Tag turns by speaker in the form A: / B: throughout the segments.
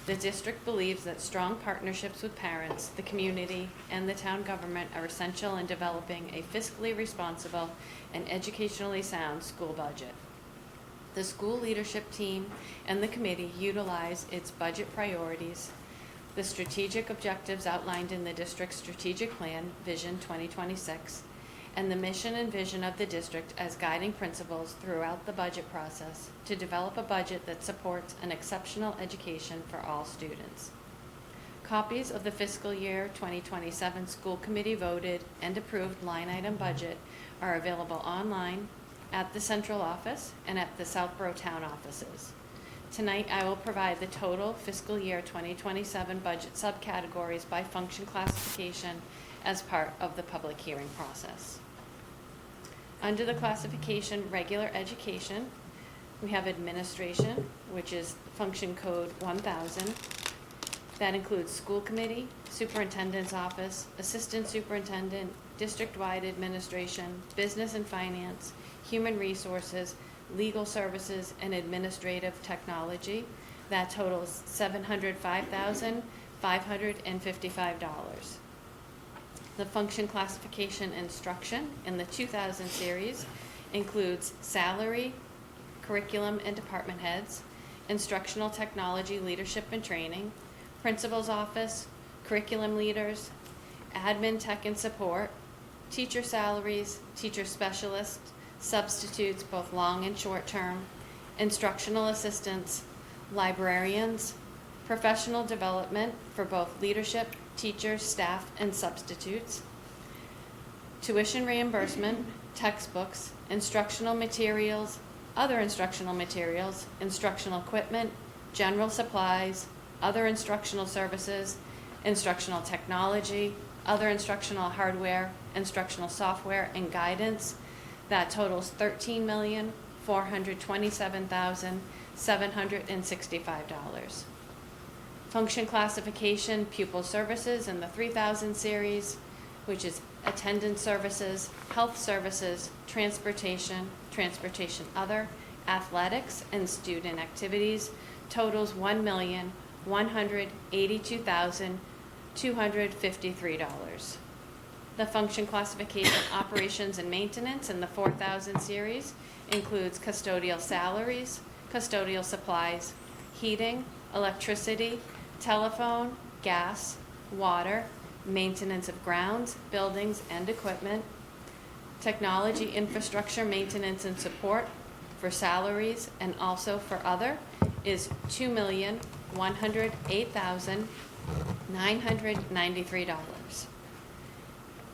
A: The district believes that strong partnerships with parents, the community, and the town government are essential in developing a fiscally responsible and educationally sound school budget. The school leadership team and the committee utilize its budget priorities, the strategic objectives outlined in the district's strategic plan, Vision 2026, and the mission and vision of the district as guiding principles throughout the budget process to develop a budget that supports an exceptional education for all students. Copies of the fiscal year 2027 school committee voted and approved line item budget are available online, at the central office, and at the Southborough town offices. Tonight, I will provide the total fiscal year 2027 budget subcategories by function classification as part of the public hearing process. Under the classification regular education, we have administration, which is function code 1000. That includes school committee, superintendent's office, assistant superintendent, district-wide administration, business and finance, human resources, legal services, and administrative technology. That totals $705,555. The function classification instruction in the 2000 series includes salary, curriculum and department heads, instructional technology leadership and training, principal's office, curriculum leaders, admin tech and support, teacher salaries, teacher specialists, substitutes both long and short term, instructional assistants, librarians, professional development for both leadership, teachers, staff, and substitutes, tuition reimbursement, textbooks, instructional materials, other instructional materials, instructional equipment, general supplies, other instructional services, instructional technology, other instructional hardware, instructional software, and guidance. That totals $13,427,765. Function classification pupil services in the 3000 series, which is attendance services, health services, transportation, transportation other, athletics, and student activities, totals $1,182,253. The function classification operations and maintenance in the 4000 series includes custodial salaries, custodial supplies, heating, electricity, telephone, gas, water, maintenance of grounds, buildings, and equipment, technology infrastructure maintenance and support for salaries and also for other is $2,108,993.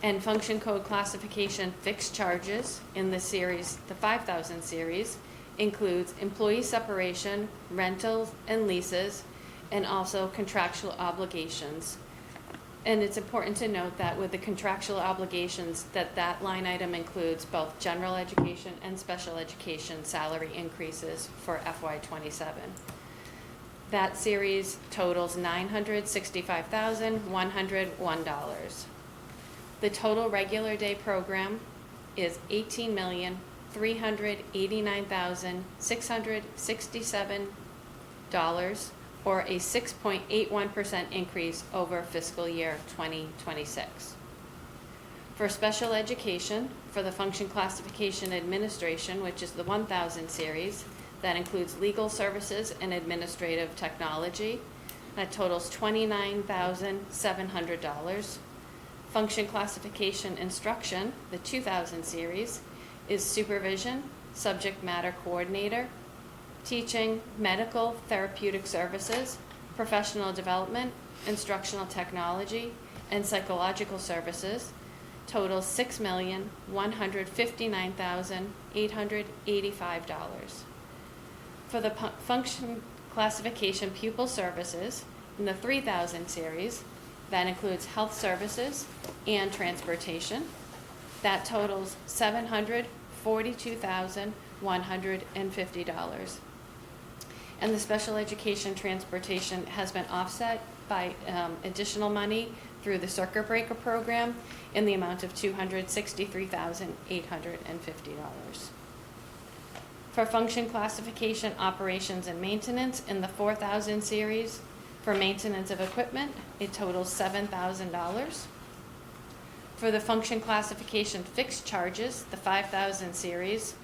A: And function code classification fixed charges in the series, the 5000 series, includes employee separation, rentals and leases, and also contractual obligations. And it's important to note that with the contractual obligations, that line item includes both general education and special education salary increases for FY27. That series totals $965,101. The total regular day program is $18,389,667, or a 6.81% increase over fiscal year 2026. For special education, for the function classification administration, which is the 1000 series, that includes legal services and administrative technology, that totals $29,700. Function classification instruction, the 2000 series, is supervision, subject matter coordinator, teaching, medical, therapeutic services, professional development, instructional technology, and psychological services, totals $6,159,885. For the function classification pupil services in the 3000 series, that includes health services and transportation. That totals $742,150. And the special education transportation has been offset by additional money through the circuit breaker program in the amount of $263,850. For function classification operations and maintenance in the 4000 series, For maintenance of equipment, it totals $7,000. For the function classification fixed charges, the 5,000 series,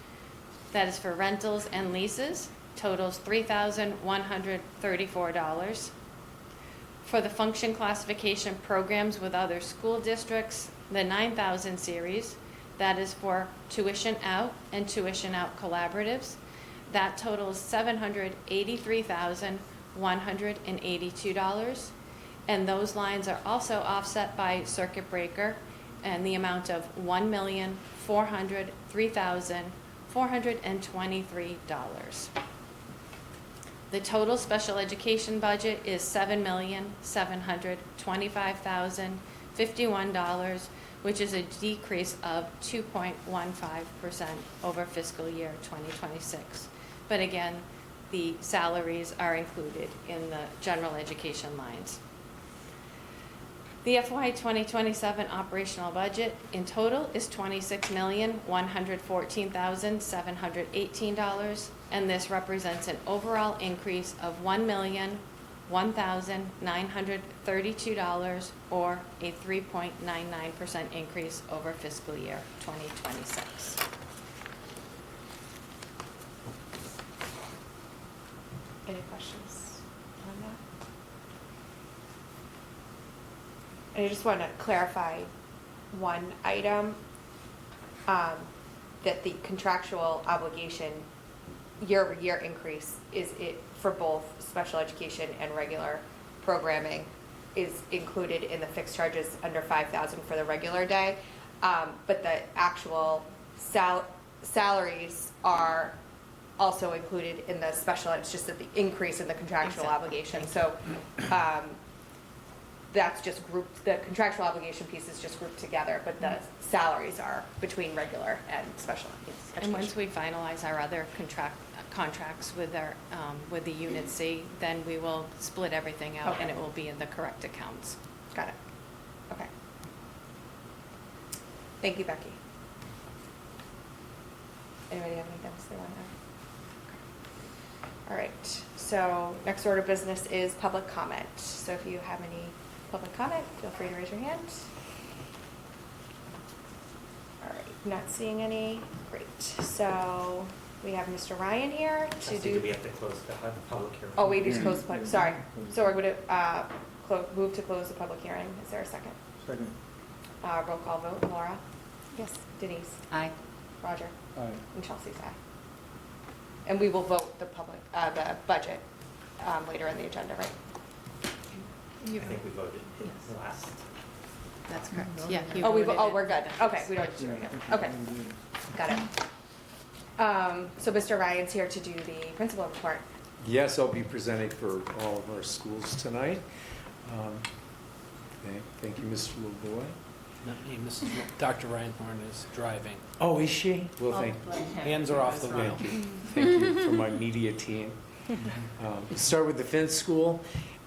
A: that is for rentals and leases, totals $3,134. For the function classification programs with other school districts, the 9,000 series, that is for tuition out and tuition out collaboratives, that totals $783,182. And those lines are also offset by circuit breaker and the amount of $1,403,423. The total special education budget is $7,725,051, which is a decrease of 2.15% over fiscal year 2026. But again, the salaries are included in the general education lines. The FY 2027 operational budget in total is $26,114,718, and this represents an overall increase of $1,001,932, or a 3.99% increase over fiscal year 2026.
B: Any questions on that? And I just want to clarify one item, that the contractual obligation year-over-year increase is it for both special education and regular programming is included in the fixed charges under 5,000 for the regular day, but the actual salaries are also included in the special. It's just that the increase in the contractual obligation. So that's just grouped, the contractual obligation piece is just grouped together, but the salaries are between regular and special education.
A: And once we finalize our other contracts with our, with the Unit C, then we will split everything out,
B: Okay.
A: and it will be in the correct accounts.
B: Got it. Okay. Thank you, Becky. Anybody have anything else they want to add? Okay. All right, so next order of business is public comment. So if you have any public comment, feel free to raise your hand. All right, not seeing any. Great. So we have Mr. Ryan here to do.
C: Do we have to close the public hearing?
B: Oh, we need to close the public, sorry. So we're going to move to close the public hearing. Is there a second?
D: Second.
B: Roll call vote. Laura?
A: Yes.
B: Denise?
A: Aye.
B: Roger?
D: Aye.
B: And Chelsea's aye. And we will vote the the budget later in the agenda, right?
C: I think we voted last.
A: That's correct. Yeah. you
B: Oh,
A: voted it.
B: we're good. Okay, we don't have to do it again. Okay, got it. So Mr. Ryan's here to do the principal report.
D: Yes, I'll be presenting for all of our schools tonight. Thank you, Mr. LeBoy.
E: Not me, Dr. Reinhorn is driving.
D: Oh, is she? Well, thank
E: Hands are off the wheel.
D: you. Thank you for my media team. Start with the Finn School,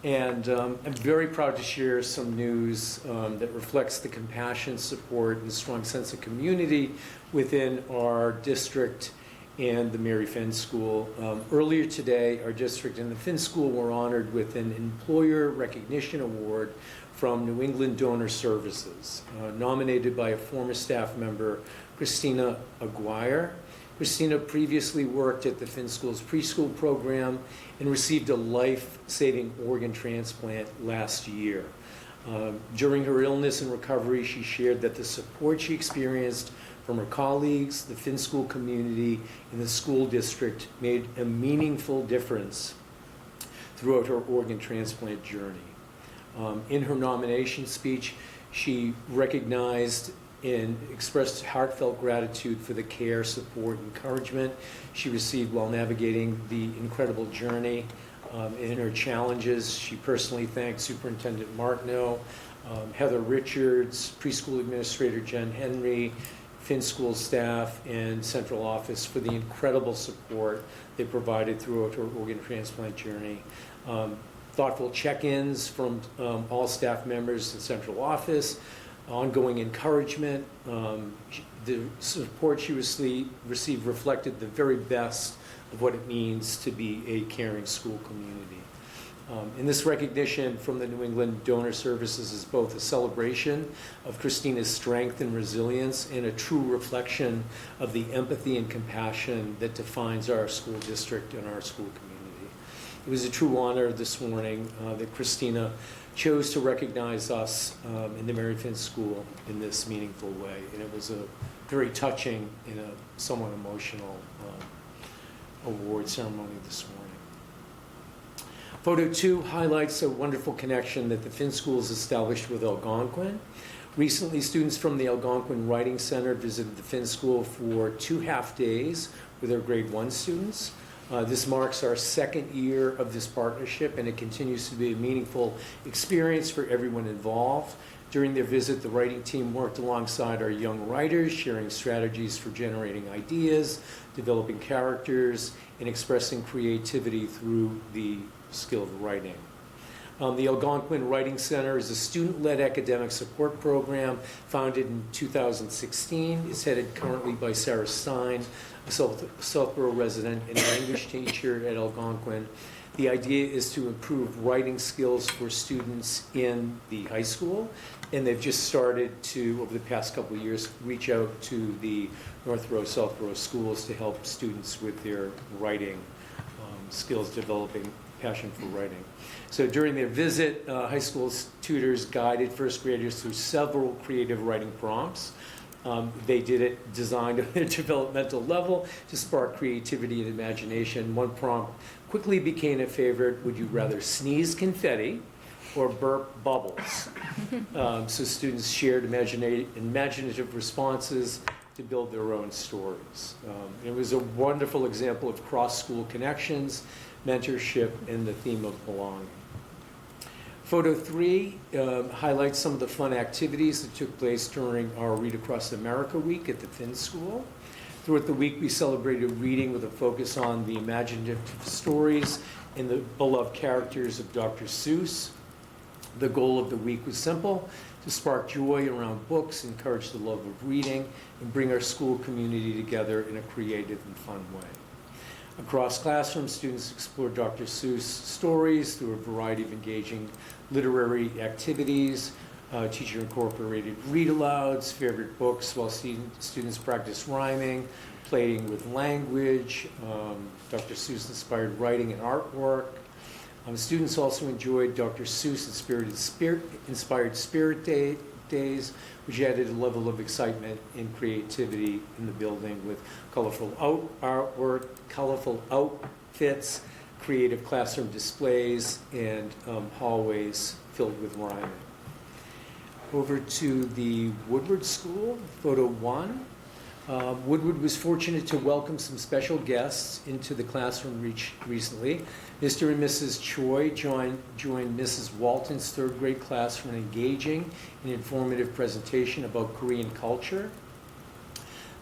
D: and I'm very proud to share some news that reflects the compassion, support, and strong sense of community within our district and the Mary Finn School. Earlier today, our district and the Finn School were honored with an Employer Recognition Award from New England Donor Services, nominated by a former staff member, Christina Aguirre. Christina previously worked at the Finn School's preschool program and received a life-saving organ transplant last year. During her illness and recovery, she shared that the support she experienced from her colleagues, the Finn School community, and the school district made a meaningful difference throughout her organ transplant journey. In her nomination speech, she recognized and expressed heartfelt gratitude for the care, support, and encouragement she received while navigating the incredible journey. In her challenges, she personally thanked Superintendent Martineau, Heather Richards, preschool administrator Jen Henry, Finn School staff, and central office for the incredible support they provided throughout her organ transplant journey. Thoughtful check-ins from all staff members in central office, ongoing encouragement. The support she received reflected the very best of what it means to be a caring school community. And this recognition from the New England Donor Services is both a celebration of Christina's strength and resilience and a true reflection of the empathy and compassion that defines our school district and our school community. It was a true honor this morning that Christina chose to recognize us in the Mary Finn School in this meaningful way. And it was a very touching and a somewhat emotional award ceremony this morning. Photo 2 highlights a wonderful connection that the Finn School has established with Algonquin. Recently, students from the Algonquin Writing Center visited the Finn School for 2 half days with their grade 1 students. This marks our second year of this partnership, and it continues to be a meaningful experience for everyone involved. During their visit, the writing team worked alongside our young writers, sharing strategies for generating ideas, developing characters, and expressing creativity through the skill of writing. The Algonquin Writing Center is a student-led academic support program founded in 2016. It's headed currently by Sarah Stein, a Southborough resident and English teacher at Algonquin. The idea is to improve writing skills for students in the high school, and they've just started to, over the past couple of years, reach out to the Northborough, Southborough schools to help students with their writing skills, developing passion for writing. So during their visit, high school tutors guided first graders through several creative writing prompts. They did it designed at a developmental level to spark creativity and imagination. One prompt quickly became a favorite: would you rather sneeze confetti or burp bubbles? So students shared imaginative responses to build their own stories. It was a wonderful example of cross-school connections, mentorship, and the theme of belonging. Photo 3 highlights some of the fun activities that took place during our Read Across America week at the Finn School. Throughout the week, we celebrated reading with a focus on the imaginative stories and the beloved characters of Dr. Seuss. The goal of the week was simple: to spark joy around books, encourage the love of reading, and bring our school community together in a creative and fun way. Across classrooms, students explored Dr. Seuss stories through a variety of engaging literary activities. Teacher incorporated read-alouds, favorite books, while students practiced rhyming, playing with language. Dr. Seuss-inspired writing and artwork. Students also enjoyed Dr. Seuss-inspired Spirit Days, which added a level of excitement and creativity in the building with colorful artwork, colorful outfits, creative classroom displays, and hallways filled with rhyming. Over to the Woodward School, photo 1. Woodward was fortunate to welcome some special guests into the classroom recently. Mr. and Mrs. Choi joined Mrs. Walton's third grade class for an engaging and informative presentation about Korean culture.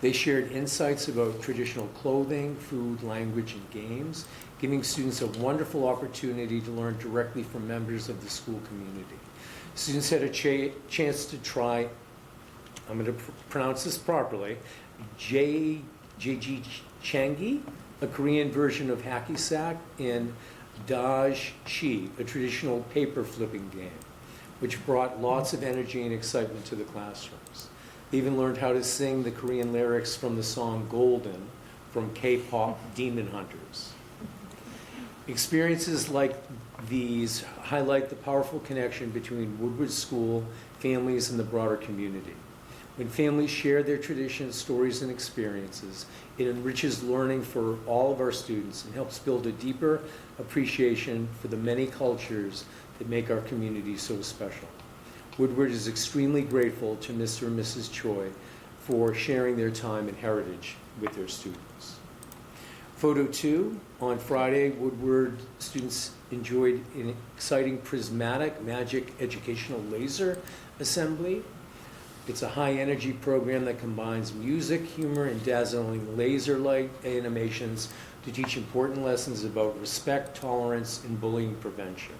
D: They shared insights about traditional clothing, food, language, and games, giving students a wonderful opportunity to learn directly from members of the school community. Students had a chance to try, I'm going to pronounce this properly, Jeji Changi, a Korean version of hacky sack, and Daj Chi, a traditional paper flipping game, which brought lots of energy and excitement to the classrooms. They even learned how to sing the Korean lyrics from the song Golden from K-pop Demon Hunters. Experiences like these highlight the powerful connection between Woodward School, families, and the broader community. When families share their traditions, stories, and experiences, it enriches learning for all of our students and helps build a deeper appreciation for the many cultures that make our community so special. Woodward is extremely grateful to Mr. and Mrs. Choi for sharing their time and heritage with their students. Photo 2, on Friday, Woodward students enjoyed an exciting prismatic magic educational laser assembly. It's a high-energy program that combines music, humor, and dazzling laser light animations to teach important lessons about respect, tolerance, and bullying prevention.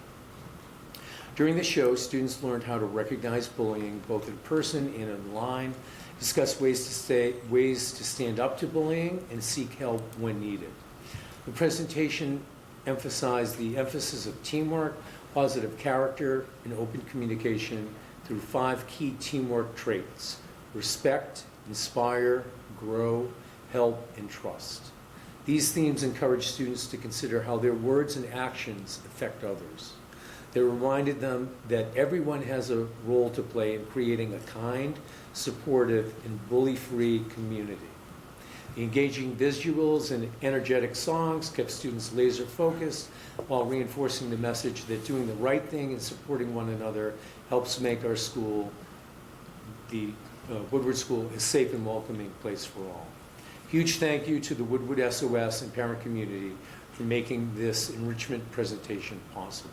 D: During the show, students learned how to recognize bullying both in person and online, discuss ways to stand up to bullying, and seek help when needed. The presentation emphasize the emphasis of teamwork, positive character, and open communication through 5 key teamwork traits: respect, inspire, grow, help, and trust. These themes encourage students to consider how their words and actions affect others. They reminded them that everyone has a role to play in creating a kind, supportive, and bully-free community. The engaging visuals and energetic songs kept students laser-focused while reinforcing the message that doing the right thing and supporting one another helps make our school, the Woodward School, a safe and welcoming place for all. Huge thank you to the Woodward SOS and parent community for making this enrichment presentation possible.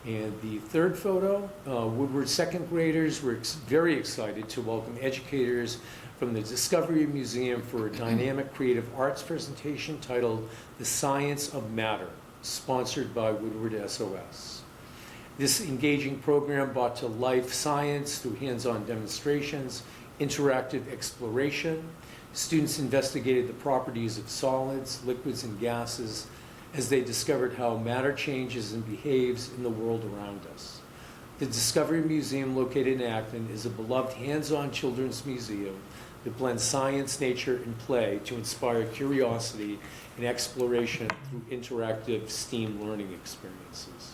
D: And the third photo, Woodward second graders were very excited to welcome educators from the Discovery Museum for a dynamic creative arts presentation titled The Science of Matter, sponsored by Woodward SOS. This engaging program brought to life science through hands-on demonstrations, interactive exploration. Students investigated the properties of solids, liquids, and gases as they discovered how matter changes and behaves in the world around us. The Discovery Museum, located in Acton, is a beloved hands-on children's museum that blends science, nature, and play to inspire curiosity and exploration through interactive STEAM learning experiences.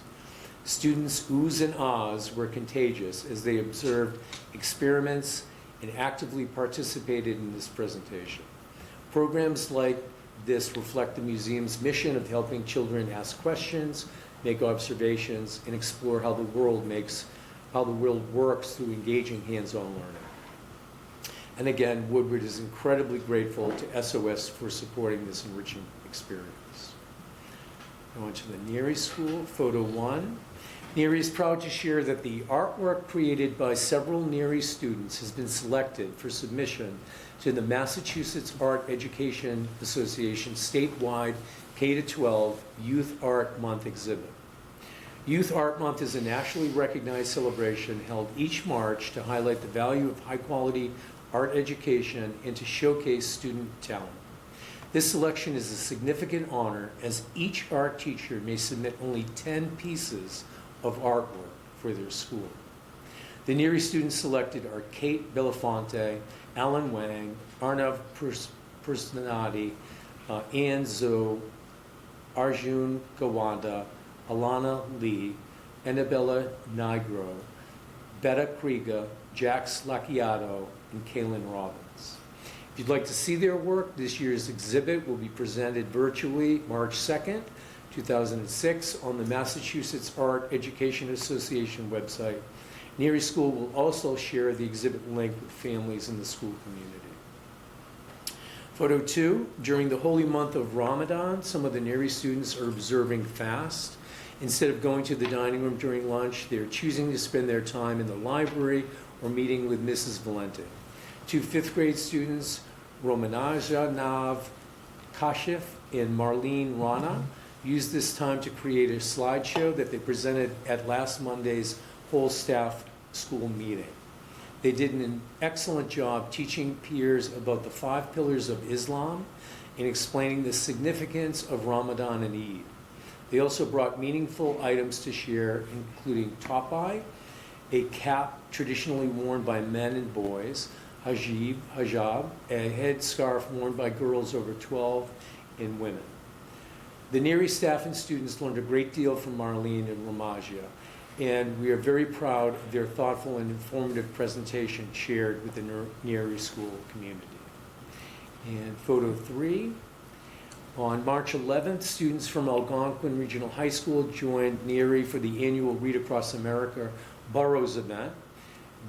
D: Students' oohs and ahs were contagious as they observed experiments and actively participated in this presentation. Programs like this reflect the museum's mission of helping children ask questions, make observations, and explore how the world works through engaging hands-on learning. And again, Woodward is incredibly grateful to SOS for supporting this enriching experience. Going to the Neary School, photo 1. Neary is proud to share that the artwork created by several Neary students has been selected for submission to the Massachusetts Art Education Association statewide K-12 Youth Art Month exhibit. Youth Art Month is a nationally recognized celebration held each March to highlight the value of high-quality art education and to showcase student talent. This selection is a significant honor as each art teacher may submit only 10 pieces of artwork for their school. The Neary students selected are Kate Belafonte, Alan Wang, Arnav Personati, Ann Zhou, Arjun Gawanda, Alana Lee, Annabella Nigro, Betta Kriega, Jax Lacchiato, and Kaylin Robbins. If you'd like to see their work, this year's exhibit will be presented virtually March 2nd, 2006 on the Massachusetts Art Education Association website. Neary School will also share the exhibit link with families in the school community. Photo 2, during the holy month of Ramadan, some of the Neary students are observing fast. Instead of going to the dining room during lunch, they're choosing to spend their time in the library or meeting with Mrs. Valente. 2 5th grade students, Romanaja Nav Kashif and Marlene Rana, used this time to create a slideshow that they presented at last Monday's whole staff school meeting. They did an excellent job teaching peers about the 5 pillars of Islam and explaining the significance of Ramadan and Eid. They also brought meaningful items to share, including topai, a cap traditionally worn by men and boys, hijab, a headscarf worn by girls over 12, and women. The Neary staff and students learned a great deal from Marlene and Ramajia, and we are very proud of their thoughtful and informative presentation shared with the Neary school community. And photo 3. On March 11th, students from Algonquin Regional High School joined Neary for the annual Read Across America Burroughs event.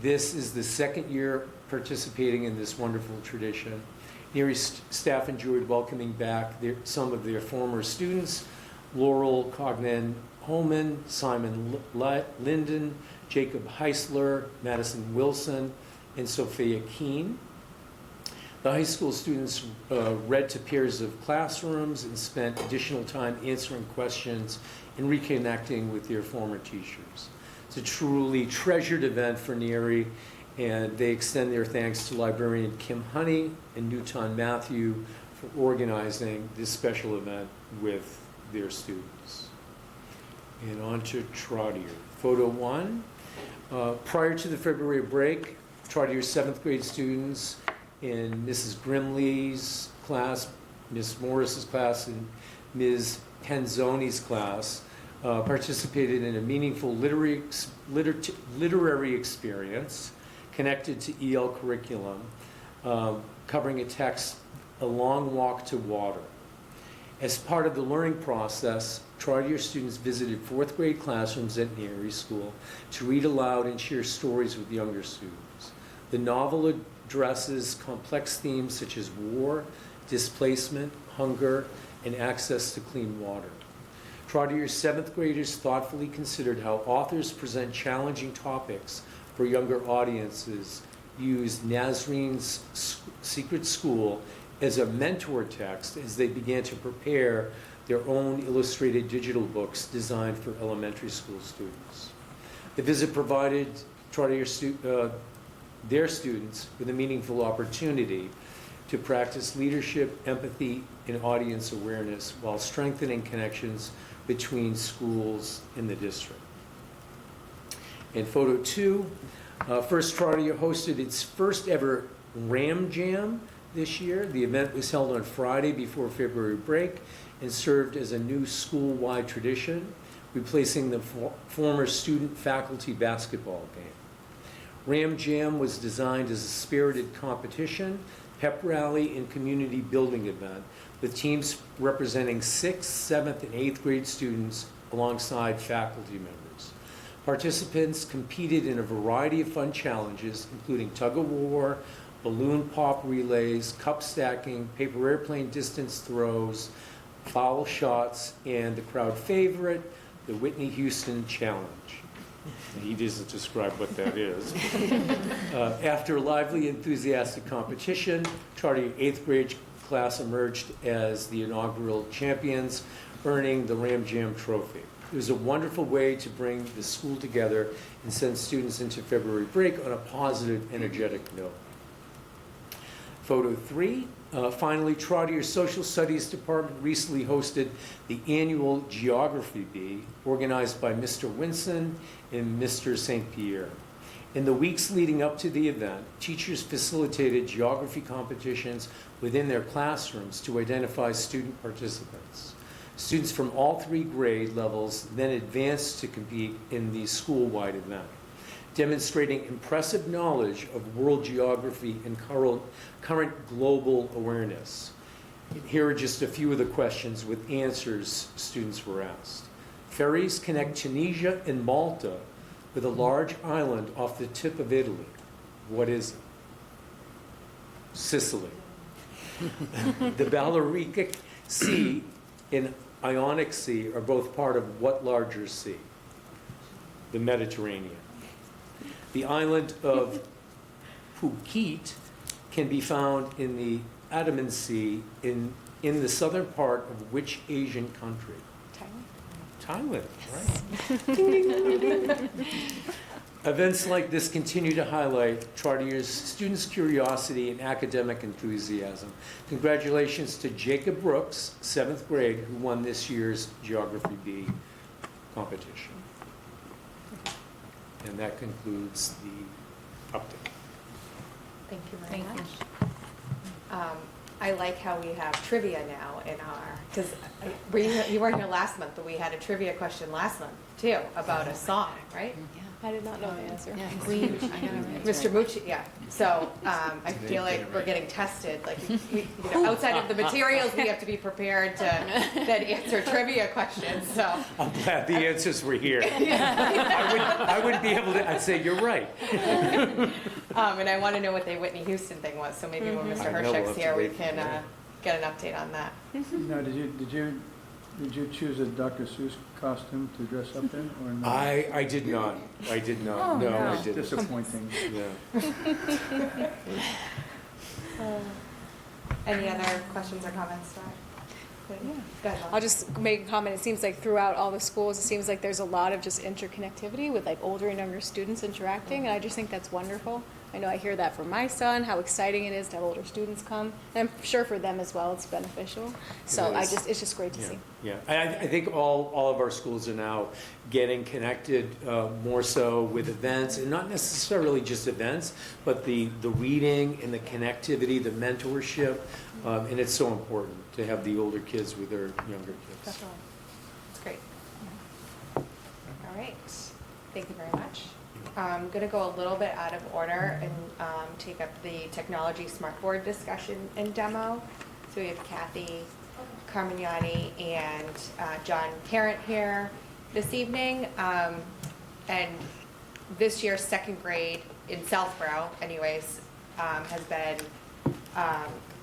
D: This is the second year participating in this wonderful tradition. Neary staff enjoyed welcoming back some of their former students, Laurel Cognan Holman, Simon Linden, Jacob Heisler, Madison Wilson, and Sophia Keene. The high school students read to peers of classrooms and spent additional time answering questions and reconnecting with their former teachers. It's a truly treasured event for Neary, and they extend their thanks to librarian Kim Honey and Newton Matthew for organizing this special event with their students. And on to Trotter. Photo 1. Prior to the February break, Trotter 7th grade students in Mrs. Grimley's class, Miss Morris's class, and Ms. Penzoni's class participated in a meaningful literary experience connected to EL curriculum, covering a text, A Long Walk to Water. As part of the learning process, Trotter students visited 4th grade classrooms at Neary School to read aloud and share stories with younger students. The novel addresses complex themes such as war, displacement, hunger, and access to clean water. Trotter 7th graders thoughtfully considered how authors present challenging topics for younger audiences, used Nazarine's Secret School as a mentor text as they began to prepare their own illustrated digital books designed for elementary school students. The visit provided their students with a meaningful opportunity to practice leadership, empathy, and audience awareness while strengthening connections between schools in the district. In photo 2, First Trotter hosted its first ever Ram Jam this year. The event was held on Friday before February break and served as a new school-wide tradition, replacing the former student-faculty basketball game. Ram Jam was designed as a spirited competition, pep rally, and community building event with teams representing 6th, 7th, and 8th grade students alongside faculty members. Participants competed in a variety of fun challenges, including tug-of-war, balloon pop relays, cup stacking, paper airplane distance throws, foul shots, and the crowd favorite, the Whitney Houston Challenge. He doesn't describe what that is. After a lively, enthusiastic competition, Trotter 8th grade class emerged as the inaugural champions, earning the Ram Jam trophy. It was a wonderful way to bring the school together and send students into February break on a positive, energetic note. Photo 3. Finally, Trotter Social Studies Department recently hosted the annual Geography Bee, organized by Mr. Winson and Mr. St. Pierre. In the weeks leading up to the event, teachers facilitated geography competitions within their classrooms to identify student participants. Students from all 3 grade levels then advanced to compete in the school-wide event, demonstrating impressive knowledge of world geography and current global awareness. Here are just a few of the questions with answers students were asked. Ferries connect Tunisia and Malta with a large island off the tip of Italy. What is it? Sicily. The Balearic Sea and Ionic Sea are both part of what larger sea? The Mediterranean. The island of Phuket can be found in the Andaman Sea in the southern part of which Asian country? Thailand, right. Events like this continue to highlight Trotter's students' curiosity and academic enthusiasm. Congratulations to Jacob Brooks, 7th grade, who won this year's Geography Bee competition. And that concludes the update.
B: Thank you very much. I like how we have trivia now in our, because you weren't here last month, but we had a trivia question last month too about a song, right?
F: I did not know the answer.
A: Yeah, Green. I got it right.
B: Mr. Mucci, yeah. So I feel like we're getting tested. Like outside of the materials, we have to be prepared to then answer trivia questions. So
D: I'm glad the answers were here. I would be able to. I'd say you're right.
B: and I want to know what the Whitney Houston thing was. So maybe when Mr.
D: I know, we'll
B: Hershek's
D: have to
B: here, we
D: wait
B: can
D: for that.
B: get an update on that.
G: No, did you choose a Dr. Seuss costume to dress up in, or no?
D: I did not. I did not.
F: Oh,
D: no,
F: no.
D: I didn't.
G: Disappointing.
D: Yeah.
B: Any other questions or comments? Go ahead, Laura.
F: I'll just make a comment. It seems like throughout all the schools, it seems like there's a lot of just interconnectivity with like older and younger students interacting, and I just think that's wonderful. I know I hear that from my son, how exciting it is to have older students come. And I'm sure for them as well, it's beneficial. So
D: It is.
F: it's just great to
D: Yeah,
F: see.
D: yeah. I think all of our schools are now getting connected more so with events, and not necessarily just events, but the reading and the connectivity, the mentorship, and it's so important to have the older kids with their younger kids.
F: Definitely.
B: It's great. All right, thank you very much. I'm going to go a little bit out of order and take up the technology smartboard discussion and demo. So we have Kathy Carmignani and John Parent here this evening. And this year's second grade in Southborough, anyways, has been,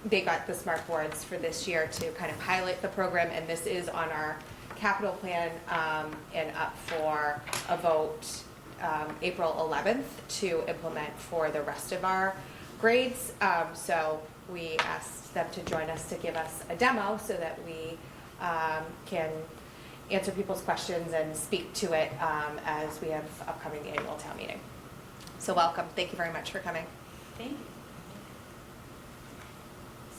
B: they got the smartboards for this year to kind of pilot the program, and this is on our capital plan and up for a vote April 11th to implement for the rest of our grades. So we asked them to join us to give us a demo so that we can answer people's questions and speak to it as we have upcoming annual town meeting. So welcome. Thank you very much for coming.
H: Thank you.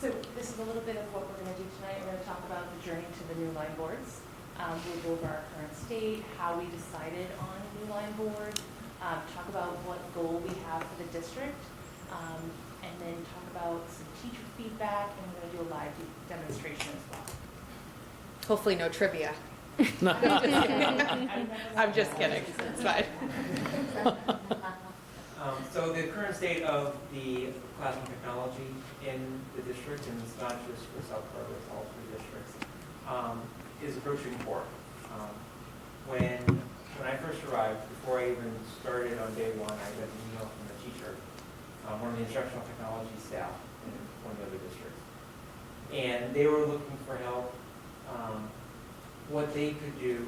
H: So this is a little bit of what we're going to do tonight. We're going to talk about the journey to the new line boards. We'll go over our current state, how we decided on a new line board, talk about what goal we have for the district, and then talk about some teacher feedback, and we're going to do a live demonstration as well.
B: Hopefully no trivia. I'm just kidding. It's fine.
C: So the current state of the classroom technology in the district, and it's not just for Southborough, it's all three districts, is approaching 4. When I first arrived, before I even started on day 1, I got an email from a teacher, one of the instructional technology staff in one of the other districts. And they were looking for help, what they could do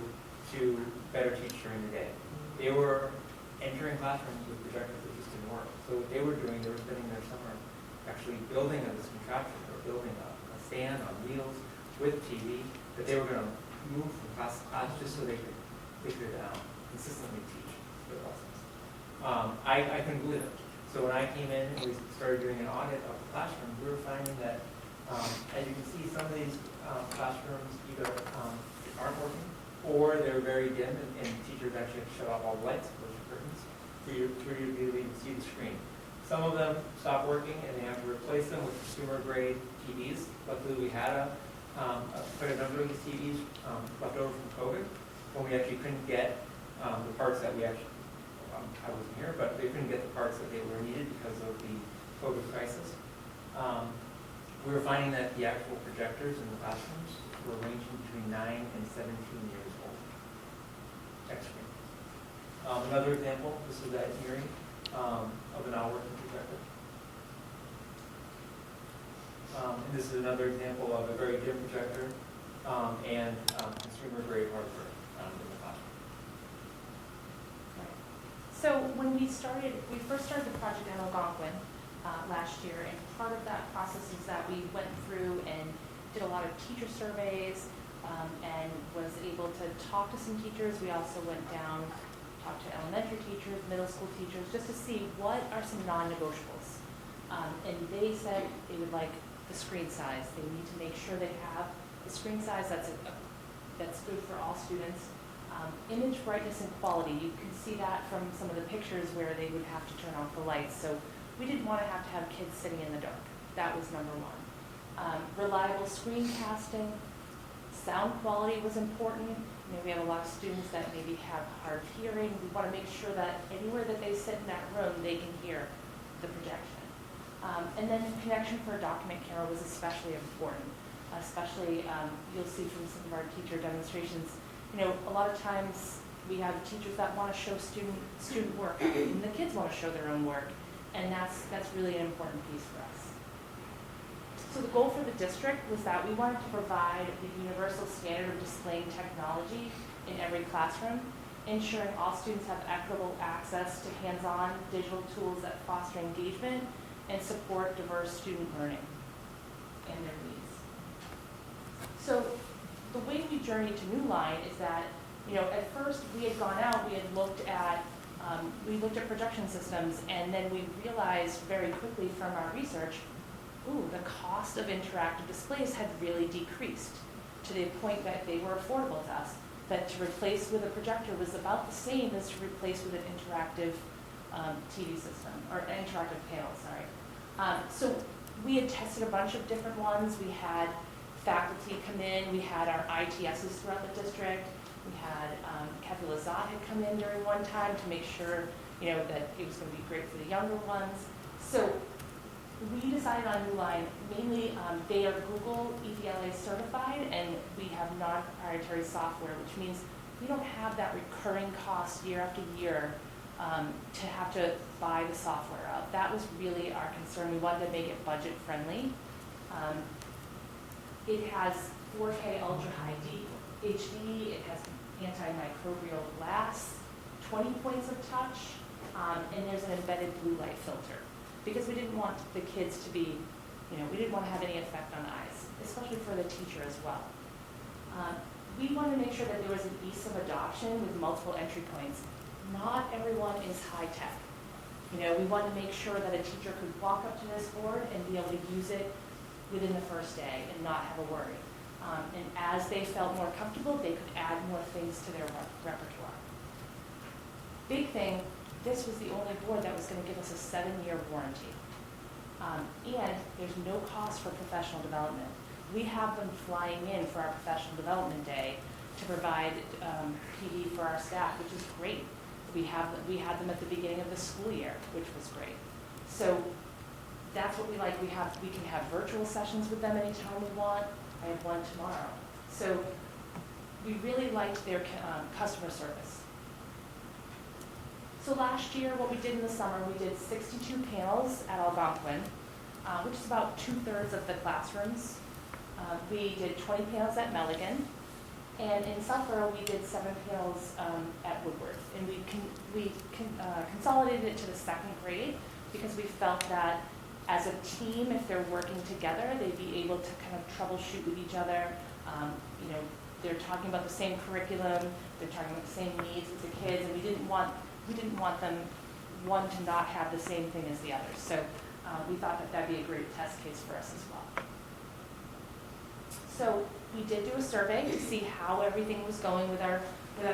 C: to better teach during the day. They were entering classrooms with projectors that just didn't work. So what they were doing, they were spending their summer actually building this contraption, or building a stand on wheels with TV that they were going to move from class to class just so they could consistently teach their lessons. I couldn't believe it. So when I came in and we started doing an audit of the classroom, we were finding that, as you can see, some of these classrooms either aren't working, or they're very dim, and teachers actually have to shut off all the lights, close the curtains, for you to be able to see the screen. Some of them stop working, and they have to replace them with consumer-grade TVs. Luckily, we had quite a number of these TVs left over from COVID, when we actually couldn't get the parts that we actually, I wasn't here, but they couldn't get the parts that they were needed because of the COVID crisis. We were finding that the actual projectors in the classrooms were ranging between 9 and 17 years old. X-screen. Another example, this is that Erie of an all-working projector. And this is another example of a very dim projector and consumer-grade hardware in the classroom.
H: Right. So when we first started the project in Algonquin last year, and part of that process is that we went through and did a lot of teacher surveys and was able to talk to some teachers. We also went down, talked to elementary teachers, middle school teachers, just to see what are some non-negotiables. And they said they would like the screen size. They need to make sure they have the screen size that's good for all students. Image brightness and quality, you can see that from some of the pictures where they would have to turn off the lights. So we didn't want to have kids sitting in the dark. That was number 1. Reliable screencasting, sound quality was important. You know, we have a lot of students that maybe have hard hearing. We want to make sure that anywhere that they sit in that room, they can hear the projection. And then connection for a document camera was especially important. Especially, you'll see from some of our teacher demonstrations, you know, a lot of times we have teachers that want to show student work, and the kids want to show their own work, and that's really an important piece for us. So the goal for the district was that we wanted to provide the universal standard of displaying technology in every classroom, ensuring all students have equitable access to hands-on digital tools that foster engagement and support diverse student learning and their needs. So the way we journeyed to New Line is that, you know, at first we had gone out, we had looked at We looked at projection systems, and then we realized very quickly from our research, the cost of interactive displays had really decreased to the point that they were affordable to us. That to replace with a projector was about the same as to replace with an interactive TV system, or interactive panel, sorry. So we had tested a bunch of different ones. We had faculty come in, we had our ITSs throughout the district. We had Kathy Lazat had come in during one time to make sure, that it was going to be great for the younger ones. So we decided on New Line, mainly they are Google EVLA certified, and we have non-proprietary software, which means we don't have that recurring cost year after year to have to buy the software out. That was really our concern. We wanted to make it budget friendly. It has 4K ultra high HD, it has antimicrobial glass, 20 points of touch, and there's an embedded blue light filter. Because we didn't want the kids to be, we didn't want to have any effect on eyes, especially for the teacher as well. We wanted to make sure that there was an ease of adoption with multiple entry points. Not everyone is high tech. We wanted to make sure that a teacher could walk up to this board and be able to use it within the first day and not have a worry. And as they felt more comfortable, they could add more things to their repertoire. Big thing, this was the only board that was going to give us a 7-year warranty. And there's no cost for professional development. We have them flying in for our professional development day to provide PD for our staff, which is great. We had them at the beginning of the school year, which was great. So that's what we like. We can have virtual sessions with them anytime we want. I have one tomorrow. So we really liked their customer service. So last year, what we did in the summer, we did 62 panels at Algonquin, which is about 2/3 of the classrooms. We did 20 panels at Milligan, and in Southborough, we did 7 panels at Woodward. And we consolidated it to the 2nd grade because we felt that as a team, if they're working together, they'd be able to kind of troubleshoot with each other. They're talking about the same curriculum, they're talking about the same needs as the kids, and we didn't want them, one to not have the same thing as the other. So we thought that that'd be a great test case for us as well. So we did do a survey to see how everything was going with our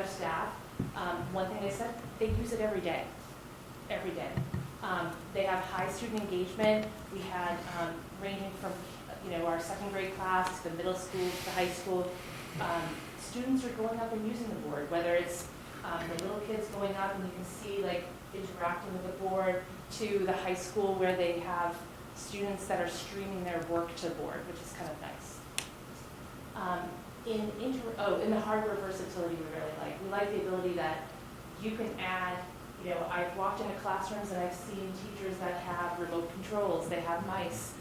H: staff. One thing they said, they use it every day. They have high student engagement. We had ranging from our 2nd grade class to the middle school to the high school. Students are going up and using the board, whether it's the little kids going up and you can see interacting with the board, to the high school where they have students that are streaming their work to the board, which is kind of nice. In the hardware versatility we really like. We like the ability that you can add, I've walked into classrooms and I've seen teachers that have remote controls, they have mice,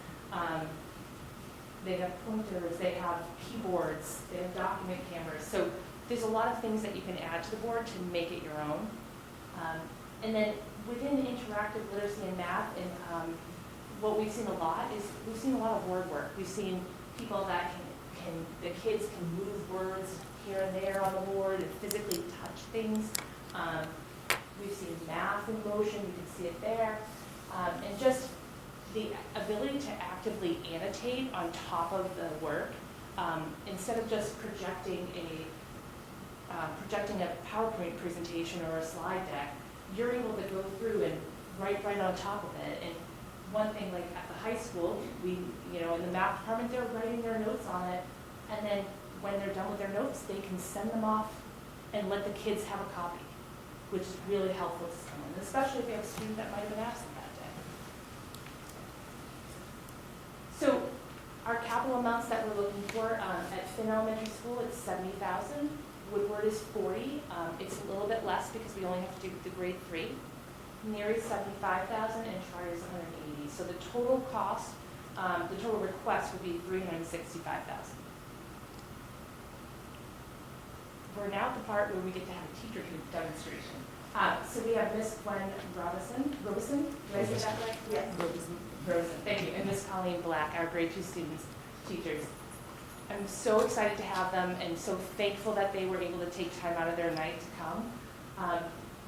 H: they have pointers, they have keyboards, they have document cameras. So there's a lot of things that you can add to the board to make it your own. And then within interactive literacy and math, and what we've seen a lot is we've seen a lot of word work. We've seen people that the kids can move words here and there on the board and physically touch things. We've seen math in motion, you can see it there. And just the ability to actively annotate on top of the work, instead of just projecting a PowerPoint presentation or a slide deck, you're able to go through and write right on top of it. And one thing, like at the high school, in the math department, they're writing their notes on it, and then when they're done with their notes, they can send them off and let the kids have a copy, which is really helpful to someone, especially if you have a student that might have been absent that day. So our capital amounts that we're looking for at Finn Elementary School, it's $70,000. Woodward is $40,000. It's a little bit less because we only have to do the grade 3. Neary is $75,000 and Charter is $180,000. So the total cost, the total request would be $365,000. We're now at the part where we get to have a teacher demonstration. So we have Miss Gwen Robison. Did I say that right? Yes. Rosen, thank you. And Miss Colleen Black, our grade 2 teachers. I'm so excited to have them and so thankful that they were able to take time out of their night to come.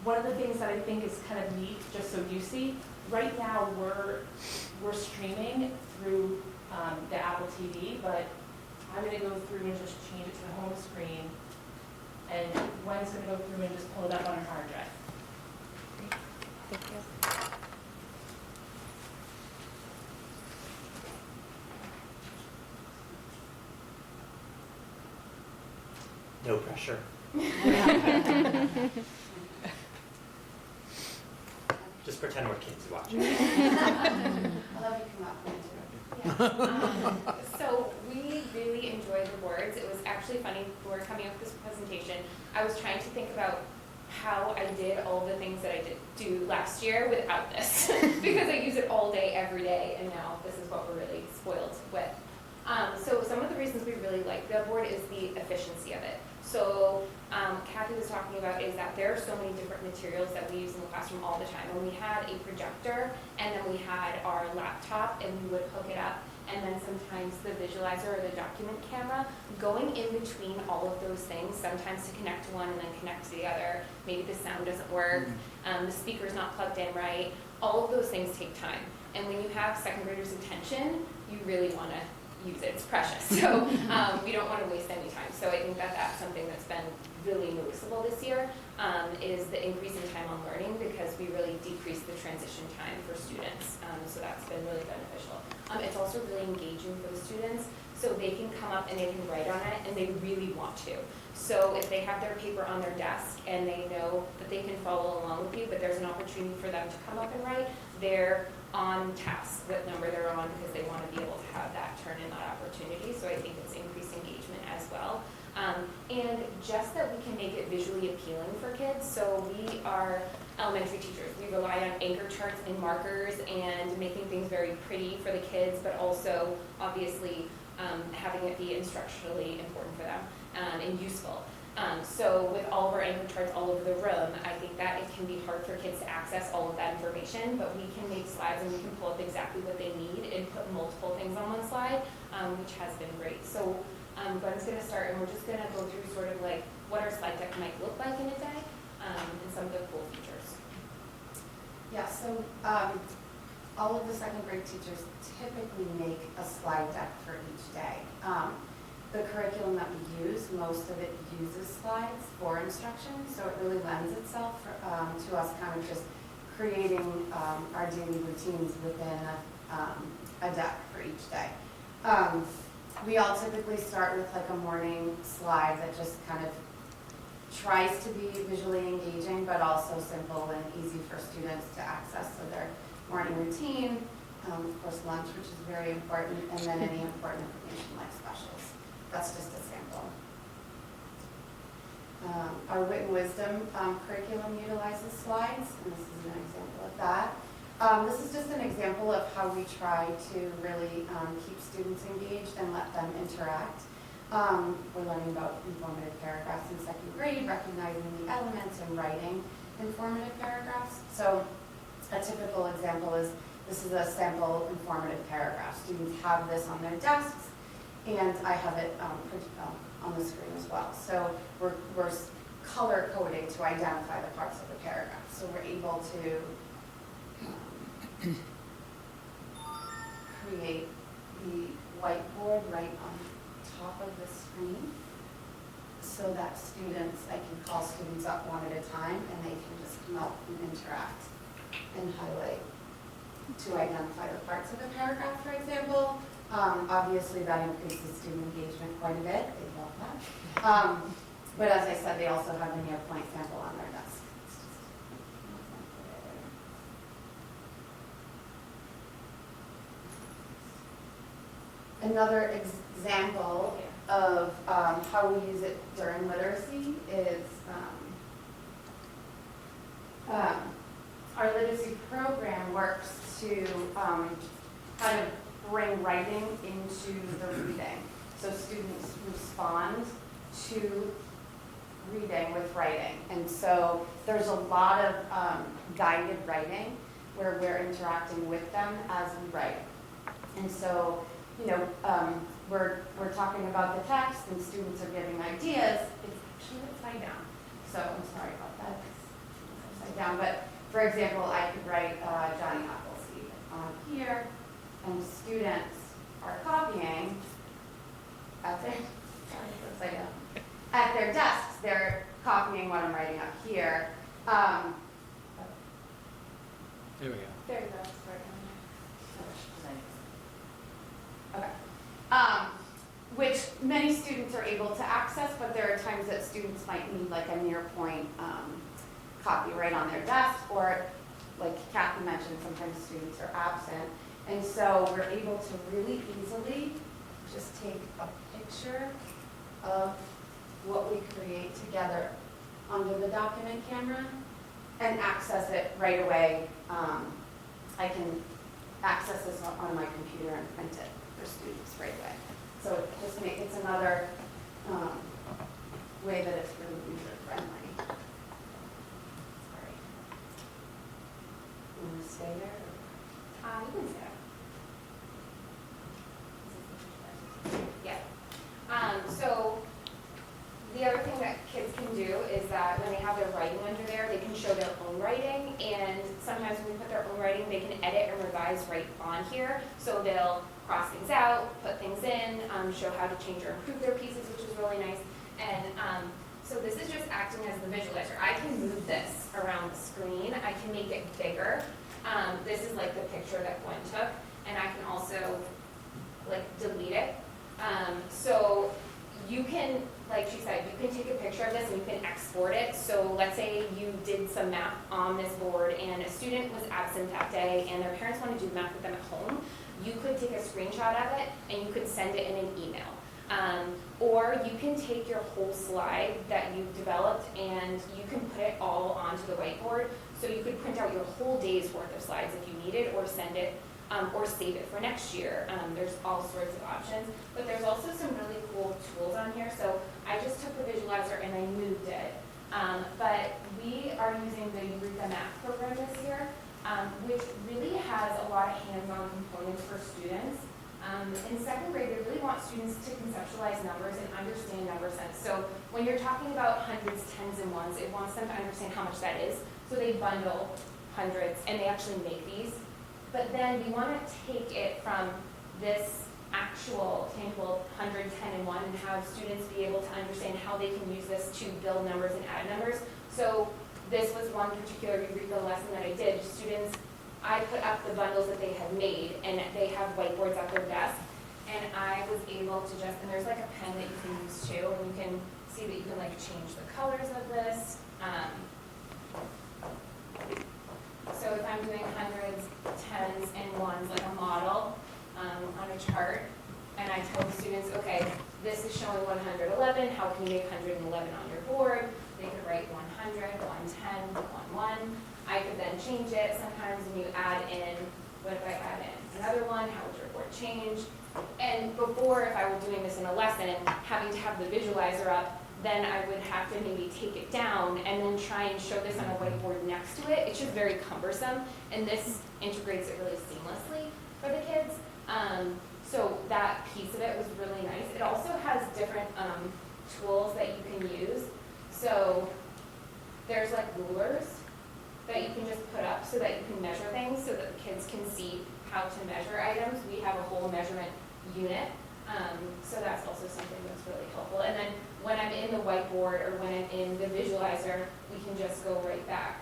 H: one of the things that I think is kind of neat, just so you see, right now we're streaming through the Apple TV, but I'm gonna go through and just change it to the home screen, and Gwen's gonna go through and just pull it up on her hard drive.
F: Thank you.
I: No pressure. Just pretend we're kids watching.
B: I love you come up into it. So we really enjoyed the boards. It was actually funny, when we were coming up with this presentation, I was trying to think about how I did all the things that I did do last year without this. Because I use it all day, every day, and now this is what we're really spoiled with. So some of the reasons we really like the board is the efficiency of it. So Kathy was talking about is that there are so many different materials that we use in the classroom all the time. And we had a projector, and then we had our laptop, and we would hook it up, and then sometimes the visualizer or the document camera, going in between all of those things, sometimes to connect to one and then connect to the other. Maybe the sound doesn't work, the speaker's not plugged in right. All of those things take time. And when you have second graders' attention, you really want to use it. It's precious. So we don't want to waste any time. So I think that that's something that's been really noticeable this year, is the increase in time on learning, because we really decreased the transition time for students. So that's been really beneficial. It's also really engaging for the students. So they can come up and they can write on it, and they really want to. So if they have their paper on their desk and they know that they can follow along with you, but there's an opportunity for them to come up and write, they're on task what number they're on, because they want to be able to have that turn in that opportunity. So I think it's increased engagement as well. And just that we can make it visually appealing for kids. So we are elementary teachers. We rely on anchor charts and markers and making things very pretty for the kids, but also obviously having it be instructionally important for them and useful. So with all of our anchor charts all over the room, I think that it can be hard for kids to access all of that information, but we can make slides and we can pull up exactly what they need and put multiple things on one slide, which has been great. So Gwen's going to start, and we're just going to go through sort of like what our slide deck might look like in a day, and some of the cool features.
J: Yeah, so all of the second grade teachers typically make a slide deck for each day. The curriculum that we use, most of it uses slides for instruction, so it really lends itself to us kind of just creating our daily routines within a deck for each day. We all typically start with like a morning slide that just kind of tries to be visually engaging, but also simple and easy for students to access. So their morning routine, of course lunch, which is very important, and then any important information like specials. That's just a sample. Our Wit and Wisdom curriculum utilizes slides, and this is an example of that. This is just an example of how we try to really keep students engaged and let them interact. We're learning about informative paragraphs in second grade, recognizing the elements, and writing informative paragraphs. So a typical example is, this is a sample informative paragraph. Students have this on their desks, and I have it on the screen as well. So we're color coding to identify the parts of the paragraph. So we're able to create the whiteboard right on top of the screen, so that students, I can call students up one at a time, and they can just come up and interact and highlight to identify the parts of the paragraph, for example. Obviously that increases student engagement quite a bit. They love that. But as I said, they also have a near-point sample on their desk. Another example of how we use it during literacy is our literacy program works to kind of bring writing into the reading. So students respond to reading with writing. And so there's a lot of guided writing where we're interacting with them as we write. And so, you know, we're talking about the text and students are giving ideas. It's actually upside down. So I'm sorry about that. down, but for example, I could write Johnny Appleseed on here, and students are copying at their, sorry, it's upside down. At their desks, they're copying what I'm writing up here.
E: There we go.
J: There you go, it's right down there. Okay. Which many students are able to access, but there are times that students might need like a near point copy right on their desk, or like Kathy mentioned, sometimes students are absent. And so we're able to really easily just take a picture of what we create together onto the document camera and access it right away. I can access this on my computer and print it for students right away. So it just it's another way that it's really user friendly. Sorry. You want to stay there?
B: You can say that. Yeah. So the other thing that kids can do is that when they have their writing under there, they can show their own writing, and sometimes when we put their own writing, they can edit and revise right on here. So they'll cross things out, put things in, show how to change or improve their pieces, which is really nice. And so this is just acting as the visualizer. I can move this around the screen. I can make it bigger. This is like the picture that Gwen took, and I can also like delete it. So you can, like she said, you can take a picture of this and you can export it. So let's say you did some math on this board and a student was absent that day and their parents want to do math with them at home. You could take a screenshot of it and you could send it in an email. Or you can take your whole slide that you've developed and you can put it all onto the whiteboard. So you could print out your whole day's worth of slides if you needed, or send it, or save it for next year. There's all sorts of options, but there's also some really cool tools on here. So I just took the visualizer and I moved it. But we are using the Eureka Math program this year, which really has a lot of hands-on components for students. In second grade, they really want students to conceptualize numbers and understand number sense. So when you're talking about hundreds, tens, and ones, it wants them to understand how much that is. So they bundle hundreds, and they actually make these. But then we want to take it from this actual tangible 100, 10, and 1 and have students be able to understand how they can use this to build numbers and add numbers. So this was one particular Eureka lesson that I did. Students, I put up the bundles that they had made, and they have whiteboards at their desk. And I was able to just, and there's like a pen that you can use too, and you can see that you can like change the colors of this. So if I'm doing hundreds, tens, and ones, like a model on a chart, and I tell the students, okay, this is showing 111, how can you make 111 on your board? They could write 100, 110, 11. I could then change it. Sometimes when you add in, what if I add in another one, how would your board change? And before, if I were doing this in a lesson and having to have the visualizer up, then I would have to maybe take it down and then try and show this on a whiteboard next to it. It's just very cumbersome, and this integrates it really seamlessly for the kids. So that piece of it was really nice. It also has different tools that you can use. So there's like rulers that you can just put up so that you can measure things so that the kids can see how to measure items. We have a whole measurement unit. So that's also something that's really helpful. And then when I'm in the whiteboard or when I'm in the visualizer, we can just go right back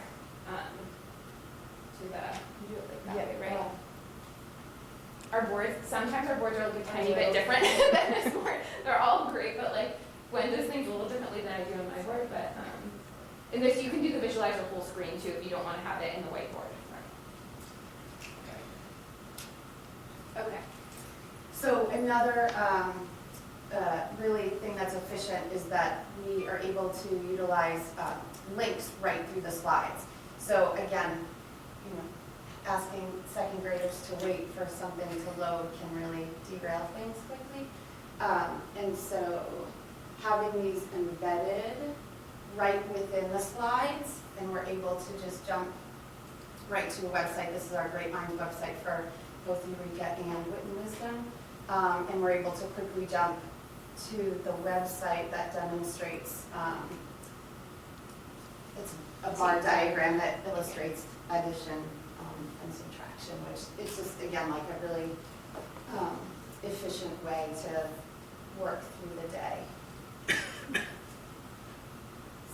B: to the, do it like that way, right?
J: Yeah.
B: Our boards, sometimes our boards are like a tiny bit different than this board. They're all great, but like Gwen does things a little differently than I do on my board. But in this, you can do the visualizer full screen too if you don't want to have it in the whiteboard.
J: Okay. So another really thing that's efficient is that we are able to utilize links right through the slides. So again, you know, asking second graders to wait for something to load can really derail things quickly. And so having these embedded right within the slides, and we're able to just jump right to a website. This is our Great Minds website for both Eureka and Wit and Wisdom. And we're able to quickly jump to the website that demonstrates, it's a bar diagram that illustrates addition and subtraction, which it's just, again, like a really efficient way to work through the day.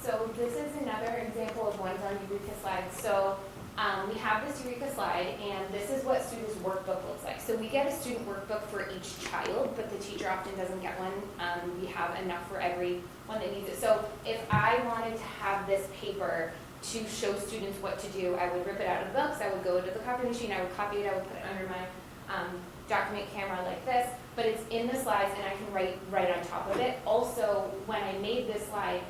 H: So this is another example of one's on Eureka slides. So we have this Eureka slide, and this is what students' workbook looks like. So we get a student workbook for each child, but the teacher often doesn't get one. We have enough for every one that needs it. So if I wanted to have this paper to show students what to do, I would rip it out of the books, I would go to the copy machine, I would copy it, I would put it under my document camera like this, but it's in the slides and I can write right on top of it. Also, when I made this slide,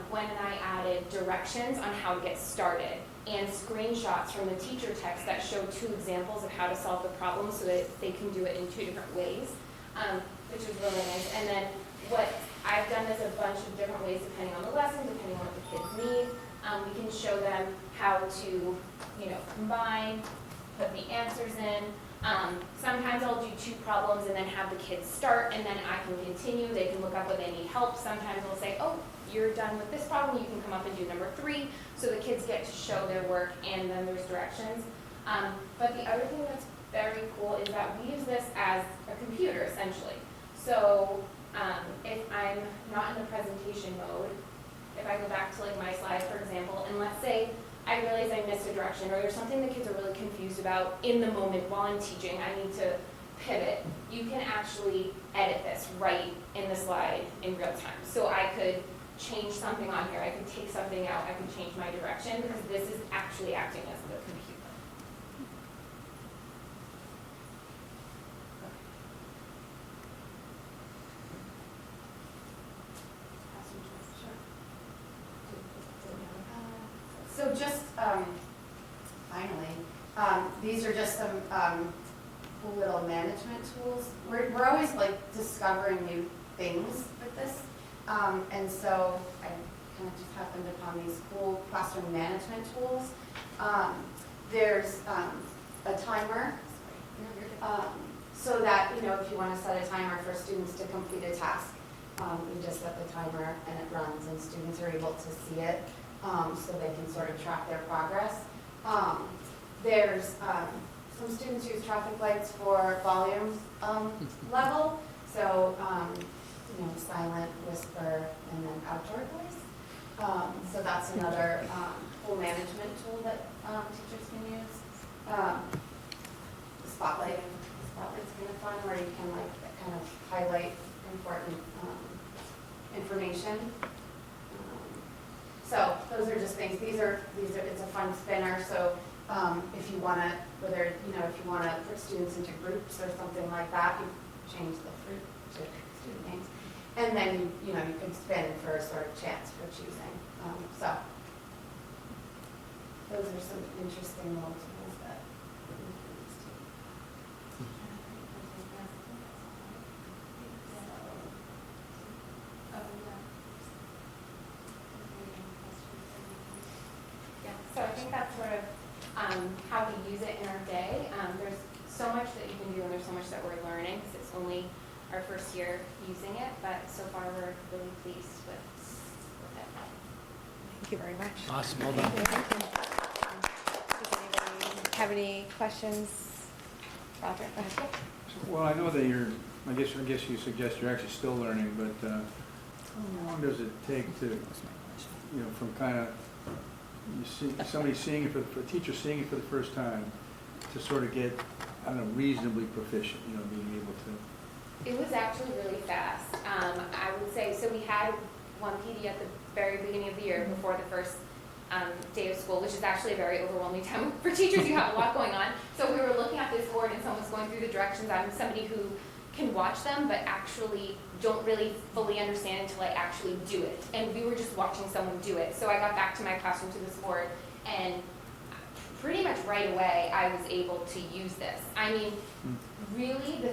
H: Gwen and I added directions on how to get started and screenshots from the teacher text that show 2 examples of how to solve the problem so that they can do it in 2 different ways, which is really nice. And then what I've done is a bunch of different ways depending on the lesson, depending on what the kids need. We can show them how to, combine, put the answers in. Sometimes I'll do 2 problems and then have the kids start, and then I can continue. They can look up what they need help. Sometimes I'll say, oh, you're done with this problem, you can come up and do number 3. So the kids get to show their work, and then there's directions. But the other thing that's very cool is that we use this as a computer, essentially. So if I'm not in the presentation mode, if I go back to like my slide, for example, and let's say I realize I missed a direction, or there's something the kids are really confused about in the moment while I'm teaching, I need to pivot, you can actually edit this right in the slide in real time. So I could change something on here, I could take something out, I could change my direction, because this is actually acting as the computer.
J: So just finally, these are just some little management tools. We're always like discovering new things with this, and so I kind of just happened upon these cool classroom management tools. There's a timer, so that if you want to set a timer for students to complete a task, you just set the timer and it runs, and students are able to see it. So they can sort of track their progress. There's some students use traffic lights for volume level, so silent, whisper, and then outdoor voice. So that's another full management tool that teachers can use. The spotlight's kind of fun, where you can kind of highlight important information. So those are just things. These are it's a fun spinner. So if you want to, if you want to put students into groups or something like that, you change the fruit to student names, and then you can spin for a sort of chance for choosing. So those are some interesting little tools that we can use too.
H: So I think that's sort of how we use it in our day. There's so much that you can do, and there's so much that we're learning, because it's only our first year using it, but so far we're really pleased with it.
F: Thank you very much.
E: Awesome, well done.
F: Does anybody have any questions? Roger?
G: Well, I know that I guess you suggest you're actually still learning, but how long does it take to, from kind of, somebody seeing it a teacher seeing it for the first time, to sort of get, I don't know, reasonably proficient, being able to?
H: It was actually really fast. I would say, so we had one PD at the very beginning of the year before the first day of school, which is actually a very overwhelming time for teachers. You have a lot going on. So we were looking at this board and someone's going through the directions. I'm somebody who can watch them, but actually don't really fully understand until I actually do it. And we were just watching someone do it. So I got back to my classroom to this board, and pretty much right away I was able to use this. I mean, really the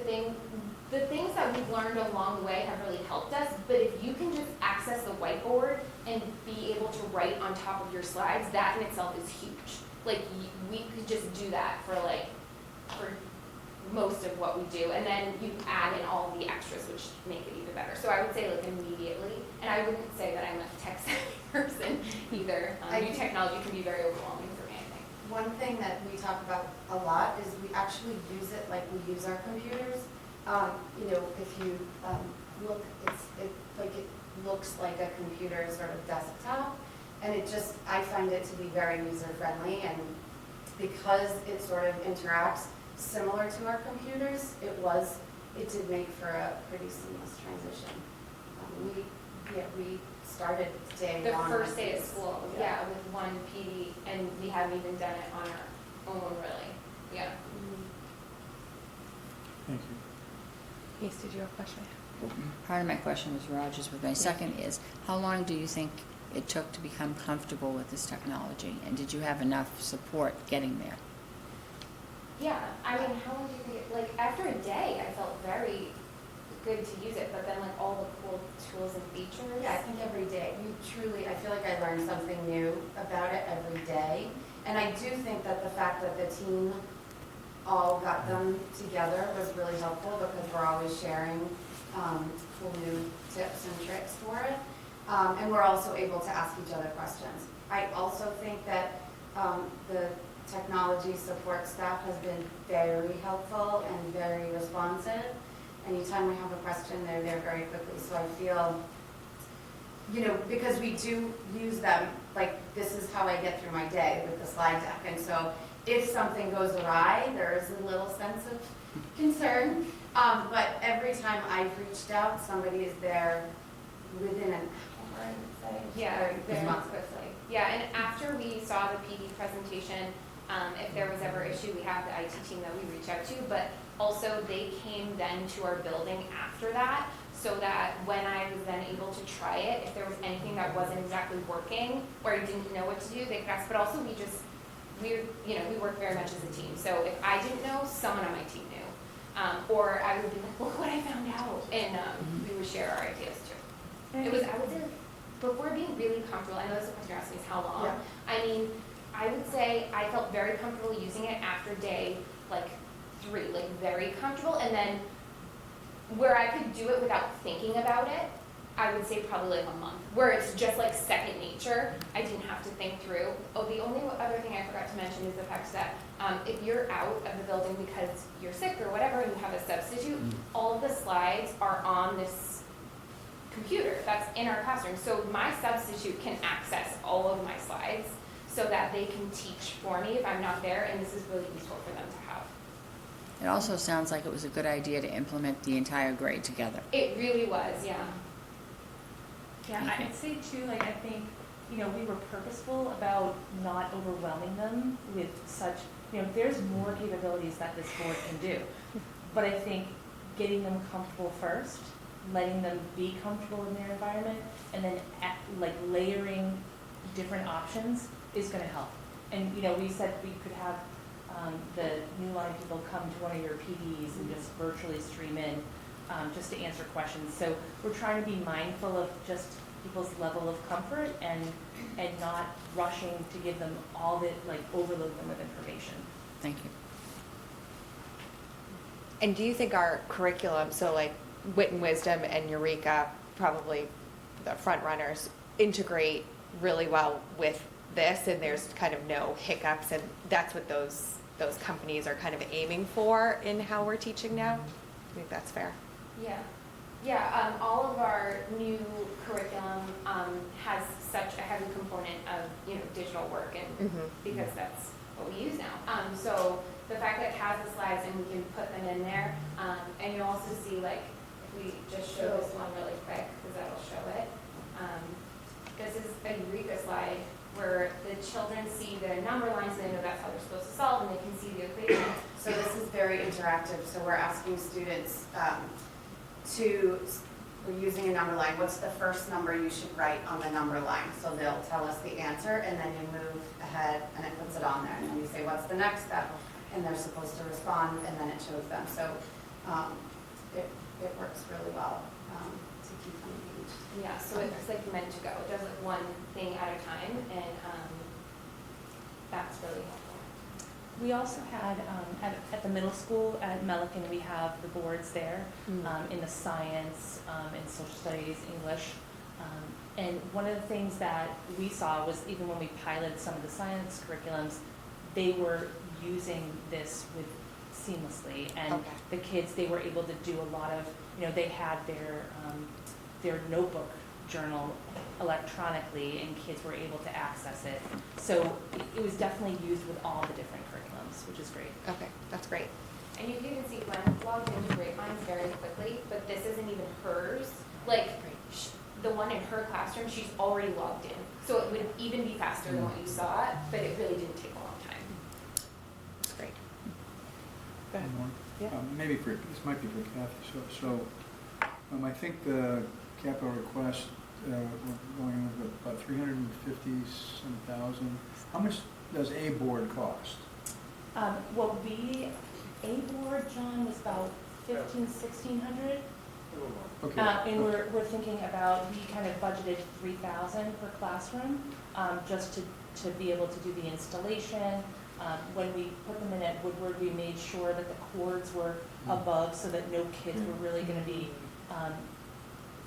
H: things that we've learned along the way have really helped us, but if you can just access the whiteboard and be able to write on top of your slides, that in itself is huge. Like, we could just do that for most of what we do, and then you add in all the extras, which make it even better. So I would say immediately, and I wouldn't say that I'm a tech savvy person
B: either.
J: I
B: New
J: think-
B: technology can be very overwhelming for me, I think.
J: One thing that we talk about a lot is we actually use it like we use our computers. You know, if you look, it looks like a computer sort of desktop, and I find it to be very user-friendly, and because it sort of interacts similar to our computers, it did make for a pretty seamless transition. We started day
B: The
J: one.
B: first
J: with
B: day of
J: these.
B: school, yeah, with one PD, and we haven't even done it on our own, really, yeah.
G: Thank you.
F: Yes, did you have a question?
K: Part of my question was Roger's, but my second is, how long do you think it took to become comfortable with this technology? And did you have enough support getting there?
B: Yeah, I mean, how long do you think, like, after a day, I felt very good to use it, but then like all the cool tools and features.
J: Yeah, I think every day, I feel like I learn something new about it every day. And I do think that the fact that the team all got them together was really helpful, because we're always sharing cool new tips and tricks for it. And we're also able to ask each other questions. I also think that the technology support staff has been very helpful and very responsive. Anytime we have a question, they're there very quickly. So I feel, you know, because we do use them, like, this is how I get through my day with the slide deck. And so if something goes awry, there is a little sense of concern. But every time I've reached out, somebody is there within an hour, I would say.
B: Yeah,
J: Very
B: very
J: responsive.
B: quickly. Yeah, and after we saw the PD presentation, if there was ever issue, we have the IT team that we reach out to, but also they came then to our building after that, so that when I was then able to try it, if there was anything that wasn't exactly working, or I didn't know what to do, they could ask, but also we work very much as a team, so if I didn't know, someone on my team knew. Or I would be like, look what I found out, and we would share our ideas too. It was, I would say, before being really comfortable, I know this is a question you're asking is how long.
J: Yeah.
B: I mean, I would say I felt very comfortable using it after day, like 3, like very comfortable. And then where I could do it without thinking about it, I would say probably like a month, where it's just like second nature. I didn't have to think through. Oh, the only other thing I forgot to mention is the fact that if you're out of the building because you're sick or whatever and you have a substitute, all of the slides are on this computer that's in our classroom. So my substitute can access all of my slides so that they can teach for me if I'm not there, and this is really useful for them to have.
K: It also sounds like it was a good idea to implement the entire grade together.
B: It really was, yeah.
H: Yeah, I'd say too, like, I think, you know, we were purposeful about not overwhelming them with such, you know, there's more capabilities that this board can do. But I think getting them comfortable first, letting them be comfortable in their environment, and then layering different options is gonna help. And, you know, we said we could have the New Line people come to one of your PDs and just virtually stream in, just to answer questions. So we're trying to be mindful of just people's level of comfort and not rushing to give them all the, like, overload them with information.
K: Thank you.
B: And do you think our curriculum, so like Wit and Wisdom and Eureka, probably the front runners, integrate really well with this, and there's kind of no hiccups, and that's what those companies are kind of aiming for in how we're teaching now? I think that's fair. Yeah, all of our new curriculum has such a heavy component of, you know, digital work, and because that's what we use now. So the fact that it has the slides and we can put them in there, and you'll also see, like, if we just show this one really quick, because that'll show it. This is a Eureka slide where the children see the number lines, so they know that's how they're supposed to solve, and they can see the equation.
J: So this is very interactive, so we're asking students we're using a number line, what's the first number you should write on the number line? So they'll tell us the answer, and then you move ahead, and it puts it on there, and then you say, what's the next step? And they're supposed to respond, and then it shows them. So it works really well to keep them engaged.
B: Yeah, so it's like meant to go. It does it one thing at a time, and that's really helpful.
H: We also had, at the middle school at Melican, we have the boards there in the science, in social studies, English. And one of the things that we saw was even when we piloted some of the science curriculums, they were using this with seamlessly. And
B: Okay.
H: the kids, they were able to do a lot of, they had their notebook journal electronically, and kids were able to access it. So it was definitely used with all the different curriculums, which is great.
B: Okay, that's great.
L: And you can even see Glenn logged into Grapevines very quickly, but this isn't even hers. Like, the one in her classroom, she's already logged in. So it would even be faster than what you saw, but it really didn't take a long time.
B: That's great.
H: Go ahead.
G: One more?
H: Yeah.
G: Maybe this might be for Kathy. I think the capital request, we're going with about 350-some thousand. How much does a board cost?
H: A board, John, was about 1,500-1,600.
G: Okay.
H: And we're thinking about, we kind of budgeted 3,000 per classroom, just to be able to do the installation. When we put them in at Woodward, we made sure that the cords were above so that no kids were really gonna be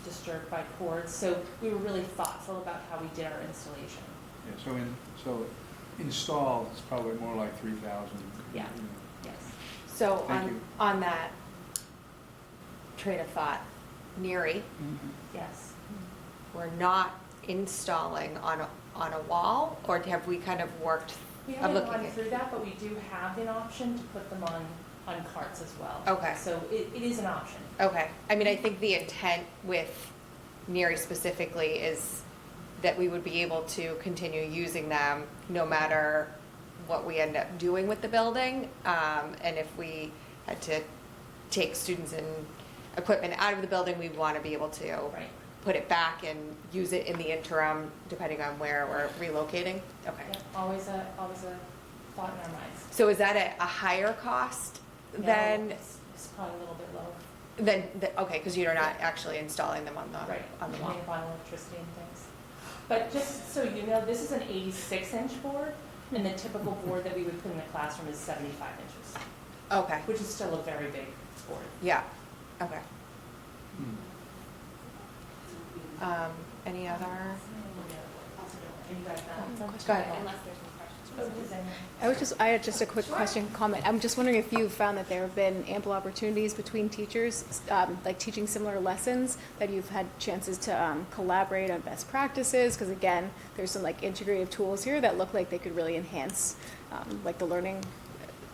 H: disturbed by cords. So we were really thoughtful about how we did our installation.
G: Yeah, so installed, it's probably more like 3,000.
H: Yeah. Yes.
B: So
G: Thank you.
B: on that train of thought, Neary,
H: Yes.
B: we're not installing on a wall, or have we kind of worked?
H: We
B: I'm
H: haven't
B: looking
H: gone
B: at-
H: through that, but we do have an option to put them on carts as well.
B: Okay.
H: So it is an option.
B: Okay, I mean, I think the intent with Neary specifically is that we would be able to continue using them no matter what we end up doing with the building. And if we had to take students and equipment out of the building, we want to be able to
H: Right.
B: put it back and use it in the interim, depending on where we're relocating. Okay.
H: Yeah, always a thought in our minds.
B: So is that a higher cost
H: No,
B: than,
H: it's probably a little bit lower.
B: okay, because you're not actually installing them on the wall?
H: Depending upon electricity and things. But just so you know, this is an 86-inch board, and the typical board that we would put in the classroom is 75 inches,
B: Okay,
H: which is still a very big board.
B: yeah, okay.
G: Hmm.
B: Any other?
H: And you guys,
B: Go ahead.
L: Unless there's more questions.
F: I had just a quick question, comment. I'm just wondering if you found that there have been ample opportunities between teachers, like teaching similar lessons, that you've had chances to collaborate on best practices, because again, there's some like integrative tools here that look like they could really enhance like the learning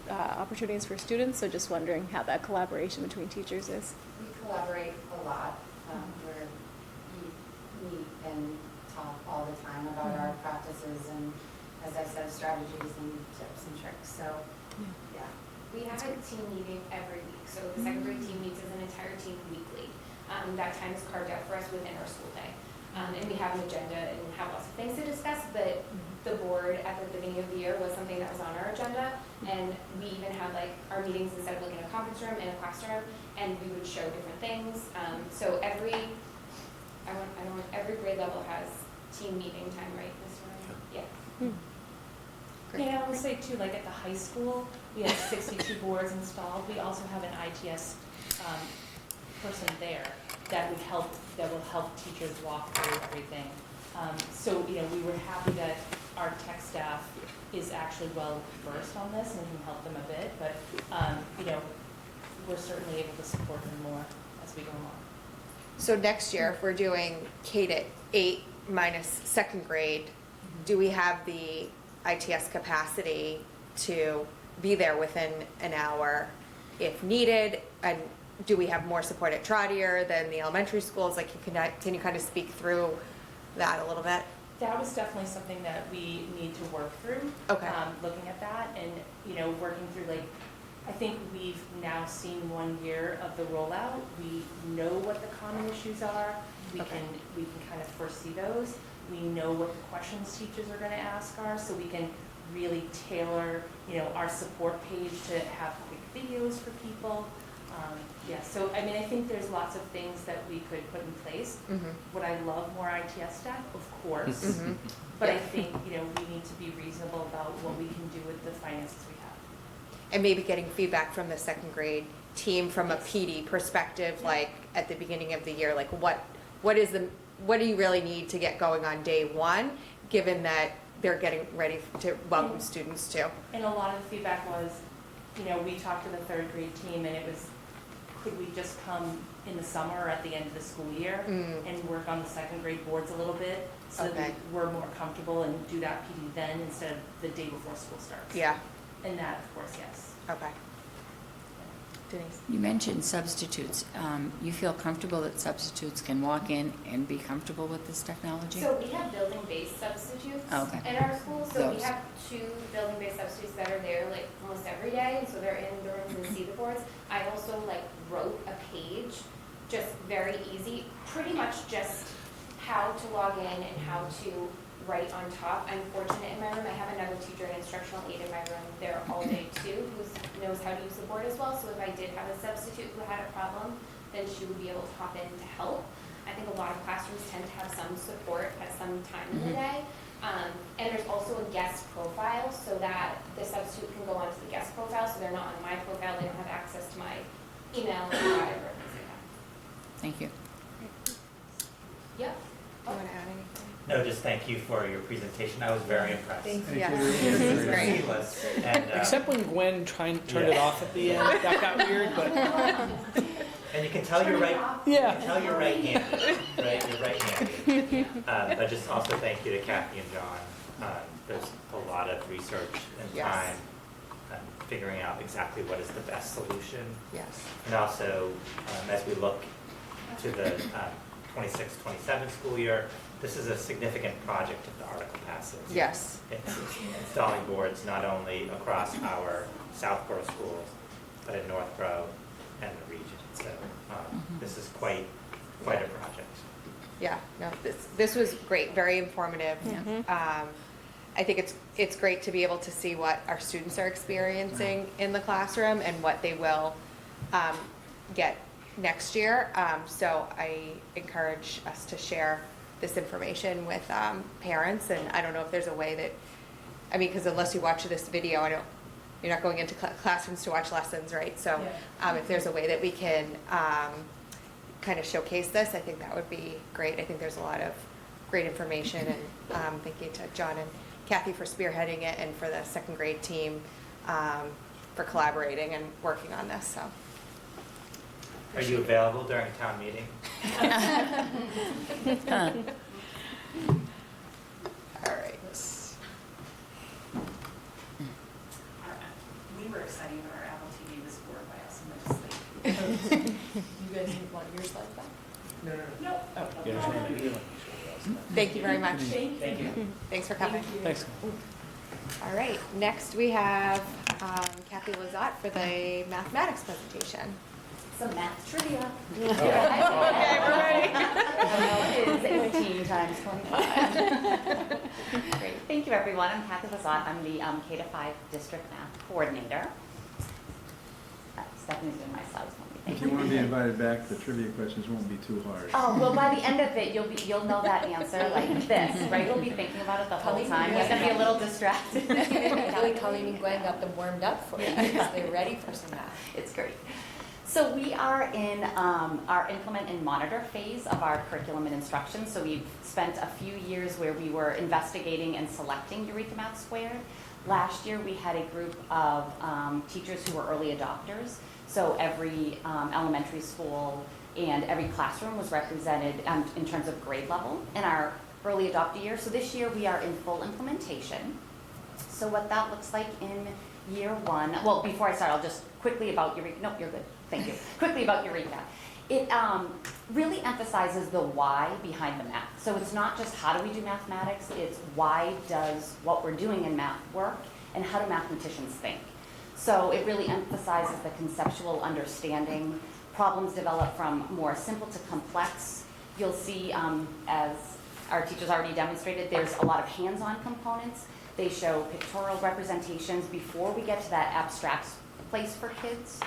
F: opportunities for students. So just wondering how that collaboration between teachers is.
J: We collaborate a lot. We meet and talk all the time about our practices and, as I said, strategies and tips and tricks. So, yeah.
L: We have a team meeting every week, so the second grade team meets as an entire team weekly. That time is carved out for us within our school day. And we have an agenda and have lots of things to discuss, but the board at the beginning of the year was something that was on our agenda. And we even had like our meetings instead of like in a conference room, in a classroom, and we would show different things. So every grade level has team meeting time, right, Ms. Ryan? Yeah.
B: Great.
H: Yeah, I would say too, like at the high school, we have 62 boards installed. We also have an ITS person there that will help teachers walk through everything. So, we were happy that our tech staff is actually well versed on this and can help them a bit, but, we're certainly able to support them more as we go along.
B: So next year, if we're doing K-8 minus second grade, do we have the ITS capacity to be there within an hour if needed? And do we have more support at Trotter than the elementary schools? Like, can you kind of speak through that a little bit?
H: That was definitely something that we need to work through.
B: Okay.
H: Looking at that and, working through I think we've now seen 1 year of the rollout. We know what the common issues are. We
B: Okay.
H: can kind of foresee those. We know what the questions teachers are going to ask are, so we can really tailor, our support page to have quick videos for people. So I think there's lots of things that we could put in place. Would I love more ITS staff? Of course. But I think, we need to be reasonable about what we can do with the finances we have.
B: And maybe getting feedback from the second grade team from a PD perspective, like at the beginning of the year, like what is the what do you really need to get going on day one, given that they're getting ready to welcome students too?
H: And a lot of the feedback was, we talked to the third grade team and it was, could we just come in the summer or at the end of the school year and work on the second grade boards a little bit so
B: Okay.
H: that we're more comfortable and do that PD then instead of the day before school starts.
B: Yeah,
H: And that, of course, yes.
B: okay. Denise?
K: You mentioned substitutes. You feel comfortable that substitutes can walk in and be comfortable with this technology?
L: So we have building-based substitutes
K: Okay.
L: in our school. So we
K: Those.
L: have 2 building-based substitutes that are there like almost every day, and so they're in the rooms and see the boards. I also wrote a page, just very easy, pretty much just how to log in and how to write on top. I'm fortunate in my room, I have another teacher, an instructional aide in my room there all day too, who knows how to use the board as well. So if I did have a substitute who had a problem, then she would be able to hop in to help. I think a lot of classrooms tend to have some support at some time in the day. And there's also a guest profile so that the substitute can go onto the guest profile, so they're not on my profile, they don't have access to my email or whatever, things like that.
K: Thank you.
L: Yep.
B: You want to add anything?
I: No, just thank you for your presentation. I was very impressed.
B: Thank you.
G: Thank
B: Yes,
G: you.
B: this is great.
I: Seamless. And,
E: Except when Gwen turned it
I: Yeah.
E: off at the end, that got weird, but
I: and you can tell you're right. You
E: yeah.
I: can tell you're right-handed, right? You're right-handed. But just also thank you to Kathy and John. There's a lot of research and
B: Yes.
I: time figuring out exactly what is the best solution.
B: Yes.
I: And also, as we look to the 26-27 school year, this is a significant project if the article passes.
B: Yes.
I: It's installing boards not only across our Southborough schools, but in Northborough and the region. So this is quite a project.
B: Yeah, no, this was great, very informative. I think it's great to be able to see what our students are experiencing in the classroom and what they will get next year. So I encourage us to share this information with parents, and I don't know if there's a way that, because unless you watch this video, you're not going into classrooms to watch lessons, right? So if there's a way that we can kind of showcase this, I think that would be great. I think there's a lot of great information, and thank you to John and Kathy for spearheading it, and for the second grade team for collaborating and working on this. So.
I: Are you available during a town meeting?
B: All right.
M: We were excited when our Apple TV was scored by us in legislature.
A: You guys want your slides back?
M: Nope.
E: Yeah.
B: Thank you very much.
I: Thank you.
B: Thanks for coming.
E: Thanks.
B: All right, next we have Kathy Lazat for the mathematics presentation.
M: Some math trivia.
B: Okay, we're ready.
M: It is 18 times 25. Great. Thank you, everyone. I'm Kathy Lazat. I'm the K-5 district math coordinator. Stephanie's doing my slides for me.
G: If you want to be invited back, the trivia questions won't be too hard.
M: Oh, well, by the end of it, you'll know that answer like this, right? You'll be thinking about it the whole time. You're going to be a little distracted.
N: Really, Colleen and Gwen got them warmed up for you because they're ready for some math.
M: It's great. So we are in our implement and monitor phase of our curriculum and instruction. So we've spent a few years where we were investigating and selecting Eureka Math Squared. Last year we had a group of teachers who were early adopters. So every elementary school and every classroom was represented in terms of grade level in our early adopter year. So this year we are in full implementation. So what that looks like in year one, well, before I start, I'll just quickly about Eureka, no, you're good, thank you. Quickly about Eureka. It really emphasizes the why behind the math. So it's not just how do we do mathematics, it's why does what we're doing in math work, and how do mathematicians think. So it really emphasizes the conceptual understanding. Problems develop from more simple to complex. You'll see, as our teachers already demonstrated, there's a lot of hands-on components. They show pictorial representations before we get to that abstract place for kids.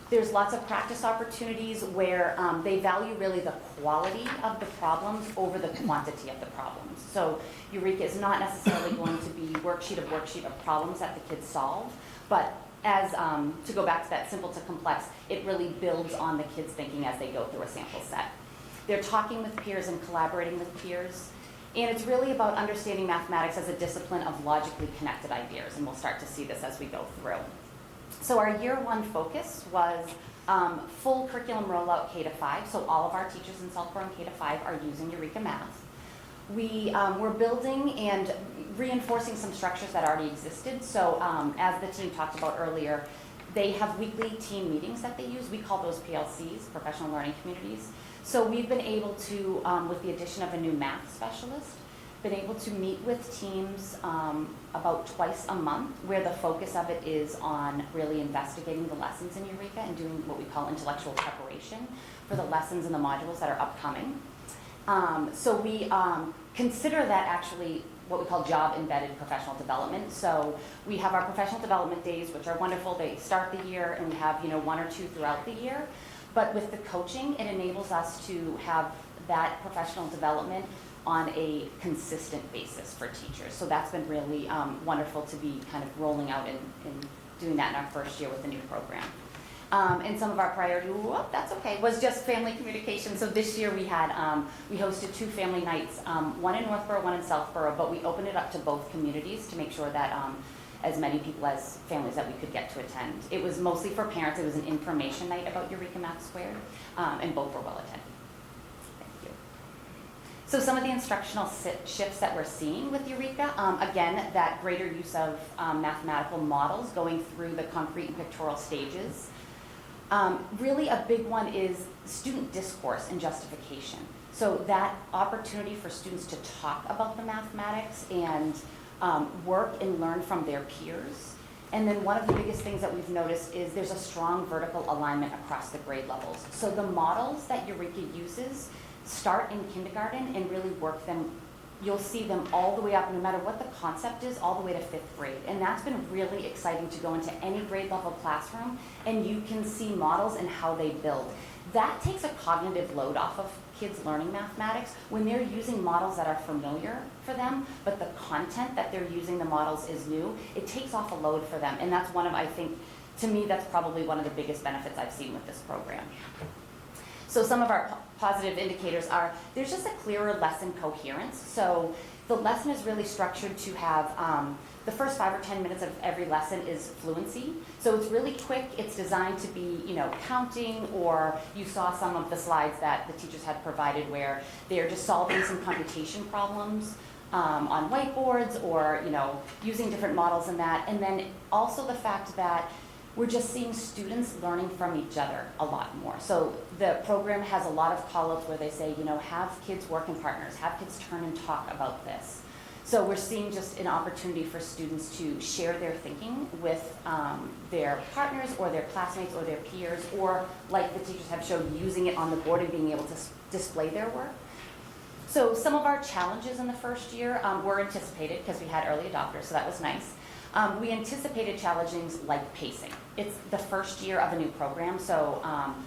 M: There's lots of practice opportunities where they value really the quality of the problems over the quantity of the problems. So Eureka is not necessarily going to be worksheet of problems that the kids solve, but as to go back to that simple to complex, it really builds on the kids' thinking as they go through a sample set. They're talking with peers and collaborating with peers. And it's really about understanding mathematics as a discipline of logically connected ideas, and we'll start to see this as we go through. So our year one focus was full curriculum rollout K to 5, so all of our teachers in Southborough and K to 5 are using Eureka Math. We were building and reinforcing some structures that already existed. So as the team talked about earlier, they have weekly team meetings that they use. We call those PLCs, Professional Learning Communities. So we've been able to, with the addition of a new math specialist, been able to meet with teams about twice a month, where the focus of it is on really investigating the lessons in Eureka and doing what we call intellectual preparation for the lessons and the modules that are upcoming. So we consider that actually what we call job-embedded professional development. So we have our professional development days, which are wonderful. They start the year, and we have one or two throughout the year. But with the coaching, it enables us to have that professional development on a consistent basis for teachers. So that's been really wonderful to be kind of rolling out and doing that in our first year with the new program. And some of our priority, that's okay, was just family communication. So this year we had, we hosted 2 family nights, one in Northborough, one in Southborough, but we opened it up to both communities to make sure that as many people as families that we could get to attend. It was mostly for parents. It was an information night about Eureka Math Squared, and both were well attended. Thank you. So some of the instructional shifts that we're seeing with Eureka, again, that greater use of mathematical models going through the concrete and pictorial stages. Really a big one is student discourse and justification. So that opportunity for students to talk about the mathematics and work and learn from their peers. And then one of the biggest things that we've noticed is there's a strong vertical alignment across the grade levels. So the models that Eureka uses start in kindergarten and really work them. You'll see them all the way up, no matter what the concept is, all the way to 5th grade. And that's been really exciting to go into any grade level classroom, and you can see models and how they build. That takes a cognitive load off of kids learning mathematics when they're using models that are familiar for them, but the content that they're using the models is new. It takes off a load for them, and that's one of, I think, to me, that's probably one of the biggest benefits I've seen with this program. So some of our positive indicators are, there's just a clearer lesson coherence. So the lesson is really structured to have, the first 5 or 10 minutes of every lesson is fluency. So it's really quick. It's designed to be, counting, or you saw some of the slides that the teachers had provided where they're just solving some computation problems on whiteboards, or, using different models in that. And then also the fact that we're just seeing students learning from each other a lot more. So the program has a lot of call-outs where they say, have kids work in partners, have kids turn and talk about this. So we're seeing just an opportunity for students to share their thinking with their partners or their classmates or their peers, or like the teachers have showed, using it on the board and being able to display their work. So some of our challenges in the first year were anticipated because we had early adopters, so that was nice. We anticipated challenges like pacing. It's the first year of a new program, so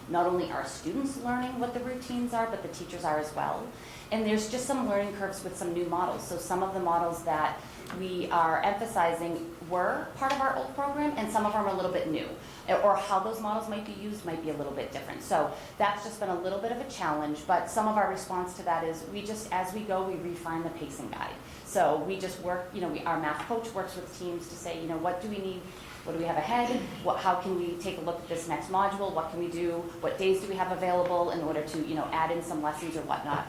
M: not only are students learning what the routines are, but the teachers are as well. And there's just some learning curves with some new models. So some of the models that we are emphasizing were part of our old program, and some of them are a little bit new. Or how those models might be used might be a little bit different. So that's just been a little bit of a challenge, but some of our response to that is we just, as we go, we refine the pacing guide. So we just work, our math coach works with teams to say, what do we need? What do we have ahead? How can we take a look at this next module? What can we do? What days do we have available in order to, add in some lessons or whatnot?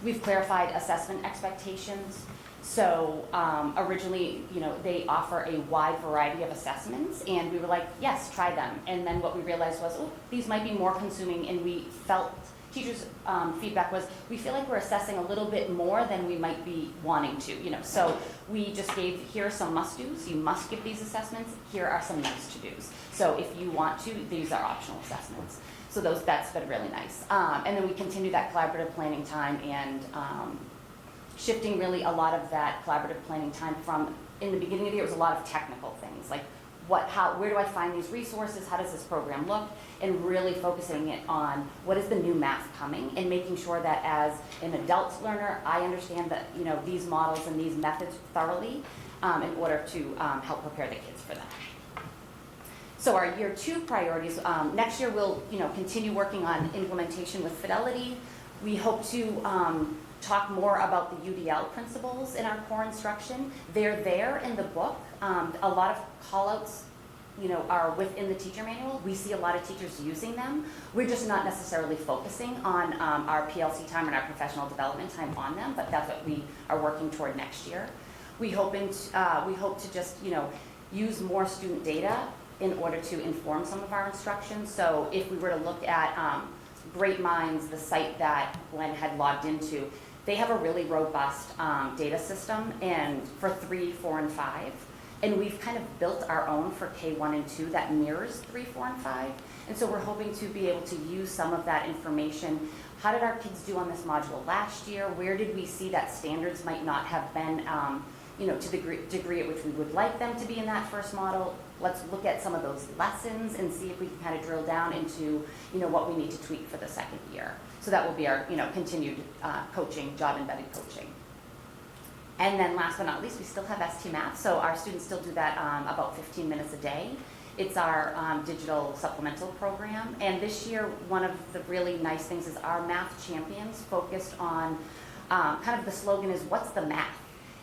M: We've clarified assessment expectations. So originally, they offer a wide variety of assessments, and we were like, yes, try them. And then what we realized was, these might be more consuming, and we felt, teachers' feedback was, we feel like we're assessing a little bit more than we might be wanting to, So we just gave, here are some must-dos. You must give these assessments. Here are some nice-to-dos. So if you want to, these are optional assessments. So that's been really nice. And then we continue that collaborative planning time and shifting really a lot of that collaborative planning time from, in the beginning of the year, it was a lot of technical things, like where do I find these resources, how does this program look, and really focusing it on what is the new math coming, and making sure that as an adult learner, I understand that, these models and these methods thoroughly in order to help prepare the kids for that. So our year 2 priorities, next year we'll continue working on implementation with fidelity. We hope to talk more about the UDL principles in our core instruction. They're there in the book. A lot of call-outs, are within the teacher manual. We see a lot of teachers using them. We're just not necessarily focusing on our PLC time and our professional development time on them, but that's what we are working toward next year. We hope to just, use more student data in order to inform some of our instruction. So if we were to look at Great Minds, the site that Glenn had logged into, they have a really robust data system and for 3, 4, and 5. And we've kind of built our own for K1 and 2 that mirrors 3, 4, and 5. And so we're hoping to be able to use some of that information. How did our kids do on this module last year? Where did we see that standards might not have been, to the degree at which we would like them to be in that first model? Let's look at some of those lessons and see if we can kind of drill down into, what we need to tweak for the second year. So that will be our, continued coaching, job-embedded coaching. And then last but not least, we still have ST Math. So our students still do that about 15 minutes a day. It's our digital supplemental program. And this year, one of the really nice things is our math champions focused on, kind of the slogan is, what's the math?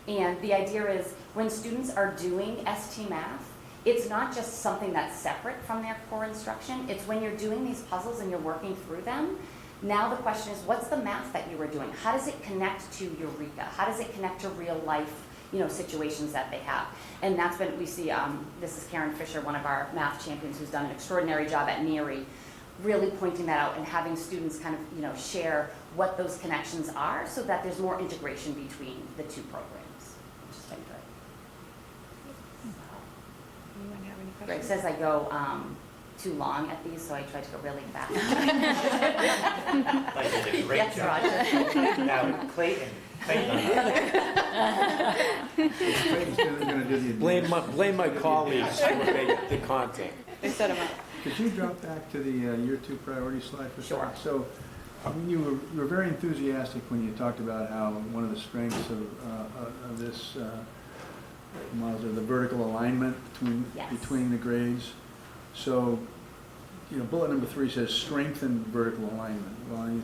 M: And the idea is when students are doing ST Math, it's not just something that's separate from their core instruction. It's when you're doing these puzzles and you're working through them. Now the question is, what's the math that you were doing? How does it connect to Eureka? How does it connect to real life, situations that they have? And that's when we see, this is Karen Fisher, one of our math champions who's done an extraordinary job at NERI, really pointing that out and having students kind of, share what those connections are so that there's more integration between the two programs, which has been good.
A: Anyone have any
M: Greg
A: questions?
M: says I go too long at these, so I try to go really fast.
I: Like you did a great
M: Yes,
I: job.
M: Roger.
I: Now, Clayton.
G: Clayton's gonna do the.
D: Blame my colleagues for the content.
A: They set them up.
G: Could you drop back to the year 2 priority slide for a second?
M: Sure.
G: So, you were very enthusiastic when you talked about how one of the strengths of this model is the vertical alignment
M: Yes.
G: between the grades. So, bullet number 3 says strengthen vertical alignment. Well,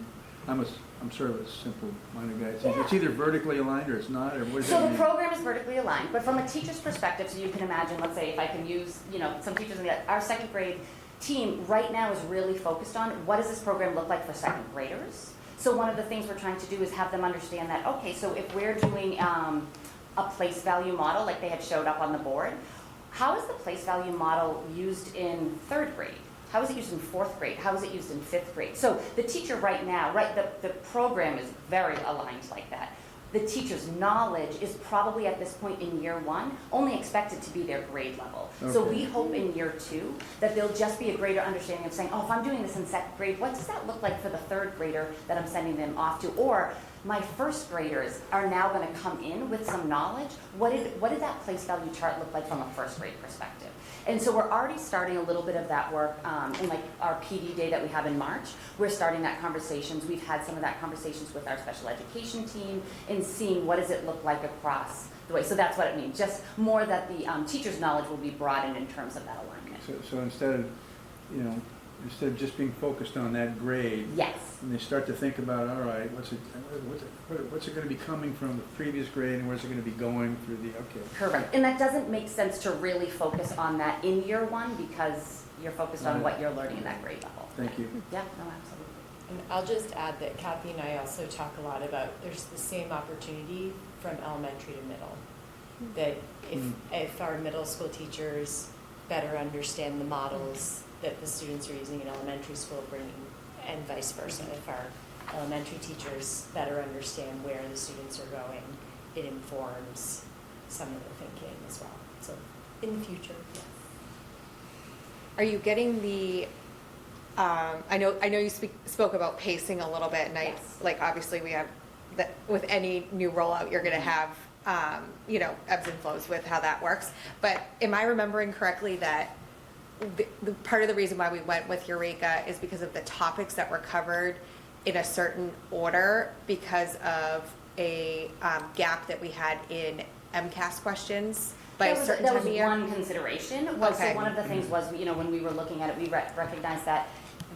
G: I'm sort of a simple-minded guy. It's either vertically aligned or it's not, or what does that
M: So
G: mean?
M: the program is vertically aligned, but from a teacher's perspective, so you can imagine, let's say if I can use, some teachers in our second grade team right now is really focused on what does this program look like for second graders? So one of the things we're trying to do is have them understand that, okay, so if we're doing a place value model like they had showed up on the board, how is the place value model used in third grade? How is it used in fourth grade? How is it used in fifth grade? So the teacher right now, the program is very aligned like that. The teacher's knowledge is probably at this point in year 1 only expected to be their grade level. Okay. So we hope in year 2 that there'll just be a greater understanding of saying, oh, if I'm doing this in second grade, what does that look like for the third grader that I'm sending them off to? Or my first graders are now going to come in with some knowledge. What did that place value chart look like from a first grade perspective? And so we're already starting a little bit of that work in like our PD day that we have in March. We're starting that conversations. We've had some of that conversations with our special education team and seeing what does it look like across the way. So that's what it means. Just more that the teacher's knowledge will be broadened in terms of that alignment.
G: So instead of just being focused on that grade,
M: yes,
G: and they start to think about, all right, what's it going to be coming from the previous grade, and where's it going to be going through the
M: Correct, and that doesn't make sense to really focus on that in year 1 because you're focused on what you're learning in that grade level.
G: Thank you.
M: Yeah, no, absolutely.
N: And I'll just add that Kathy and I also talk a lot about there's the same opportunity from elementary to middle. That if our middle school teachers better understand the models that the students are using in elementary school, and vice versa. If our elementary teachers better understand where the students are going, it informs some of the thinking as well. So in the future, yes.
B: Are you getting the, I know you spoke about pacing a little bit, and
M: Yes.
B: obviously we have, with any new rollout, you're going to have, ebbs and flows with how that works. But am I remembering correctly that the part of the reason why we went with Eureka is because of the topics that were covered in a certain order because of a gap that we had in MCAS questions by a certain time of year?
M: That was one consideration. So one of the things was, when we were looking at it, we recognized that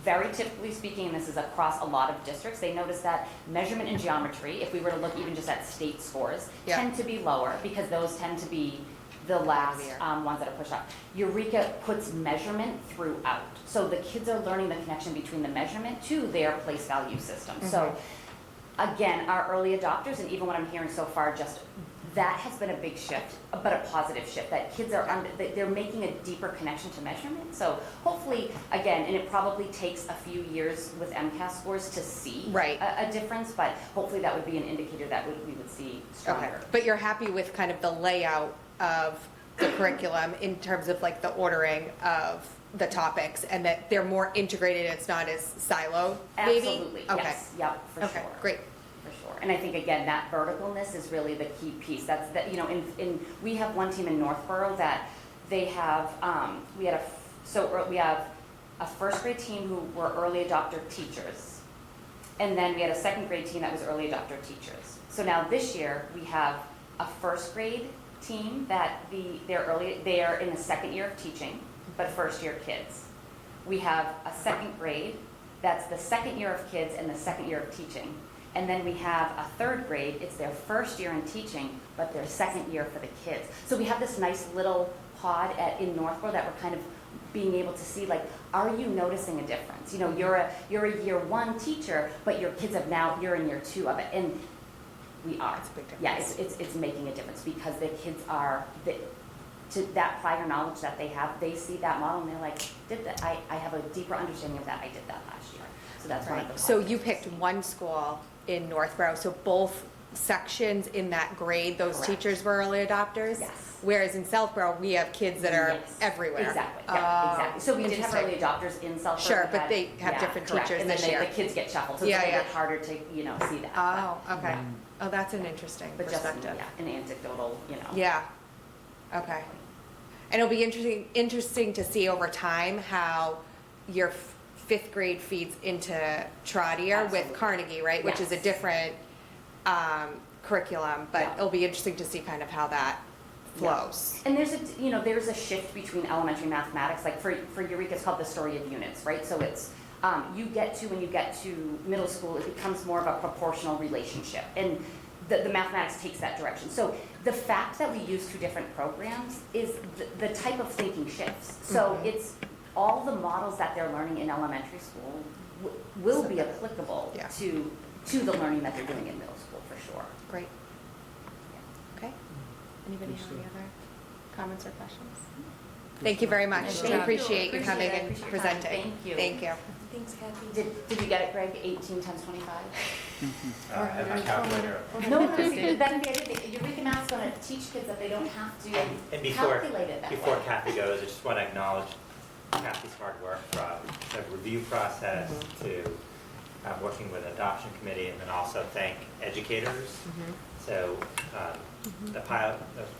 M: very typically speaking, and this is across a lot of districts, they notice that measurement and geometry, if we were to look even just at state scores,
B: Yeah.
M: tend to be lower because those tend to be the last ones that are pushed up. Eureka puts measurement throughout. So the kids are learning the connection between the measurement to their place value system. So again, our early adopters, and even what I'm hearing so far, just that has been a big shift, but a positive shift, that kids are, they're making a deeper connection to measurement. So hopefully, again, and it probably takes a few years with MCAS scores to see
B: Right.
M: a difference, but hopefully that would be an indicator that we would see stronger.
B: Okay, but you're happy with kind of the layout of the curriculum in terms of like the ordering of the topics, and that they're more integrated, it's not as siloed, maybe?
M: Absolutely,
B: Okay.
M: yes, yep, for sure.
B: Okay, great.
M: For sure. And I think, again, that verticalness is really the key piece. That's, that, you know, we have one team in Northborough that they have, we have a first grade team who were early adopter teachers. And then we had a second grade team that was early adopter teachers. So now this year, we have a first grade team that they are in the second year of teaching, but first year kids. We have a second grade, that's the second year of kids and the second year of teaching. And then we have a third grade, it's their first year in teaching, but their second year for the kids. So we have this nice little pod in Northborough that we're kind of being able to see, like, are you noticing a difference? You know, you're a year one teacher, but your kids you're in year two of it. And we are.
B: It's a big difference.
M: Yeah, it's making a difference because the kids to that prior knowledge that they have, they see that model and they're like, I have a deeper understanding of that, I did that last year. So that's one of the
B: So you
M: positives.
B: picked one school in Northborough, so both sections in that grade, those
M: Correct.
B: teachers were early adopters?
M: Yes.
B: Whereas in Southborough, we have kids that are
M: Yes.
B: everywhere.
M: Exactly, yeah, exactly. So we did have
B: interesting.
M: early adopters in Southborough.
B: Sure,
M: We
B: but they have
M: yeah,
B: different
M: correct.
B: teachers
M: and then
B: this year.
M: the kids get shuffled, so
B: Yeah,
M: it's a little
B: yeah.
M: bit harder to, see that.
B: Oh, okay. Oh, that's an interesting
M: But just,
B: perspective.
M: yeah, an anecdotal,
B: Yeah, okay. And it'll be interesting to see over time how your fifth grade feeds into Trotter with
M: Absolutely.
B: Carnegie, right? Which is a
M: Yes.
B: different curriculum, but
M: Yeah.
B: it'll be interesting to see kind of how that flows.
M: And there's a shift between elementary mathematics, like for Eureka, it's called the story of units, right? So it's, when you get to middle school, it becomes more of a proportional relationship. And the mathematics takes that direction. So the fact that we use two different programs is the type of thinking shifts. So it's all the models that they're learning in elementary school will be applicable
B: Yeah.
M: to the learning that they're doing in middle school, for sure.
B: Great. Okay. Anybody have any other comments or questions? Thank you very much.
M: Thank
B: We
M: you.
B: appreciate you coming and
M: Appreciate your time.
B: presenting.
M: Thank you.
B: Thank you.
N: Thanks, Kathy.
M: Did you get it, Greg? 18 times 25?
I: I have my calculator.
M: No, that's the idea. Eureka Math's going to teach kids that they don't have to
I: And before
M: calculate it that
I: Before
M: way.
I: Kathy goes, I just want to acknowledge Kathy's hard work from the review process to working with the adoption committee, and then also thank educators. So the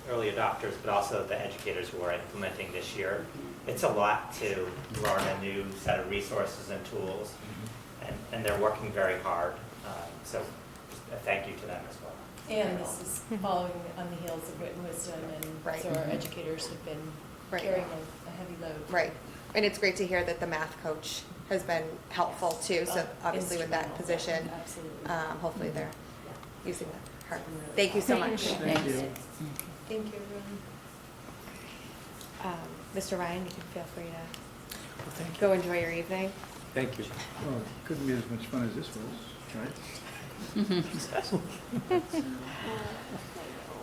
I: early adopters, but also the educators who are implementing this year. It's a lot to learn a new set of resources and tools, and they're working very hard. So just a thank you to them as well.
N: And this is following on the heels of written wisdom, and
B: Right.
N: so our educators have been
B: Right.
N: carrying a heavy load.
B: Right. And it's great to hear that the math coach has been helpful too, so obviously with that
N: Instrumental.
B: position,
N: Absolutely.
B: hopefully they're using that hard. Thank you so much.
G: Thank you.
N: Thank you, everyone.
B: Mr. Ryan, you can feel free to go enjoy your evening.
D: Thank you.
G: Well, it couldn't be as much fun as this was, right?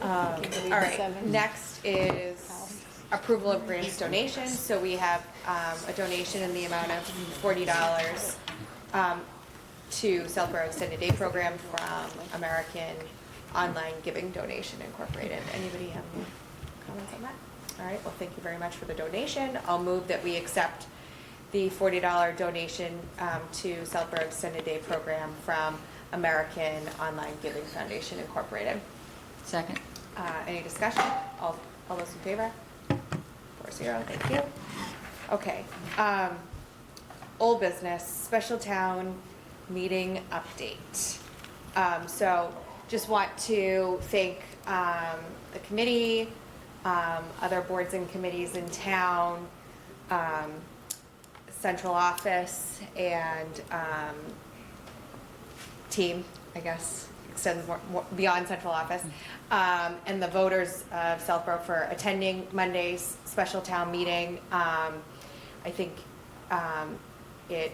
B: All right, next is approval of grants donations. So we have a donation in the amount of $40 to Southborough Extended Day Program from American Online Giving Donation Incorporated. Anybody have any comments on that? All right, well, thank you very much for the donation. I'll move that we accept the $40 donation to Southborough Extended Day Program from American Online Giving Foundation Incorporated.
K: Second.
B: Any discussion? All those in favor? 4-0, thank you. Okay, old business, special town meeting update. So just want to thank the committee, other boards and committees in town, central office and team, I guess, extend more beyond central office, and the voters of Southborough for attending Monday's special town meeting. I think it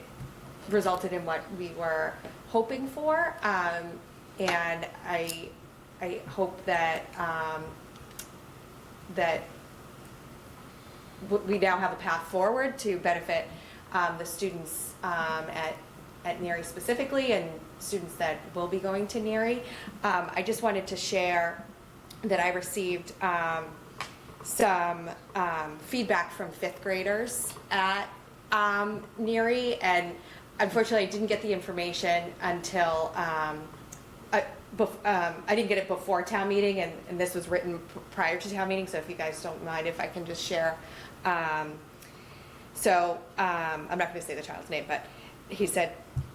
B: resulted in what we were hoping for, and I hope that that we now have a path forward to benefit the students at Neary specifically, and students that will be going to Neary. I just wanted to share that I received some feedback from fifth graders at Neary, and unfortunately I didn't get the information until I didn't get it before town meeting, and this was written prior to town meeting, so if you guys don't mind if I can just share. I'm not going to say the child's name, but he said,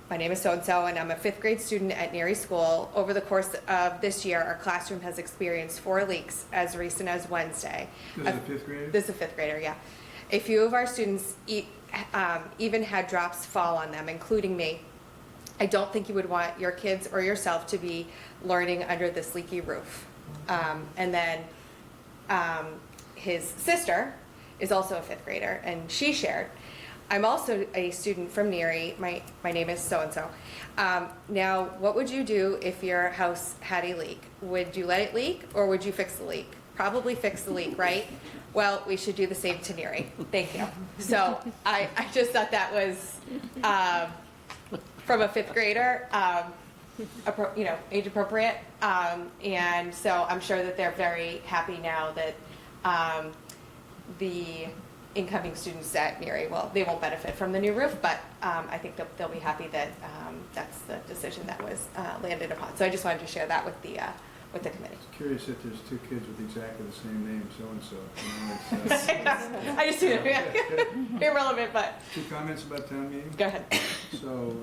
B: "My name is so-and-so, and I'm a fifth grade student at Neary School. Over the course of this year, our classroom has experienced 4 leaks as recent as Wednesday."
G: This is a fifth grader?
B: This is a fifth grader, yeah. A few of our students even had drops fall on them, including me. I don't think you would want your kids or yourself to be learning under this leaky roof. And then his sister is also a fifth grader, and she shared, "I'm also a student from Neary. My name is so-and-so. Now, what would you do if your house had a leak? Would you let it leak, or would you fix the leak? Probably fix the leak, right? Well, we should do the same to Neary. Thank you." So I just thought that was, from a fifth grader, age appropriate. And so I'm sure that they're very happy now that the incoming students at Neary, well, they won't benefit from the new roof, but I think they'll be happy that that's the decision that was landed upon. So I just wanted to share that with the committee.
G: It's curious that there's 2 kids with exactly the same name, so-and-so. You know,
B: I just see it, irrelevant, but.
G: 2 comments about town meeting?
B: Go ahead.
G: So,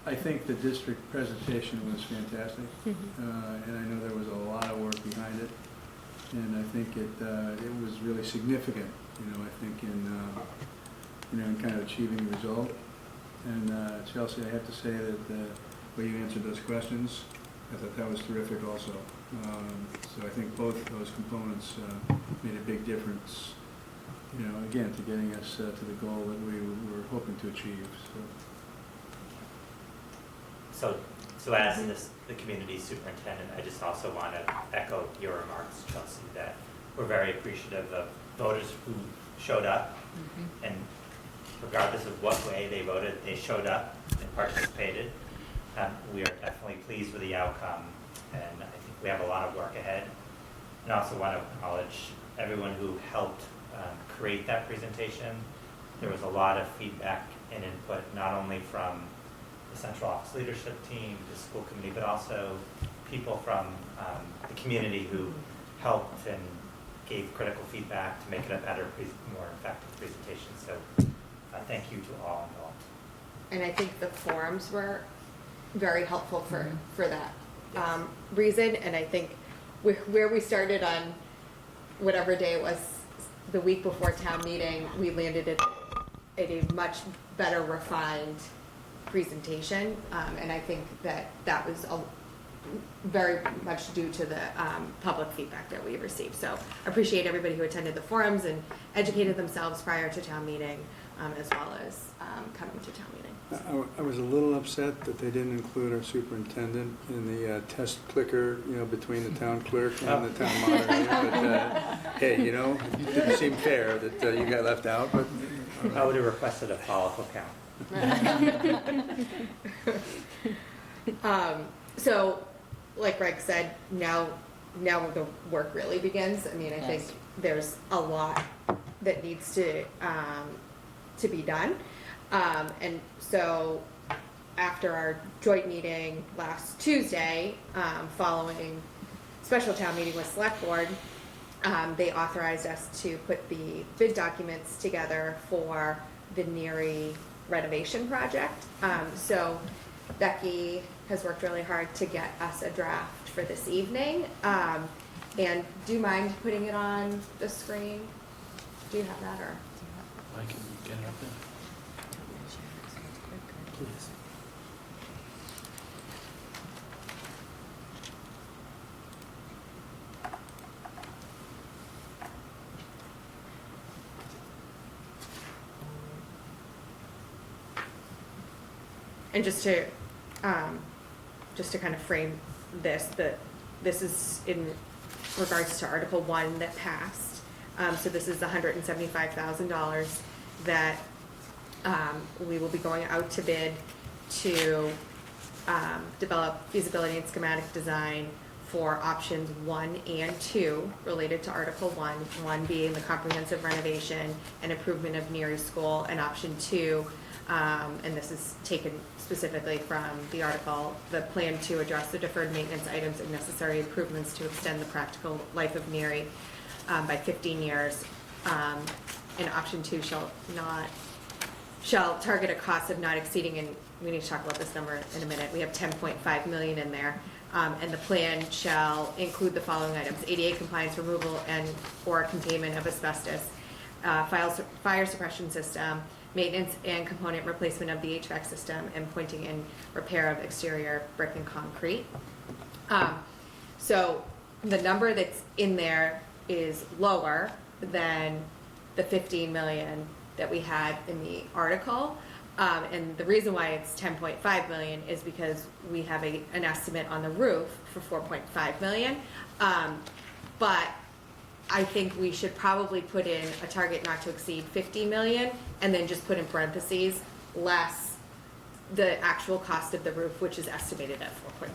G: I think the district presentation was fantastic, and I know there was a lot of work behind it, and I think it was really significant, I think in kind of achieving the result. And Chelsea, I have to say that the way you answered those questions, I thought that was terrific also. So I think both of those components made a big difference, again, to getting us to the goal that we were hoping to achieve.
I: So as the community superintendent, I just also want to echo your remarks, Chelsea, that we're very appreciative of voters who showed up, and regardless of what way they voted, they showed up and participated. We are definitely pleased with the outcome, and I think we have a lot of work ahead. And I also want to acknowledge everyone who helped create that presentation. There was a lot of feedback and input, not only from the central office leadership team, the school committee, but also people from the community who helped and gave critical feedback to make it a better, more effective presentation. So thank you to all involved.
B: And I think the forums were very helpful for that reason. And I think where we started on whatever day it was the week before town meeting, we landed at a much better refined presentation. And I think that was very much due to the public feedback that we received. So I appreciate everybody who attended the forums and educated themselves prior to town meeting, as well as coming to town meeting.
G: I was a little upset that they didn't include our superintendent in the test clicker, between the town clerk and the town moderator. But hey, it didn't seem fair that you got left out. But
I: I would have requested a follicle count.
B: So, like Greg said, now the work really begins. I mean, I think there's a lot that needs to be done. And so after our joint meeting last Tuesday, following special town meeting with select board, they authorized us to put the bid documents together for the Neary renovation project. So Becky has worked really hard to get us a draft for this evening. And do you mind putting it on the screen? Do you have that, or?
E: I can get it up there. Please.
B: And just to kind of frame this, this is in regards to Article 1 that passed. So this is the $175,000 that we will be going out to bid to develop feasibility and schematic design for options 1 and 2 related to Article 1. 1 being the comprehensive renovation and improvement of Neary School, and option 2, and this is taken specifically from the article, the plan to address the deferred maintenance items and necessary improvements to extend the practical life of Neary by 15 years. And option 2 shall target a cost of not exceeding, and we need to talk about this number in a minute. We have 10.5 million in there. And the plan shall include the following items: ADA compliance, removal and or containment of asbestos, fire suppression system, maintenance and component replacement of the HVAC system, and pointing and repair of exterior brick and concrete. So the number that's in there is lower than the 15 million that we had in the article. And the reason why it's 10.5 million is because we have an estimate on the roof for 4.5 million. But I think we should probably put in a target not to exceed 50 million, and then just put in parentheses less the actual cost of the roof, which is estimated at 4.5 million.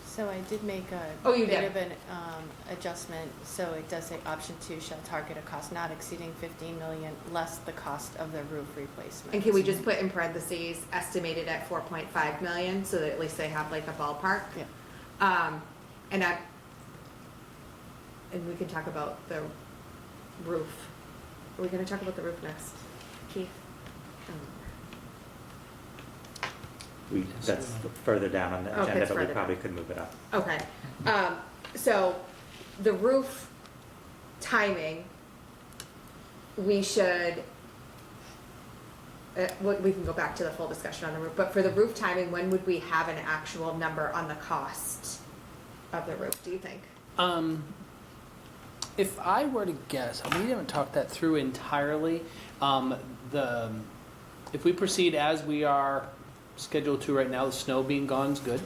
A: So I did make a
B: Oh, you
A: bit
B: did?
A: of an adjustment, so it does say option 2 shall target a cost not exceeding 15 million less the cost of the roof replacement.
B: And can we just put in parentheses estimated at 4.5 million, so that at least they have like a ballpark?
A: Yeah.
B: And we can talk about the roof. Are we gonna talk about the roof next? Keith?
I: That's further down on the
B: Okay,
I: agenda,
B: it's
I: but we
B: further
I: probably
B: down.
I: could move it up.
B: Okay, so the roof timing, we should, we can go back to the full discussion on the roof, but for the roof timing, when would we have an actual number on the cost of the roof, do you think?
E: If I were to guess, we haven't talked that through entirely. If we proceed as we are scheduled to right now, the snow being gone is good.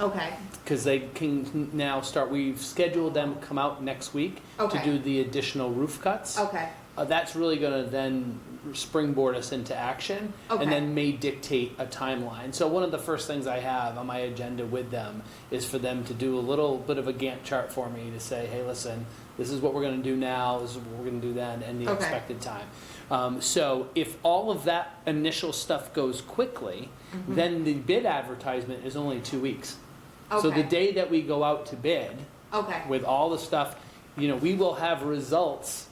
B: Okay,
E: Because they can now start, we've scheduled them to come out next week to
B: Okay.
E: do the additional roof cuts.
B: okay,
E: That's really going to then springboard us into action
B: Okay.
E: and then may dictate a timeline. So one of the first things I have on my agenda with them is for them to do a little bit of a Gantt chart for me to say, hey, listen, this is what we're going to do now, this is what we're going to do then, and the
B: Okay.
E: expected time. So if all of that initial stuff goes quickly, then the bid advertisement is only 2 weeks. So the
B: Okay.
E: day that we go out to bid,
B: okay,
E: with all the stuff, we will have results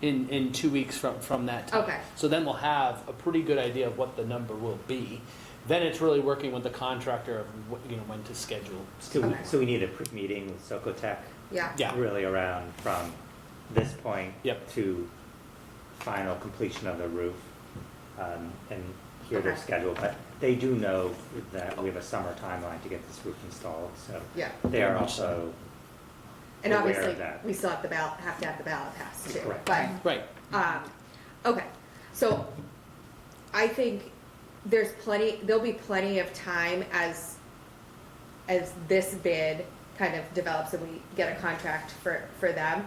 E: in 2 weeks from that time.
B: Okay.
E: So then we'll have a pretty good idea of what the number will be. Then it's really working with the contractor of when to schedule.
B: Okay.
I: So we need a meeting with Socotec,
B: yeah,
E: Yeah.
I: really around from this point
E: Yep.
I: to final completion of the roof, and hear their
B: Okay.
I: schedule. But they do know that we have a summer timeline to get this roof installed, so
B: yeah.
I: they are
E: Very much so.
I: also
B: And
I: aware
B: obviously,
I: of that.
B: we still have to have the ballot passed too,
I: Correct.
B: but.
E: Right.
B: Okay, so I think there'll be plenty of time as this bid kind of develops and we get a contract for them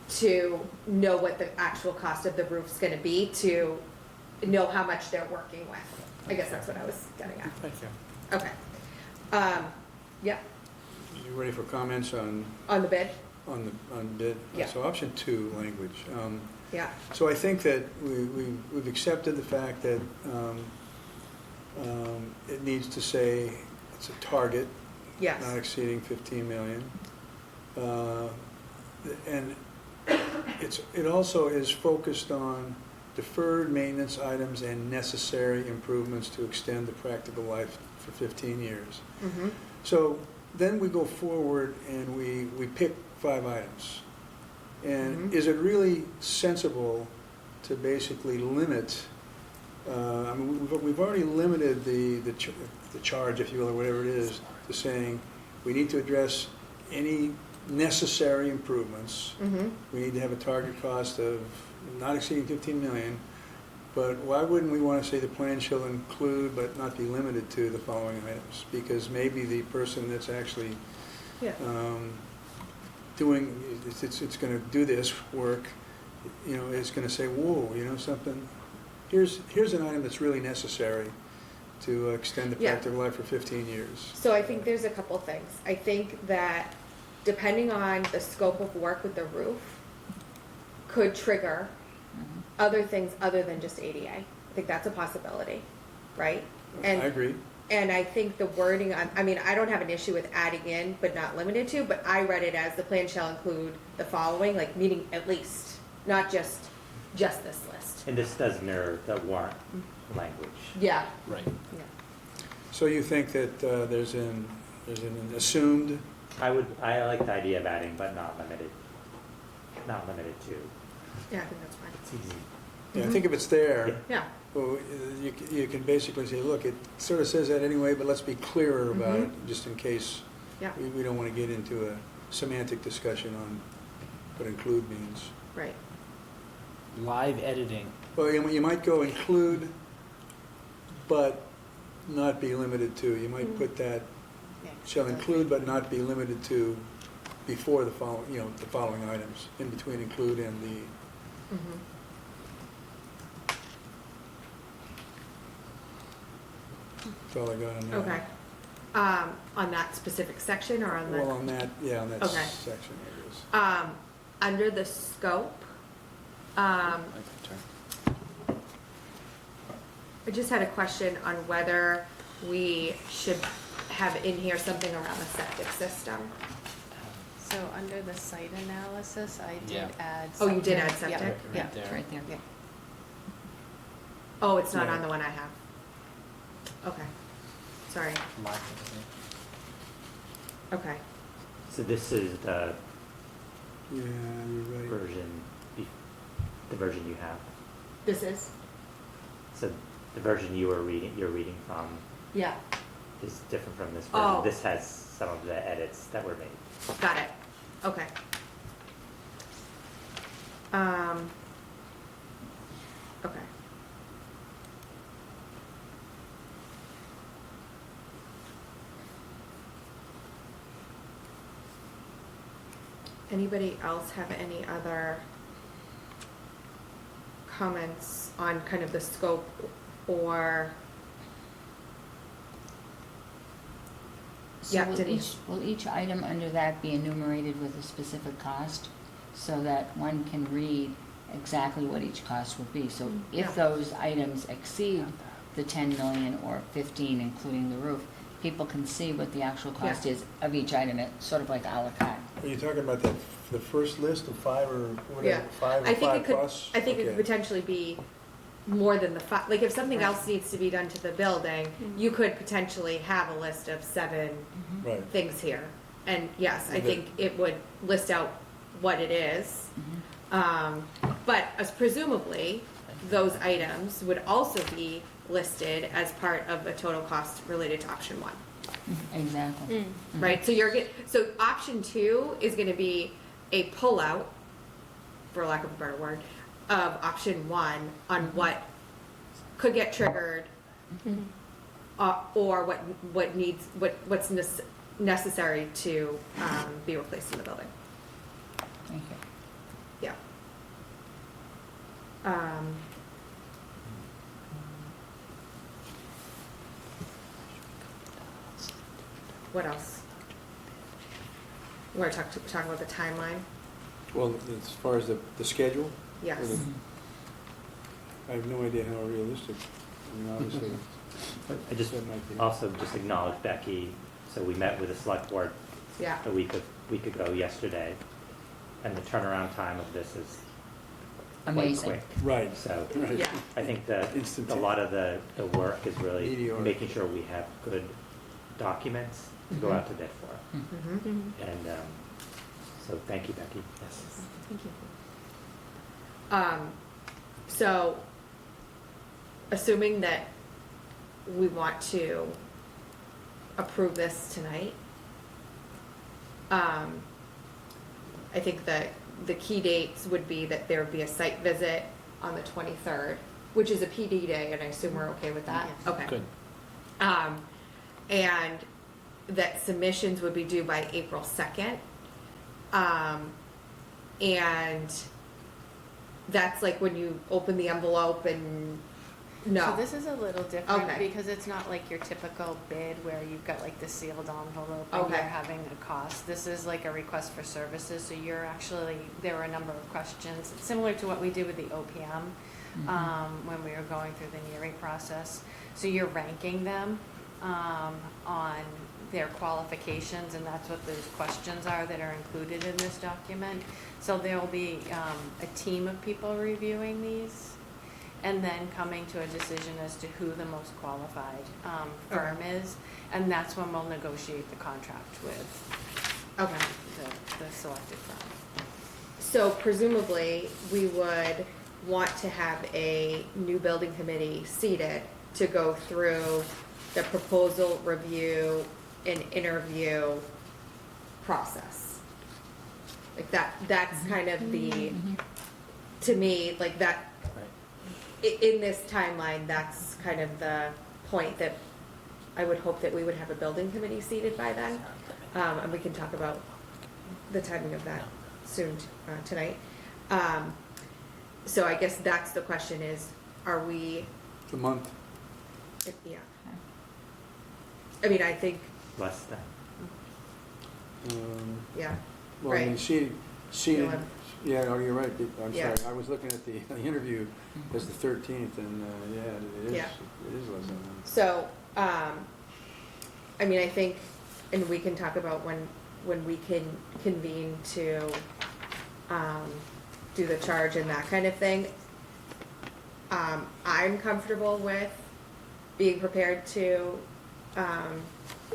B: to know what the actual cost of the roof's gonna be, to know how much they're working with. I guess that's what I was getting at.
E: Thank you.
B: Okay. Yeah,
G: You ready for comments on
B: on the bid?
G: bid?
B: Yeah.
G: So option 2, language.
B: Yeah,
G: So I think that we've accepted the fact that it needs to say it's a target,
B: yes,
G: not exceeding 15 million. And it also is focused on deferred maintenance items and necessary improvements to extend the practical life for 15 years.
B: mm-hmm,
G: So then we go forward and we pick 5 items. And
B: Mhm.
G: is it really sensible to basically limit, I mean, we've already limited the charge, if you will, or whatever it is, to saying we need to address any necessary improvements.
B: Mm-hmm.
G: We need to have a target cost of not exceeding 15 million. But why wouldn't we want to say the plan shall include but not be limited to the following items? Because maybe the person that's actually
B: Yeah.
G: doing, it's going to do this work, you know, is going to say, whoa, you know, something, here's an item that's really necessary to extend the
B: Yeah.
G: practical life for 15 years.
B: So I think there's a couple things. I think that depending on the scope of work with the roof could trigger other things other than just ADA. I think that's a possibility, right?
G: I agree.
B: And I think the wording, I mean, I don't have an issue with adding in, but not limited to, but I read it as the plan shall include the following, like meaning at least, not just this list.
I: And this does mirror the warrant language.
B: Yeah.
E: Right.
B: Yeah.
G: So you think that there's an assumed,
I: I like the idea of adding, but not limited to.
B: Yeah, I think that's fine.
I: It's easy.
G: yeah, I think if it's there,
B: Yeah.
G: well, you can basically say, look, it sort of says that anyway, but let's be clearer about it, just in case
B: Yeah.
G: we don't want to get into a semantic discussion on what include means.
B: Right.
E: Live editing.
G: Well, you might go include, but not be limited to. You might put that, shall include but not be limited to before the following, you know, the following items, in between include and the,
B: Mm-hmm.
G: that's all I got on that.
B: Okay. On that specific section or on the?
G: Well, on that, yeah, on that
B: Okay.
G: section it is.
B: Under the scope, I just had a question on whether we should have in here something around the septic system.
A: So under the site analysis, I
E: Yeah.
A: did add.
B: Oh, you did
A: something.
B: add septic?
A: Yeah.
E: Right there.
K: Right there.
A: Yeah.
B: Oh, it's not
G: Yeah.
B: on the one I have. Okay, sorry,
E: Live editing.
B: okay.
I: So this is the
G: Yeah, you're right.
I: the version you have.
B: This is?
I: So the version you're reading from
B: Yeah,
I: is different from this version.
B: Oh.
I: This has some of the edits that were made.
B: got it, okay. Okay. Anybody else have any other comments on kind of the scope or?
K: So
B: Yeah,
K: will
B: Denise.
K: each item under that be enumerated with a specific cost so that one can read exactly what each cost will be? So
B: Yeah.
K: if those items exceed the 10 million or 15, including the roof, people can see what the actual cost
B: Yeah.
K: is of each item. It's sort of like a la carte.
G: Are you talking about the first list of 5 or whatever,
B: Yeah.
G: 5
B: I
G: or
B: think
G: 5
B: it could,
G: plus?
B: I think it could
G: Okay.
B: potentially be more than the five, like if something
K: Right.
B: else needs to be done to the building, you could potentially have a list of 7
G: Right.
B: things here. And yes, I
G: Okay.
B: think it would list out what it is. But as presumably, those items would also be listed as part of a total cost related to option 1.
K: Exactly.
B: Right, so so option 2 is gonna be a pullout, for lack of a better word, of option 1 on what could get triggered, or what's necessary to, be replaced in the building,
K: Thank you.
B: yeah. What else? You wanna talk about the timeline?
G: Well, as far as the schedule?
B: Yes.
G: or the- I have no idea how realistic, I mean, obviously.
I: I just
G: that might be-
I: also just acknowledge Becky. So we met with the select board
B: Yeah,
I: a week ago yesterday, and the turnaround time of this is quite
K: Amazing.
I: quick.
G: Right.
I: So
G: Right.
B: yeah,
I: I think that a
G: Instantaneous.
I: lot of the work is really
G: Meteoric.
I: making sure we have good documents to go out to bid for.
B: mm-hmm.
I: And so thank you, Becky. Yes.
B: Thank you. So, assuming that we want to approve this tonight, I think that the key dates would be that there would be a site visit on the 23rd, which is a PD day, and I assume we're okay with that?
A: Yes.
B: Okay.
E: Good.
B: And that submissions would be due by April 2nd. And that's like when you open the envelope and, no.
A: So this is a little different
B: Okay.
A: because it's not like your typical bid where you've got like the sealed envelope and
B: Okay.
A: you're having a cost. This is like a request for services, so you're actually, there were a number of questions, similar to what we did with the OPM, when we were going through the nearing process. So you're ranking them, on their qualifications, and that's what those questions are that are included in this document. So there'll be, a team of people reviewing these, and then coming to a decision as to who the most qualified firm is, and that's when we'll negotiate the contract with the selected firm.
B: So presumably, we would want to have a new building committee seated to go through the proposal review and interview process. Like that's kind of the, to me, like that, in this timeline, that's kind of the point that I would hope that we would have a building committee seated by then. And we can talk about the timing of that soon, tonight. So I guess that's the question is, are we,
G: The month.
B: yeah. I mean, I think,
I: Less than.
B: yeah,
G: Well, I mean,
B: Right.
G: seated,
B: Eleven.
G: yeah, no, you're right, I'm
B: Yeah.
G: sorry, I was looking at the interview as the 13th, and, yeah,
B: Yeah.
G: it is less than that.
B: so, I mean, I think, and we can talk about when we can convene to, do the charge and that kind of thing. I'm comfortable with being prepared to,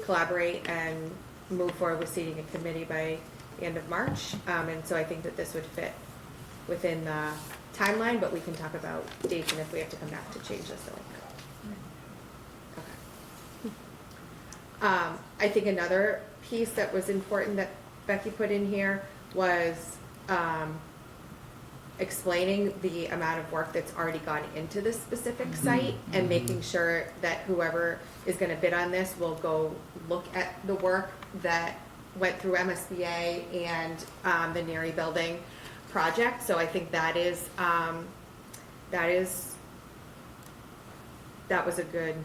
B: collaborate and move forward with seating a committee by the end of March. And so I think that this would fit within the timeline, but we can talk about dates and if we have to come back to change this. Okay. I think another piece that was important that Becky put in here was explaining the amount of work that's already gone into this specific site and making sure that whoever is going to bid on this will go look at the work that went through MSBA and the Neary Building project. So I think that was a good,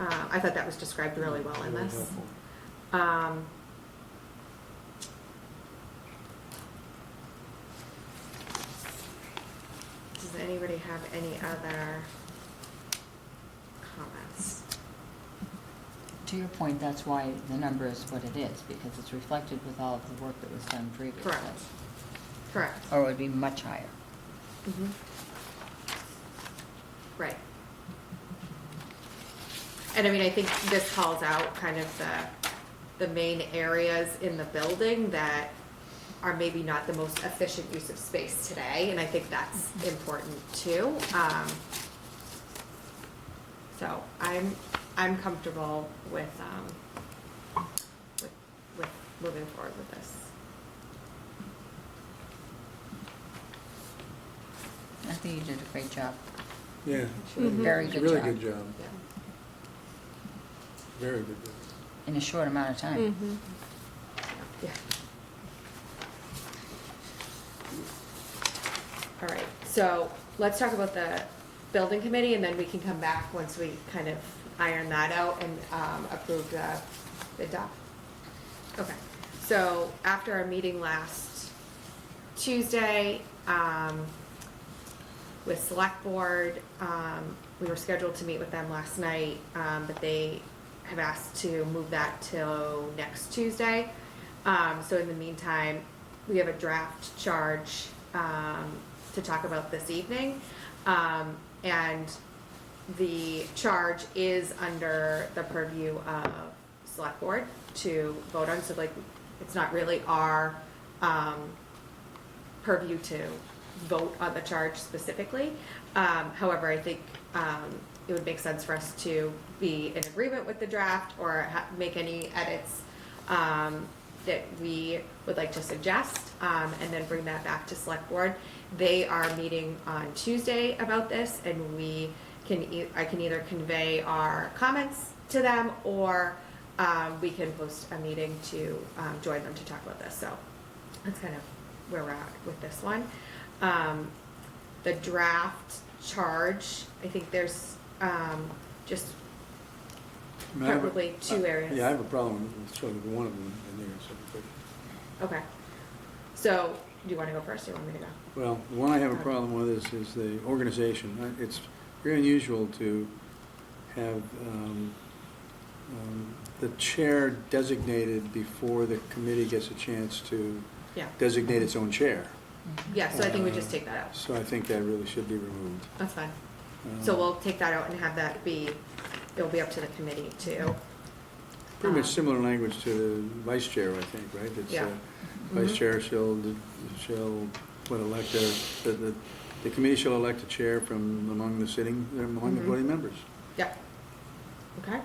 B: I thought that was described really well in
G: Very
B: this.
G: helpful.
B: Does anybody have any other comments?
K: To your point, that's why the number is what it is, because it's reflected with all of the work that was done previously.
B: Correct.
K: Or it would be much higher.
B: Mhm. Right. And I mean, I think this calls out kind of the main areas in the building that are maybe not the most efficient use of space today, and I think that's important too. So I'm comfortable with moving forward with this.
K: I think you did a great job.
G: Yeah.
K: Very
G: It's a
K: good
G: really
K: job.
G: good job,
B: Yeah.
G: very good job.
K: In a short amount of time.
F: Mm-hmm.
B: Yeah. All right, so let's talk about the building committee, and then we can come back once we kind of iron that out and approve the doc. Okay, so after our meeting last Tuesday with Select Board, we were scheduled to meet with them last night, but they have asked to move that till next Tuesday. So in the meantime, we have a draft charge to talk about this evening. And the charge is under the purview of Select Board to vote on, so like, it's not really our purview to vote on the charge specifically. However, I think it would make sense for us to be in agreement with the draft or make any edits that we would like to suggest, and then bring that back to select board. They are meeting on Tuesday about this, and I can either convey our comments to them, or we can post a meeting to join them to talk about this. So that's kind of where we're at with this one. The draft charge, I think there's just probably two areas.
G: Yeah, I have a problem with showing one of them in there. So,
B: Okay. So, do you want to go first, or do you want me to go?
G: well, the one I have a problem with is the organization. It's very unusual to have the chair designated before the committee gets a chance to
B: Yeah.
G: designate its own chair.
B: Yeah, so I think we just take that out.
G: So I think that really should be removed.
B: That's fine. So we'll take that out and have that be, it'll be up to the committee to.
G: Pretty much similar language to the vice chair, I think, right? It's,
B: Yeah.
G: Vice chair shall elect the committee shall elect a chair from among the voting members.
B: Yep. Okay.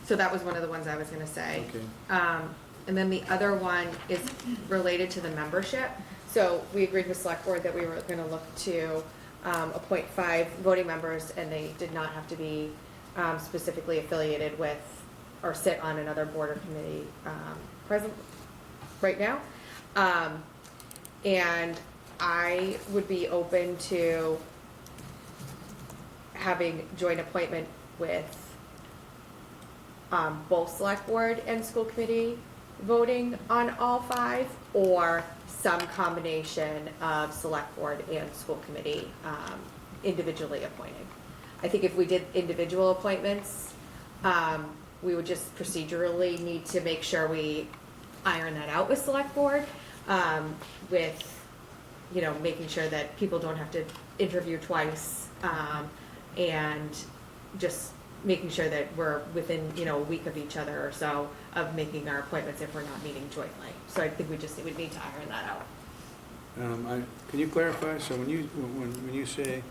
B: So that was one of the ones I was gonna say.
G: Okay.
B: And then the other one is related to the membership. So we agreed with select board that we were gonna look to appoint 5 voting members, and they did not have to be specifically affiliated with or sit on another board or committee present right now. And I would be open to having joint appointment with both select board and school committee voting on all 5, or some combination of select board and school committee individually appointing. I think if we did individual appointments, we would just procedurally need to make sure we iron that out with select board, with, making sure that people don't have to interview twice, and just making sure that we're within, a week of each other or so of making our appointments if we're not meeting jointly. So I think we would need to iron that out.
G: Can you clarify? So when you say,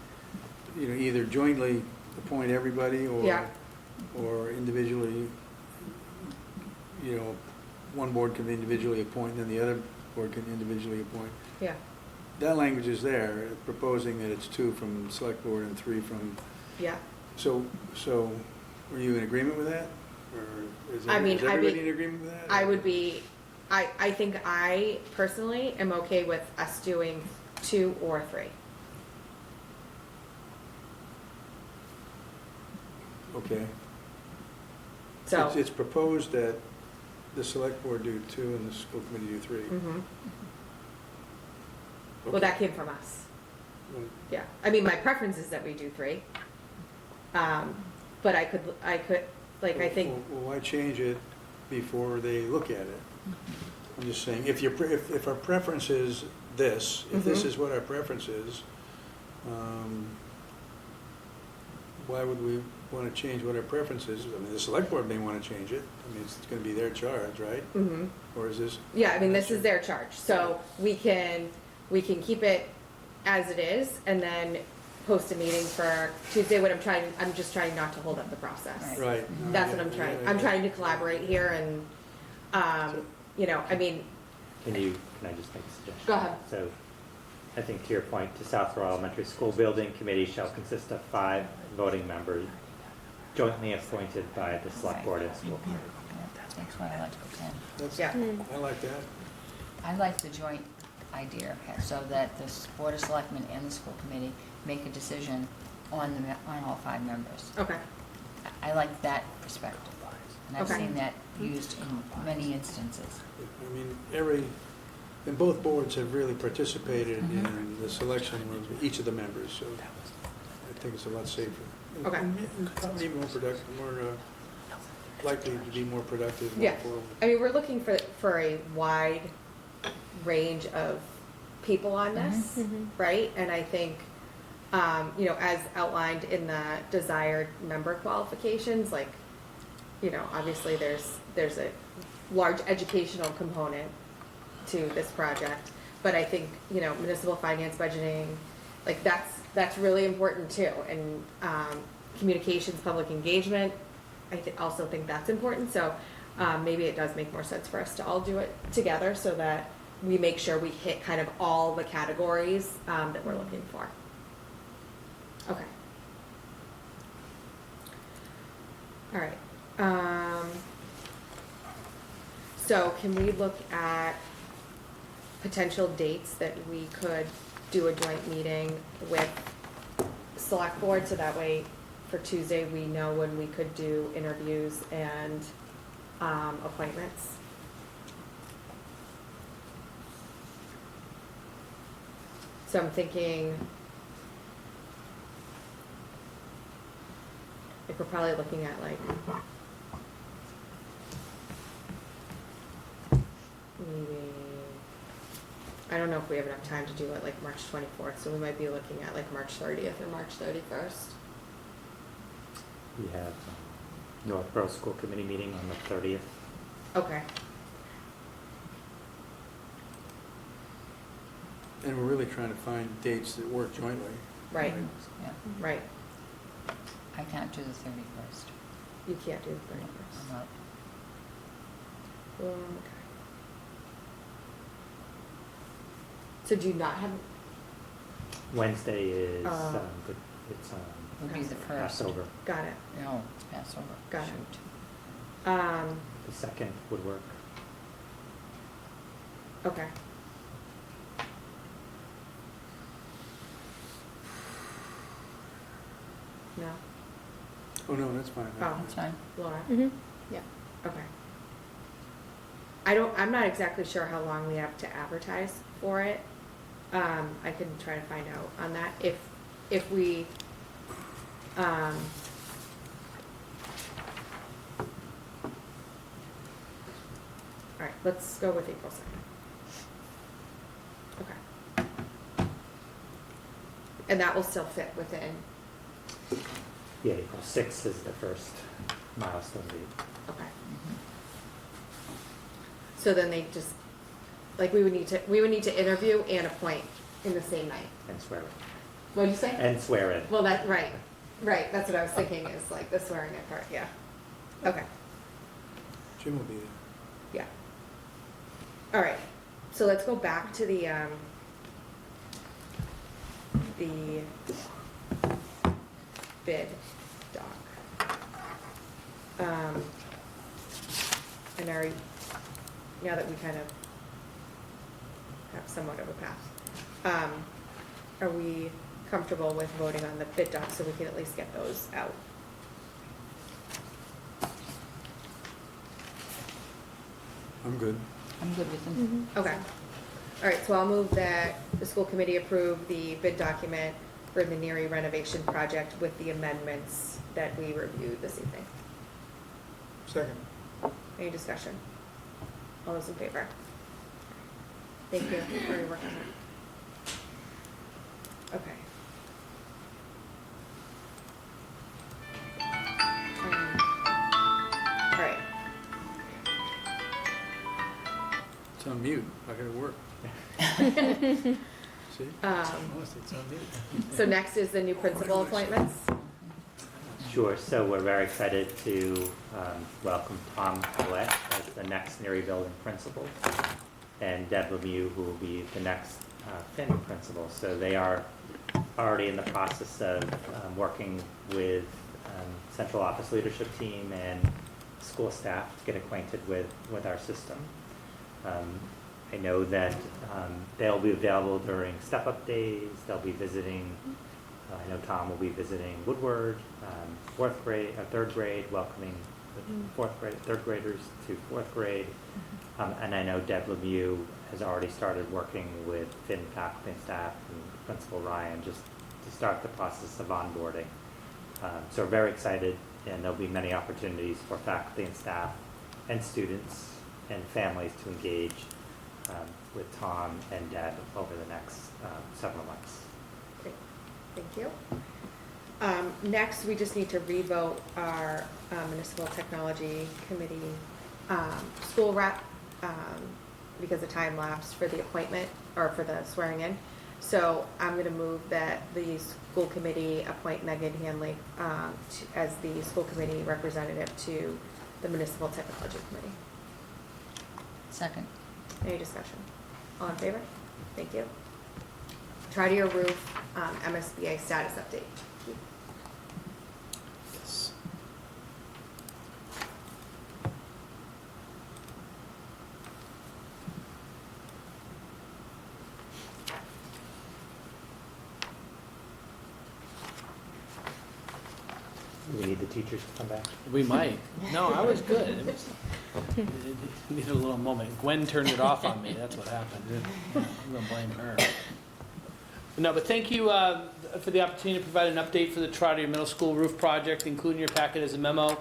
G: either jointly appoint everybody
B: Yeah.
G: or individually, one board can individually appoint, and then the other board can individually appoint.
B: Yeah.
G: That language is there, proposing that it's 2 from select board and 3 from.
B: Yeah.
G: So are you in agreement with that? Or is everybody in agreement with that?
B: I would be, I think I personally am okay with us doing 2 or 3.
G: Okay.
B: So.
G: It's proposed that the select board do 2 and the school committee do 3.
B: Mhm.
G: Okay.
B: Well, that came from us.
G: Well,
B: Yeah. I mean, my preference is that we do 3. But I could, I think.
G: Well, why change it before they look at it? I'm just saying, if our preference is this, if this is what our preference is, why would we want to change what our preference is? I mean, the select board may want to change it. I mean, it's going to be their charge, right?
B: Mm-hmm.
G: Or is this?
B: Yeah, I mean, this is their charge, so we can keep it as it is, and then post a meeting for Tuesday. I'm just trying not to hold up the process.
G: Right.
B: That's what I'm trying, I'm trying to collaborate here, and, I mean.
I: Can I just make a suggestion?
B: Go ahead.
I: So, I think to your point, to Southborough Elementary School Building Committee shall consist of 5 voting members jointly appointed by the select board and school committee.
K: That's what I like to put in.
G: That's,
B: Yeah.
G: I like that.
K: I like the joint idea, so that the Board of Selectmen and the school committee make a decision on all 5 members.
B: Okay.
K: I like that perspective, and I've
B: Okay.
K: seen that used in many instances.
G: I mean, and both boards have really participated in the selection of each of the members, so I think it's a lot safer.
B: Okay.
G: And probably more productive, likely to be more productive going
B: Yeah.
G: forward.
B: I mean, we're looking for a wide range of people on this, right? And I think, as outlined in the desired member qualifications, obviously there's a large educational component to this project, but I think, you know, municipal finance budgeting, like that's really important too. And communications, public engagement, also think that's important. So maybe it does make more sense for us to all do it together so that we make sure we hit kind of all the categories that we're looking for. Okay. All right. So can we look at potential dates that we could do a joint meeting with select board, so that way for Tuesday we know when we could do interviews and appointments? So I'm thinking, if we're probably looking at like maybe, I don't know if we have enough time to do it like March 24th, so we might be looking at like March 30th or March 31st.
I: We have Northborough School Committee meeting on the 30th.
B: Okay.
G: And we're really trying to find dates that work jointly.
B: Right.
K: Yeah,
B: Right.
K: I can't do the 31st.
B: You can't do the
K: I'm
B: 31st.
K: not.
B: Okay. So do you not have,
I: Wednesday is
B: Oh.
I: it's
K: Would be the first.
I: Passover.
B: got it.
K: No, it's Passover.
B: Got it.
K: Shoot.
I: The second would work.
B: Okay. No,
G: Oh, no, that's fine.
B: Oh.
K: That's fine.
B: Laura,
F: Mm-hmm. Yeah.
B: okay. I'm not exactly sure how long we have to advertise for it. I can try to find out on that. If we, all right, let's go with April 2nd. Okay. And that will still fit within,
I: Yeah, April 6th is the first milestone date.
B: okay.
K: Mhm.
B: So then they just, like, we would need to interview and appoint in the same night.
I: And swear in.
B: What'd you say?
I: And swear in.
B: Well, right, that's what I was thinking, is like the swearing in part, yeah. Okay,
G: Jim will be there.
B: yeah. All right, so let's go back to the bid doc. And now that we kind of have somewhat of a path, are we comfortable with voting on the bid doc so we can at least get those out?
G: I'm good.
K: I'm good with them.
B: Okay. All right, so I'll move that the school committee approve the bid document for the Neary renovation project with the amendments that we reviewed this evening.
G: Second.
B: Any discussion? All those in favor? Thank you for your work on that. Okay. All right.
G: It's on mute. I gotta work. See? It's on mute.
B: So next is the new principal appointments.
I: Sure, so we're very excited to welcome Tom Collette as the next Neary building principal, and Deb Lemieux, who will be the next Finn principal. So they are already in the process of working with central office leadership team and school staff to get acquainted with our system. I know that they'll be available during step-up days. They'll be visiting, I know Tom will be visiting Woodward, third grade, welcoming the third graders to fourth grade. And I know Deb Lemieux has already started working with Finn faculty and staff and Principal Ryan just to start the process of onboarding. So we're very excited, and there'll be many opportunities for faculty and staff and students and families to engage with Tom and Deb over the next several months.
B: Great, thank you. Next, we just need to revote our municipal technology committee school rep because the time lapsed for the appointment, or for the swearing in. So I'm gonna move that the school committee appoint Megan Hanley as the school committee representative to the Municipal Technology Committee.
K: Second.
B: Any discussion? All in favor? Thank you. Try to your roof, MSBA status update.
E: Yes.
I: Do we need the teachers to come back?
E: We might. No, I was good. It needed a little moment. Gwen turned it off on me. That's what happened. I'm gonna blame her. No, but thank you for the opportunity to provide an update for the Trotter Middle School roof project, including your packet as a memo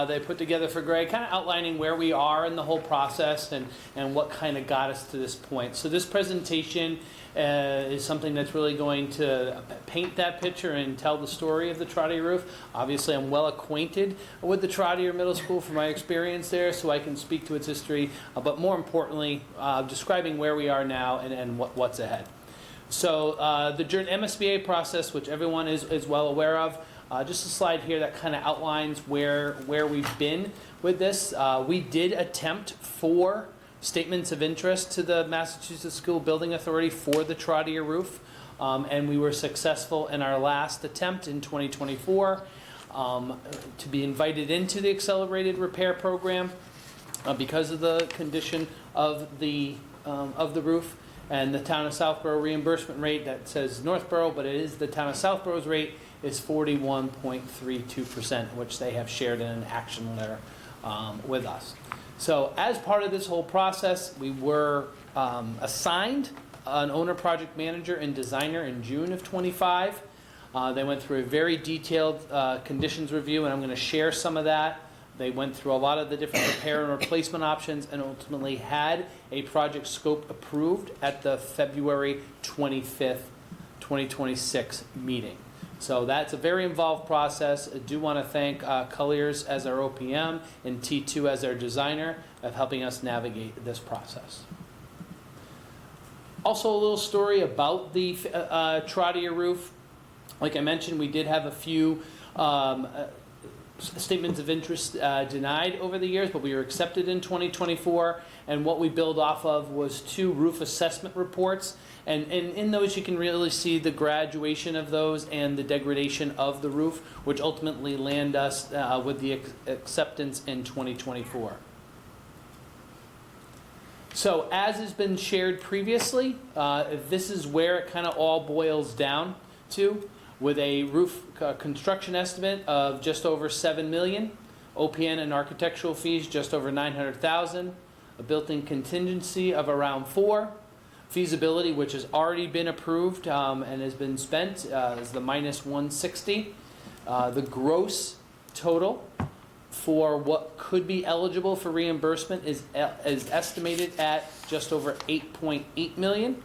E: they put together for Greg, kind of outlining where we are in the whole process and what kind of got us to this point. So this presentation is something that's really going to paint that picture and tell the story of the Trotter roof. Obviously, I'm well acquainted with the Trotter Middle School from my experience there, so I can speak to its history, but more importantly, describing where we are now and what's ahead. So the MSBA process, which everyone is well aware of, just a slide here that kind of outlines where we've been with this. We did attempt 4 statements of interest to the Massachusetts School Building Authority for the Trotter roof, and we were successful in our last attempt in 2024 to be invited into the accelerated repair program because of the condition of the roof. And the town of Southborough reimbursement rate that says Northborough, but it is the town of Southborough's rate, is 41.32%, which they have shared in an action letter with us. So as part of this whole process, we were assigned an owner project manager and designer in June of 25. They went through a very detailed conditions review, and I'm going to share some of that. They went through a lot of the different repair and replacement options and ultimately had a project scope approved at the February 25th, 2026 meeting. So that's a very involved process. I do want to thank Colliers as our OPM and T2 as our designer of helping us navigate this process. Also a little story about the Trotter roof. Like I mentioned, we did have a few statements of interest denied over the years, but we were accepted in 2024, and what we build off of was 2 roof assessment reports, and in those you can really see the graduation of those and the degradation of the roof, which ultimately land us with the acceptance in 2024. So as has been shared previously, this is where it kind of all boils down to, with a roof construction estimate of just over $7 million, OPN and architectural fees just over $900,000, a built-in contingency of around $4 million, feasibility, which has already been approved and has been spent, is the minus $160,000. The gross total for what could be eligible for reimbursement is estimated at just over $8.8 million,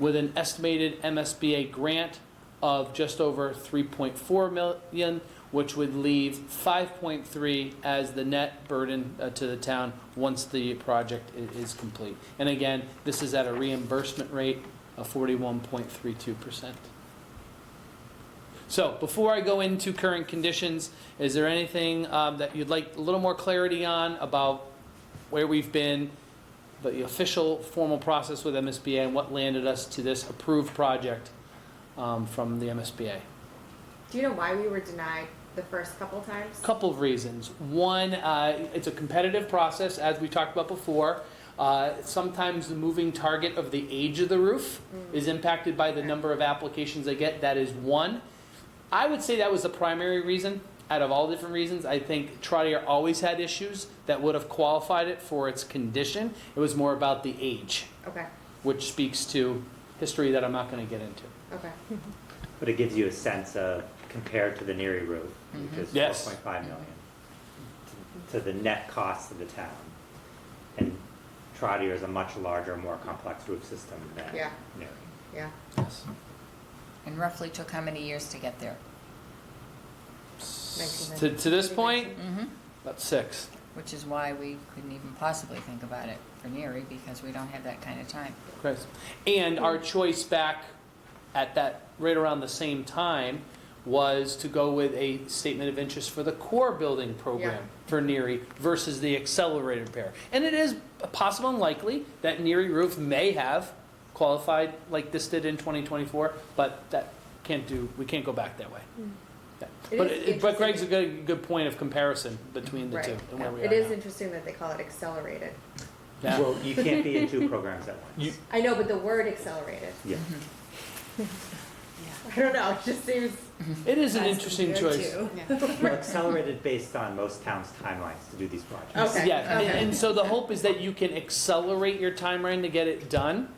E: with an estimated MSBA grant of just over $3.4 million, which would leave $5.3 as the net burden to the town once the project is complete. And again, this is at a reimbursement rate of 41.32%. So before I go into current conditions, is there anything that you'd like a little more clarity on about where we've been, the official formal process with MSBA, and what landed us to this approved project from the MSBA?
B: Do you know why we were denied the first couple times?
E: Couple of reasons. One, it's a competitive process, as we talked about before. Sometimes the moving target of the age of the roof is impacted by the number of applications they get. That is one. I would say that was the primary reason. Out of all different reasons, I think Trotter always had issues that would have qualified it for its condition. It was more about the age,
B: Okay,
E: which speaks to history that I'm not going to get into.
B: okay.
I: But it gives you a sense of, compared to the Neary roof, which is
E: Yes.
I: 4.5 million, to the net cost of the town. And Trotter is a much larger, more complex roof system than
B: Yeah.
I: Neary.
B: Yeah.
E: Yes.
K: And roughly took how many years to get there?
E: To this point,
K: Mm-hmm.
E: about 6.
K: which is why we couldn't even possibly think about it for Neary, because we don't have that kind of time.
E: Chris. And our choice back at that, right around the same time, was to go with a statement of interest for the core building program for Neary versus the accelerated repair. And it is possible and likely that Neary roof may have qualified like this did in 2024, but we can't go back that way. But Greg's a good point of comparison between the two and where we are
B: It is
E: now.
B: interesting that they call it accelerated.
E: Yeah.
I: Well, you can't be in two programs at once.
B: I know, but the word accelerated,
I: Yeah.
B: I don't know, it just seems.
E: It is an interesting choice.
I: Well, accelerated based on most towns' timelines to do these projects.
B: Okay.
E: Yeah, and so the hope is that you can accelerate your timeline to get it done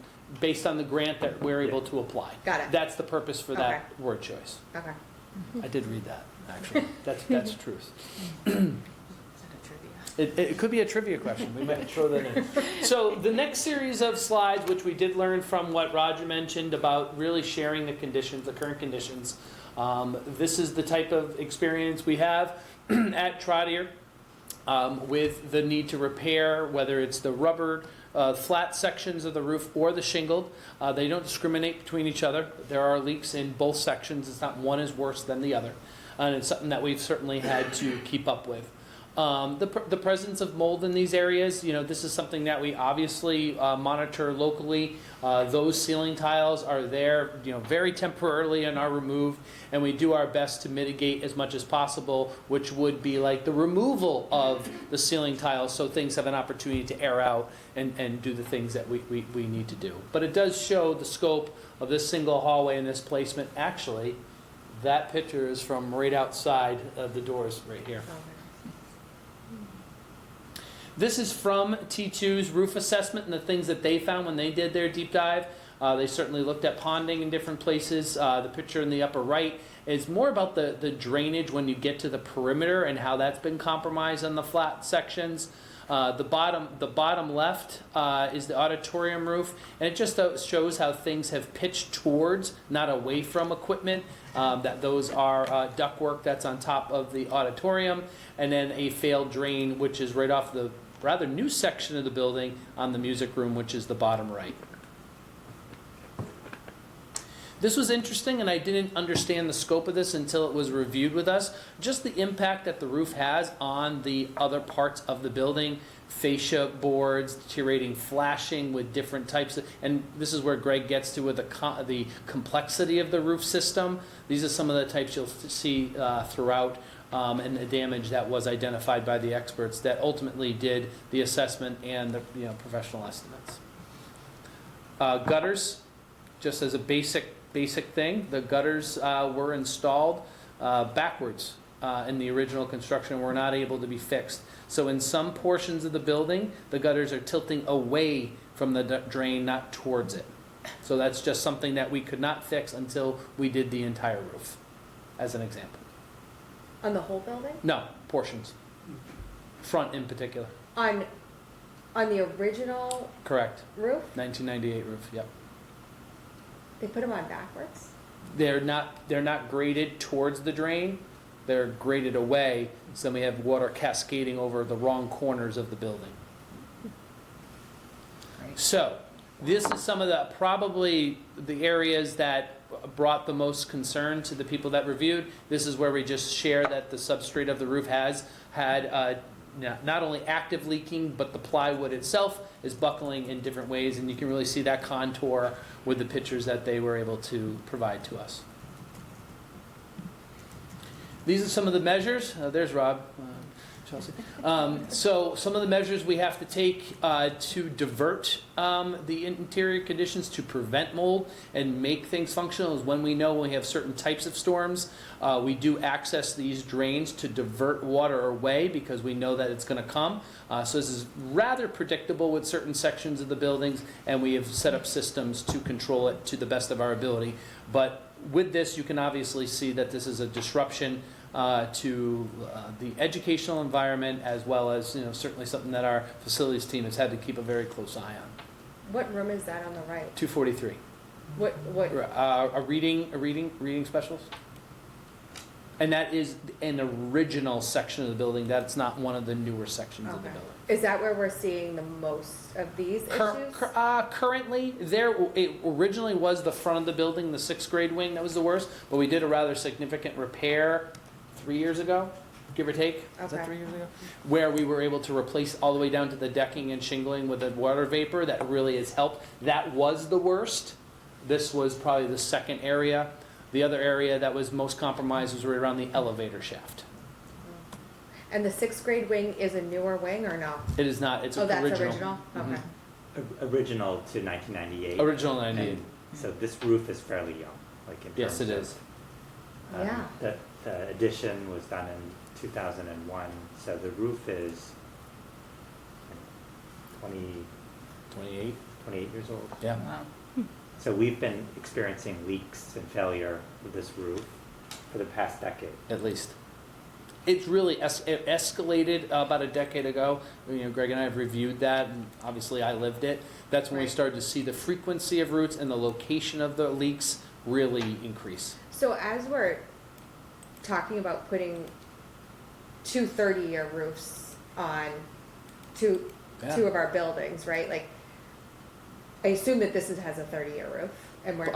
E: based on the grant that we're able to apply.
B: Got it.
E: That's the purpose for
B: Okay.
E: that word choice.
B: Okay.
E: I did read that, actually. That's truth. It could be a trivia question. We might throw that in. So the next series of slides, which we did learn from what Roger mentioned about really sharing the conditions, the current conditions. This is the type of experience we have at Trotter with the need to repair, whether it's the rubber flat sections of the roof or the shingled. They don't discriminate between each other. There are leaks in both sections. It's not one is worse than the other. And it's something that we've certainly had to keep up with. The presence of mold in these areas, this is something that we obviously monitor locally. Those ceiling tiles are there, very temporarily and are removed, and we do our best to mitigate as much as possible, which would be like the removal of the ceiling tiles so things have an opportunity to air out and do the things that we need to do. But it does show the scope of this single hallway and this placement. Actually, that picture is from right outside of the doors right here. This is from T2's roof assessment and the things that they found when they did their deep dive. They certainly looked at ponding in different places. The picture in the upper right is more about the drainage when you get to the perimeter and how that's been compromised on the flat sections. The bottom left is the auditorium roof, and it just shows how things have pitched towards, not away from equipment. That those are ductwork that's on top of the auditorium, and then a failed drain, which is right off the rather new section of the building on the music room, which is the bottom right. This was interesting, and I didn't understand the scope of this until it was reviewed with us. Just the impact that the roof has on the other parts of the building, fascia boards, deteriorating flashing with different types of, and this is where Greg gets to with the complexity of the roof system. These are some of the types you'll see throughout, and the damage that was identified by the experts that ultimately did the assessment and the professional estimates. Gutters, just as a basic thing, the gutters were installed backwards in the original construction, were not able to be fixed. So in some portions of the building, the gutters are tilting away from the drain, not towards it. So that's just something that we could not fix until we did the entire roof, as an example.
B: On the whole building?
E: No, portions. Front in particular.
B: On the original
E: Correct.
B: roof?
E: 1998 roof, yep.
B: They put them on backwards?
E: They're not graded towards the drain. They're graded away, so then we have water cascading over the wrong corners of the building.
K: Right.
E: So, this is some of probably the areas that brought the most concern to the people that reviewed. This is where we just share that the substrate of the roof has had not only active leaking, but the plywood itself is buckling in different ways, and you can really see that contour with the pictures that they were able to provide to us. These are some of the measures. There's Rob, Chelsea. So some of the measures we have to take to divert the interior conditions to prevent mold and make things functional is when we have certain types of storms, we do access these drains to divert water away because we know that it's going to come. So this is rather predictable with certain sections of the buildings, and we have set up systems to control it to the best of our ability. But with this, you can obviously see that this is a disruption to the educational environment, as well as certainly something that our facilities team has had to keep a very close eye on.
B: What room is that on the right?
E: 243.
B: What?
E: A reading specialist. And that is an original section of the building, that's not one of the newer sections of the
B: Okay.
E: building.
B: Is that where we're seeing the most of these issues?
E: Currently, it originally was the front of the building, the 6th grade wing, that was the worst, but we did a rather significant repair 3 years ago, give or take. Is that
B: Okay.
E: 3 years ago? Where we were able to replace all the way down to the decking and shingling with the water vapor. That really has helped. That was the worst. This was probably the second area. The other area that was most compromised was right around the elevator shaft.
B: And the 6th grade wing is a newer wing or no?
E: It is not, it's
B: Oh,
E: original.
B: that's original?
E: Mhm.
B: Okay.
I: Original to 1998.
E: Original 98.
I: And so this roof is fairly young, like in
E: Yes,
I: terms
E: it
I: of,
E: is.
B: Yeah.
I: The addition was done in 2001, so the roof is 28 years old.
E: Yeah.
K: Wow.
I: So we've been experiencing leaks and failure with this roof for the past decade.
E: At least. It's really it escalated about a decade ago. You know, Greg and I have reviewed that, and obviously I lived it. That's when we
B: Right.
E: started to see the frequency of roots and the location of the leaks really increase.
B: So as we're talking about putting two 30-year roofs on two of our buildings, right? Like, I assume that this has a 30-year roof, and we're,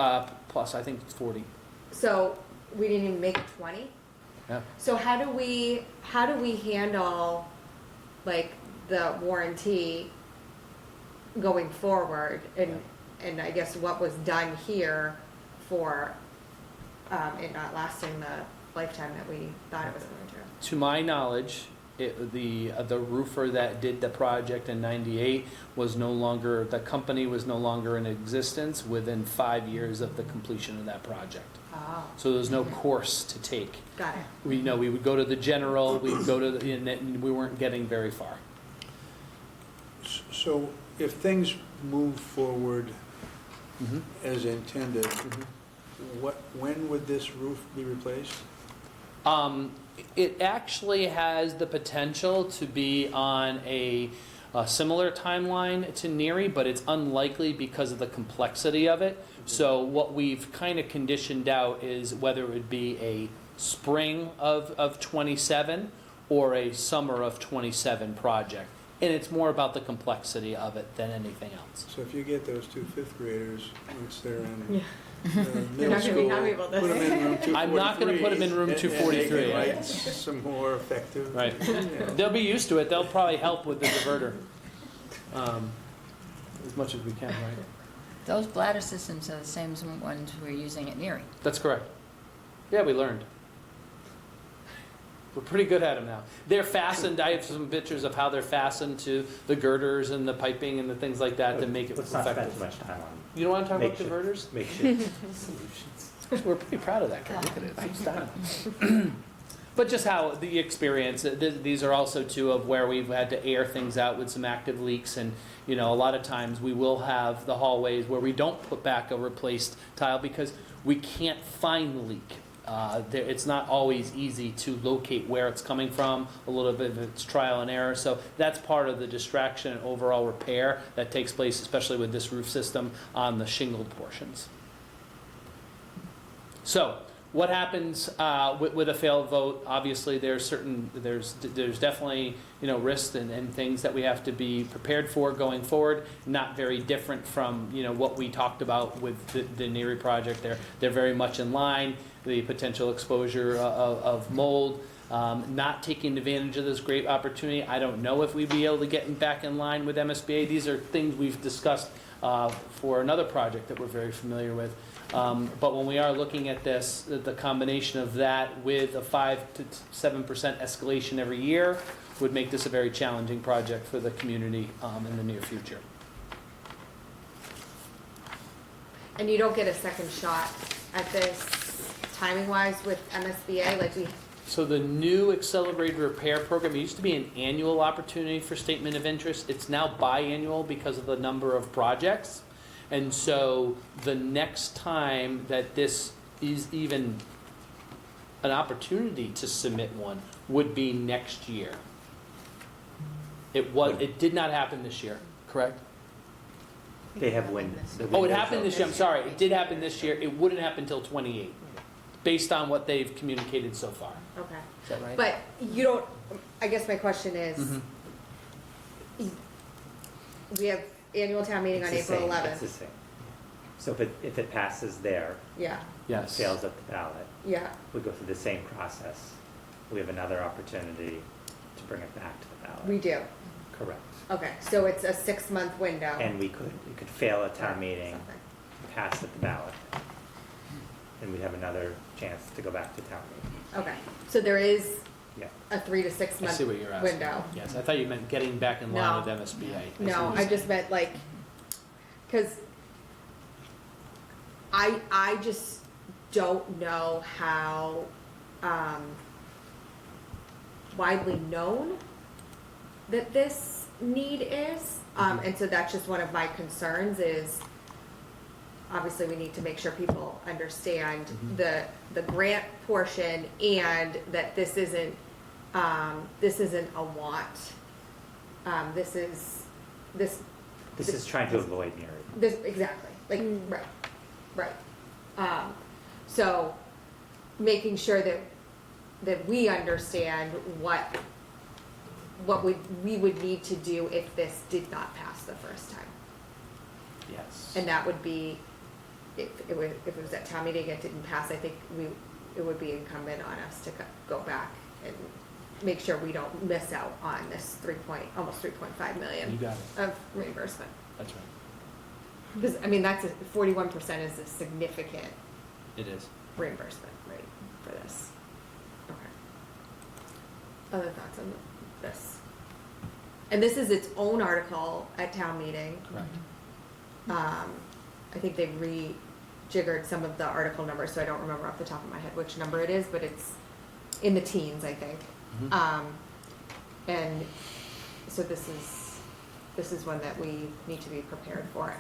E: Plus, I think it's 40.
B: so we didn't even make it 20?
E: Yeah.
B: So how do we handle, like, the warranty going forward? And I guess what was done here for it not lasting the lifetime that we thought it was going to?
E: To my knowledge, the roofer that did the project in '98 was no longer, the company was no longer in existence within 5 years of the completion of that project.
B: Oh,
E: So there was no course to take.
B: got it.
E: We would go to the general, we would go to the, and we weren't getting very far.
G: So if things move forward
E: Mhm.
G: as intended,
E: Mhm.
G: when would this roof be replaced?
E: It actually has the potential to be on a similar timeline to NERI, but it's unlikely because of the complexity of it. So what we've kind of conditioned out is whether it would be a spring of 27 or a summer of 27 project. And it's more about the complexity of it than anything else.
G: So if you get those two 5th graders, once they're in
B: Yeah.
G: middle
B: You're not gonna be
G: school,
B: happy about this.
G: put them in room 243.
E: I'm not gonna put 'em in room
G: and-
E: 243,
G: And they
E: yeah.
G: can write some more effective.
E: Right.
G: Yeah.
E: They'll be used to it. They'll probably help with the diverter as much as we can, right?
K: Those bladder systems are the same as the ones we're using at Neary.
E: That's correct. Yeah, we learned. We're pretty good at them now. They're fastened. I have some pictures of how they're fastened to the girders and the piping and the things like that to make it
I: Let's not spend too
E: effective.
I: much time on
E: You don't want to talk about
I: makeshift-
E: diverters?
I: makeshift solutions.
E: We're pretty proud of that, Kurt. Look at it. It's done. But just how the experience, these are also two of where we've had to air things out with some active leaks. And, you know, a lot of times we will have the hallways where we don't put back a replaced tile because we can't find the leak. It's not always easy to locate where it's coming from. A little bit of it's trial and error. So that's part of the distraction and overall repair that takes place, especially with this roof system on the shingled portions. So what happens with a failed vote? Obviously, there's definitely, you know, risks and things that we have to be prepared for going forward. Not very different from, you know, what we talked about with the NERI project. They're very much in line. The potential exposure of mold, not taking advantage of this great opportunity. I don't know if we'd be able to get back in line with MSBA. These are things we've discussed for another project that we're very familiar with. But when we are looking at this, the combination of that with a 5 to 7% escalation every year would make this a very challenging project for the community in the near future.
B: And you don't get a second shot at this timing-wise with MSBA, like we,
E: So the new accelerated repair program, it used to be an annual opportunity for statement of interest. It's now biannual because of the number of projects. And so the next time that this is even an opportunity to submit one would be next year. It did not happen this year, correct?
I: They have wind.
E: Oh, it happened this year, I'm sorry. It did happen this year. It wouldn't happen until '28. based on what they've communicated so far.
B: Okay.
E: Is that right?
B: But you don't, I guess my question is,
E: Mhm.
B: we have annual town meeting on
I: It's the
B: April
I: same, It's
B: 11th.
I: the same. So if it passes there,
B: Yeah,
E: Yes.
I: fails at the ballot,
B: yeah,
I: we go through the same process. We have another opportunity to bring it back to the ballot.
B: we do.
I: Correct.
B: Okay, so it's a 6-month window.
I: And it could fail at town meeting,
B: Something.
I: pass at the ballot. And we'd have another chance to go back to town meeting.
B: Okay, so there is
I: Yeah.
B: a 3 to 6
E: I
B: month
E: see what you're asking.
B: window.
E: Yes, I thought you meant getting back in line
B: No.
E: with MSBA. see
B: No,
E: what
B: I
E: you're
B: just
E: saying.
B: meant like, because I just don't know how widely known that this need is. And so that's just one of my concerns is, obviously, we need to make sure people understand
E: Mhm.
B: the grant portion and that this isn't a want. This is
I: Trying to avoid mirroring.
B: this, exactly, like, right. So, making sure that we understand what we would need to do if this did not pass the first time.
E: Yes.
B: And that would be, if it was at town meeting, it didn't pass, I think it would be incumbent on us to go back and make sure we don't miss out on this almost 3.5 million
E: You got it.
B: of reimbursement.
E: That's right.
B: Because, I mean, 41% is a significant
E: It is.
B: reimbursement rate for this. Okay. Other thoughts on this? And this is its own article at town meeting.
E: Correct.
B: I think they rejiggered some of the article numbers, so I don't remember off the top of my head which number it is, but it's in the teens, I think.
E: Mhm.
B: And so this is one that we need to be prepared for.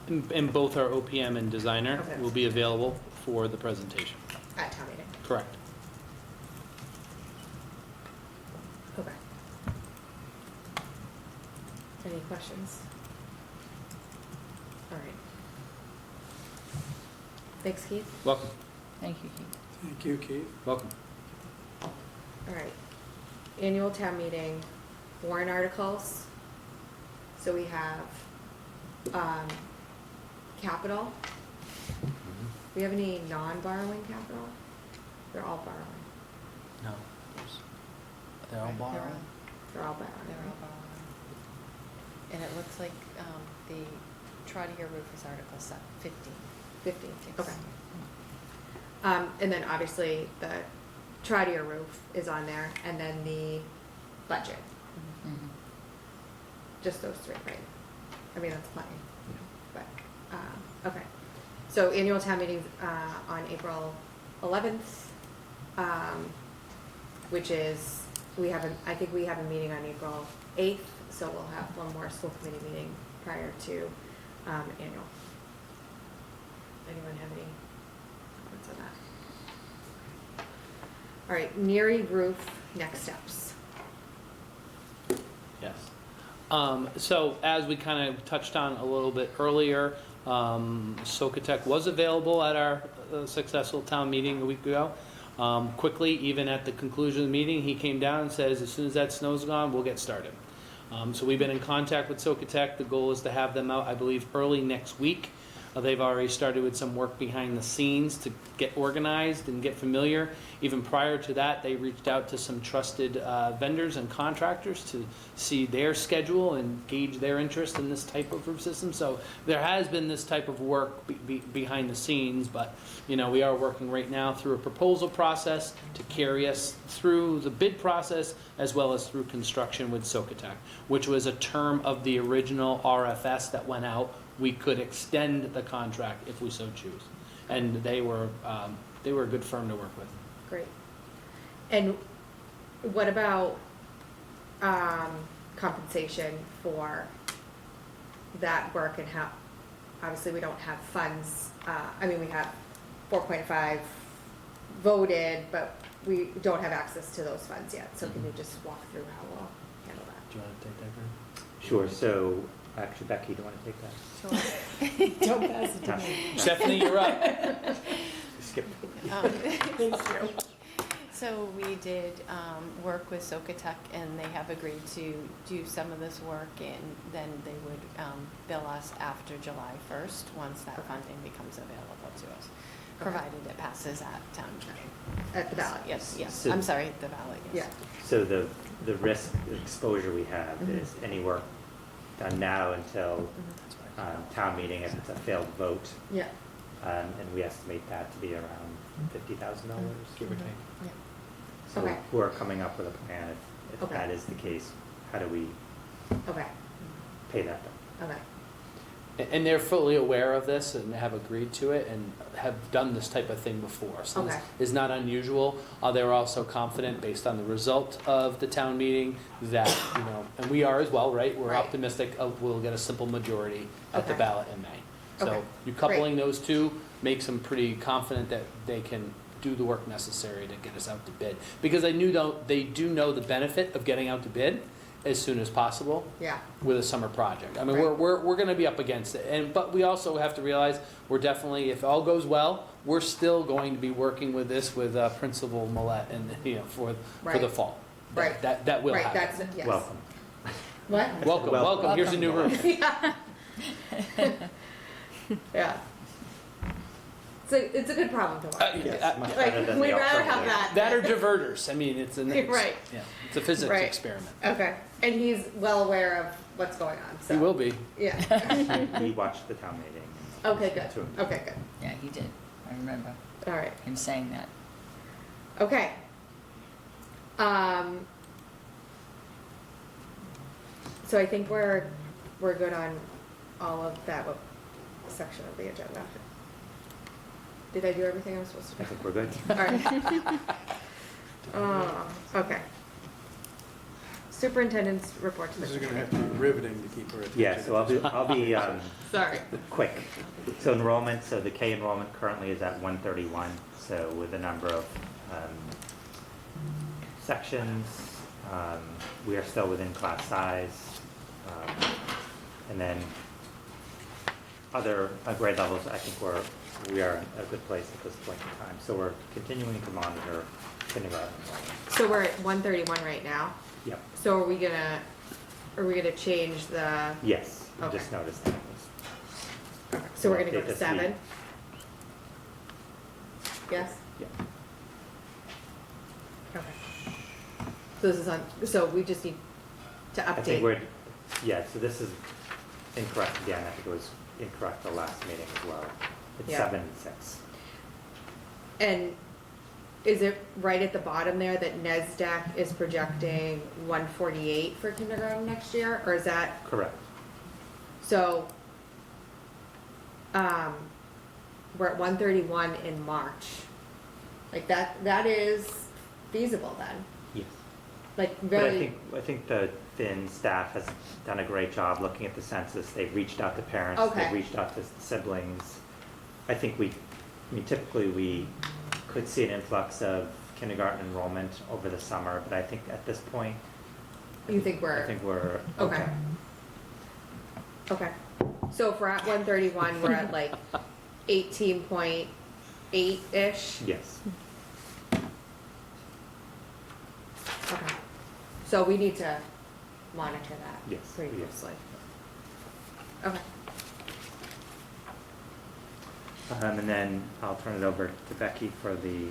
E: And both our OPM and designer
B: Okay.
E: will be available for the presentation.
B: At town meeting.
E: Correct.
B: Okay. Any questions? All right. Thanks, Keith.
E: Welcome.
K: Thank you, Keith.
G: Thank you, Keith.
E: Welcome.
B: All right. Annual town meeting, warrant articles. So we have, capital. We have any non-borrowing capital? They're all borrowing.
E: No. They're all borrowing.
B: They're all borrowing.
A: They're all borrowing. And it looks like the Trotter roof is Article 15.
B: 15,
A: Yes.
B: okay. And then obviously the Trotter roof is on there, and then the budget.
K: Mhm.
B: Just those three, right? I mean, that's plenty, but, okay. So annual town meeting's, on April 11th, which is, I think we have a meeting on April 8th, so we'll have one more school committee meeting prior to, annual. Anyone have any comments on that? All right, Neary roof, next steps.
E: Yes. So as we kind of touched on a little bit earlier, Socatec was available at our successful town meeting a week ago. Quickly, even at the conclusion of the meeting, he came down and says, as soon as that snow's gone, we'll get started. So we've been in contact with Socatec. The goal is to have them out, I believe, early next week. They've already started with some work behind the scenes to get organized and get familiar. Even prior to that, they reached out to some trusted vendors and contractors to see their schedule and gauge their interest in this type of roof system. So there has been this type of work behind the scenes, but we are working right now through a proposal process to carry us through the bid process as well as through construction with Socatec, which was a term of the original RFS that went out. We could extend the contract if we so choose. And they were a good firm to work with.
B: Great. And what about compensation for that work and how, obviously we don't have funds, we have 4.5 voted, but we don't have access to those funds yet. So can you just walk through how we'll handle that?
E: Do you want to take that, Greg?
I: Sure, so, actually, Becky, do you want to take that?
B: Don't pass it to me.
E: Stephanie, you're up.
I: Skip.
A: So we did work with Socotec, and they have agreed to do some of this work, and then they would bill us after July 1st, once that funding becomes available to us, provided it passes at town meeting.
B: At the ballot?
A: Yes, yes,
I: So-
A: I'm sorry, the ballot, yes.
I: So the risk exposure we have
B: Mhm.
I: is any work done now until town meeting if it's a failed vote.
B: Yeah.
I: And we estimate that to be around $50,000, give or take.
B: Yeah.
I: So
B: Okay.
I: we're coming up with a plan. If
B: Okay.
I: that is the case, how do we
B: Okay,
I: pay that bill?
B: okay.
E: And they're fully aware of this and have agreed to it and have done this type of thing before. So this
B: Okay.
E: is not unusual. They're also confident, based on the result of the town meeting, that, and we are as well, right? We're
B: Right.
E: optimistic we'll get a simple majority at the
B: Okay.
E: ballot in May. So
B: Okay.
E: you coupling those two makes them pretty confident that they can do the work necessary to get us out to bid. Because they do know the benefit of getting out to bid as soon as possible
B: Yeah,
E: with a summer project. I mean,
B: Right.
E: we're gonna be up against it, but we also have to realize, we're definitely, if all goes well, we're still going to be working with this with Principal Millette and, for the
B: Right.
E: fall.
B: Right.
E: That will
B: right,
E: happen.
B: that's, yes.
I: Welcome.
B: What?
E: Welcome, here's a new room.
B: Yeah. Yeah. So it's a good problem to have.
I: Yes, much
B: Like,
I: better than
B: we'd
I: the
B: rather have
I: alternative.
B: that.
E: That or diverters, I mean, it's
B: Right.
E: it's a physics
B: Right.
E: experiment.
B: Okay, and he's well aware of what's going on, so.
E: He will be.
B: Yeah.
I: He watched the town meeting.
B: Okay, good,
I: Too.
B: okay, good,
K: Yeah, he did. I remember
B: all right,
K: him saying that.
B: okay. So I think we're good on all of that section of the agenda. Did I do everything I was supposed to
I: I
B: do?
I: think we're good.
B: All right. Okay. Superintendent's report to the
G: This is
B: committee.
G: gonna have to be riveting to keep our attention.
I: Yeah, so I'll be
B: Sorry.
I: quick. So enrollment, so the K enrollment currently is at 131, so with a number of sections, we are still within class size. And then other grade levels, I think we are in a good place at this point in time. So we're continuing to monitor kindergarten enrollment.
B: So we're at 131 right now.
I: Yep,
B: So are we gonna change the,
I: yes, I
B: Okay.
I: just noticed that.
B: so we're gonna go
I: Update
B: to
I: this
B: 7?
I: week.
B: Yes?
I: Yeah.
B: Okay. So this is on, so we just need to
I: I think
B: update.
I: so this is incorrect again. I think it was incorrect the last meeting as well. It's
B: Yeah.
I: 7 and 6.
B: And is it right at the bottom there that NESDAQ is projecting 148 for kindergarten next year, or is that,
I: Correct.
B: so, we're at 131 in March. Like that is feasible then,
I: Yes.
B: like
I: But
B: very,
I: I think the Finn staff has done a great job looking at the census. They've reached out to parents.
B: Okay.
I: They've reached out to siblings. I think typically we could see an influx of kindergarten enrollment over the summer, but I think at this point,
B: you think
I: I
B: we're,
I: think we're
B: okay. Okay, so if we're at 131, we're at like 18.8-ish?
I: Yes.
B: Okay, so we need to monitor that
I: Yes,
B: pretty
I: yes.
B: closely. Okay,
I: And then I'll turn it over to Becky for the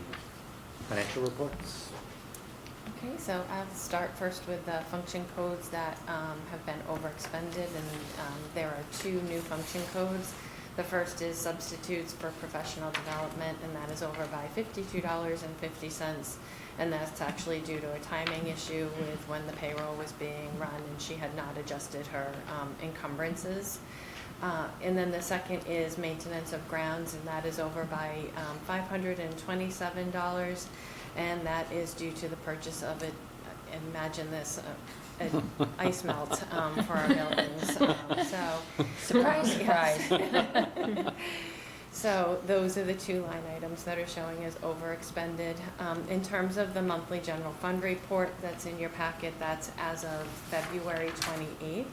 I: financial reports.
A: Okay, so I'll start first with the function codes that have been overexpended, and there are 2 new function codes. The first is substitutes for professional development, and that is over by $52.50, and that's actually due to a timing issue with when the payroll was being run, and she had not adjusted her encumbrances. And then the second is maintenance of grounds, and that is over by $527, and that is due to the purchase of it, imagine this, an ice melt for our buildings.
K: Surprise,
A: yes.
K: surprise.
A: So those are the 2 line items that are showing as overexpended. In terms of the monthly general fund report that's in your packet, that's as of February 28th.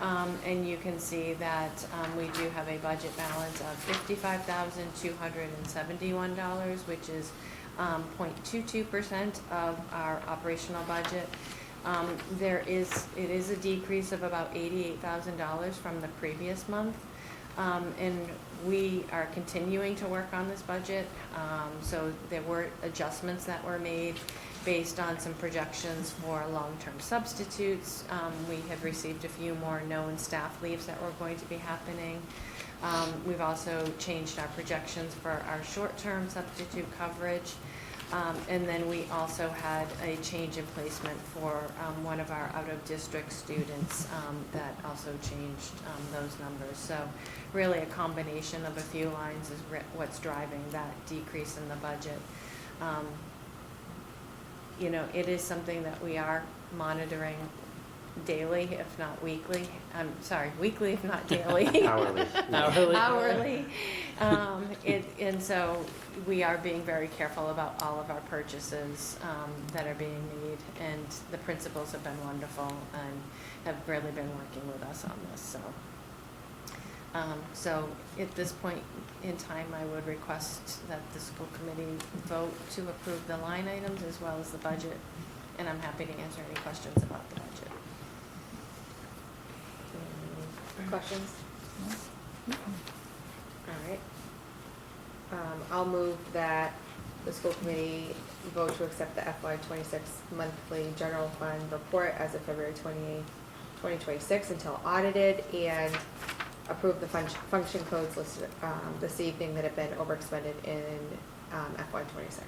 A: And you can see that we do have a budget balance of $55,271, which is 0.22% of our operational budget. It is a decrease of about $88,000 from the previous month. And we are continuing to work on this budget. So there were adjustments that were made based on some projections for long-term substitutes. We have received a few more known staff leaves that were going to be happening. We've also changed our projections for our short-term substitute coverage. And then we also had a change in placement for one of our out-of-district students that also changed those numbers. So really a combination of a few lines is what's driving that decrease in the budget. You know, it is something that we are monitoring daily, if not weekly. I'm sorry, weekly, if not daily.
I: Hourly.
A: Hourly. And so we are being very careful about all of our purchases that are being made, and the principals have been wonderful and have really been working with us on this. So at this point in time, I would request that the school committee vote to approve the line items as well as the budget, and I'm happy to answer any questions about the budget.
B: Questions? All right. I'll move that the school committee vote to accept the FY26 monthly general fund report as of February 28, 2026 until audited, and approve the function codes listed this evening that have been overexpended in FY26.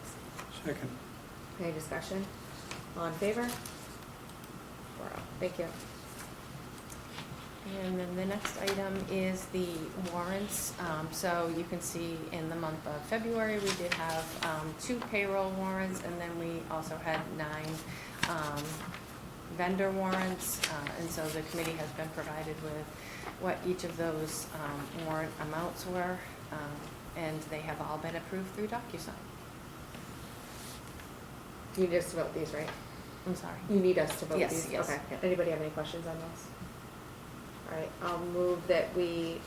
G: Second.
B: Any discussion? All in favor? 4-0. Thank you.
A: And then the next item is the warrants. So you can see in the month of February, we did have 2 payroll warrants, and then we also had 9 vendor warrants. And so the committee has been provided with what each of those warrant amounts were, and they have all been approved through DocuSign.
B: You need us to vote these, right?
A: I'm sorry.
B: You need us to vote
A: Yes,
B: these?
A: yes.
B: Okay. Anybody have any questions on this? All right, I'll move that we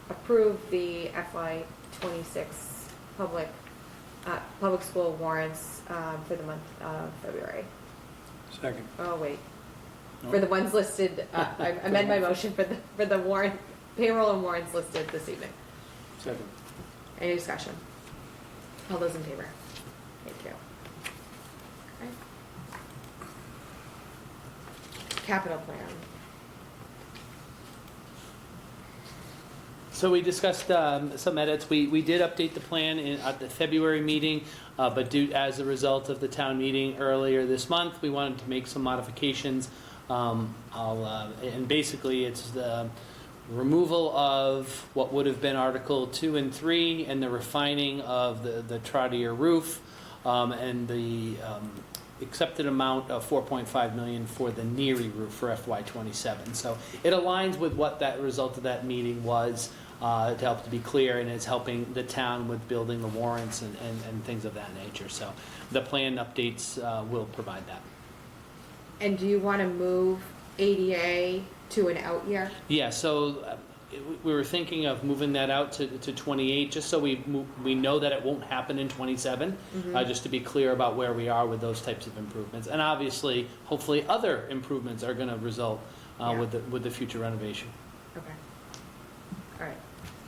B: approve the FY26 public school warrants for the month of February.
G: Second.
B: Oh, wait.
G: No.
B: For the ones listed, I amend my motion for the warrant, payroll and warrants listed this evening.
G: Second.
B: Any discussion? All those in favor? Thank you. Okay. Capital plan.
E: So we discussed some edits. We did update the plan at the February meeting, but as a result of the town meeting earlier this month, we wanted to make some modifications. And basically it's the removal of what would have been Article 2 and 3 and the refining of the trottier roof, and the accepted amount of $4.5 million for the Neary roof for FY27. So it aligns with what that result of that meeting was, to help to be clear, and it's helping the town with building the warrants and things of that nature. So the plan updates will provide that.
B: And do you want to move ADA to an out year?
E: Yeah, so we were thinking of moving that out to 28, just so we know that it won't happen in 27, just to be clear about where we are with those types of improvements. And obviously, hopefully, other improvements are going to result with the future renovation.
B: Okay. All right.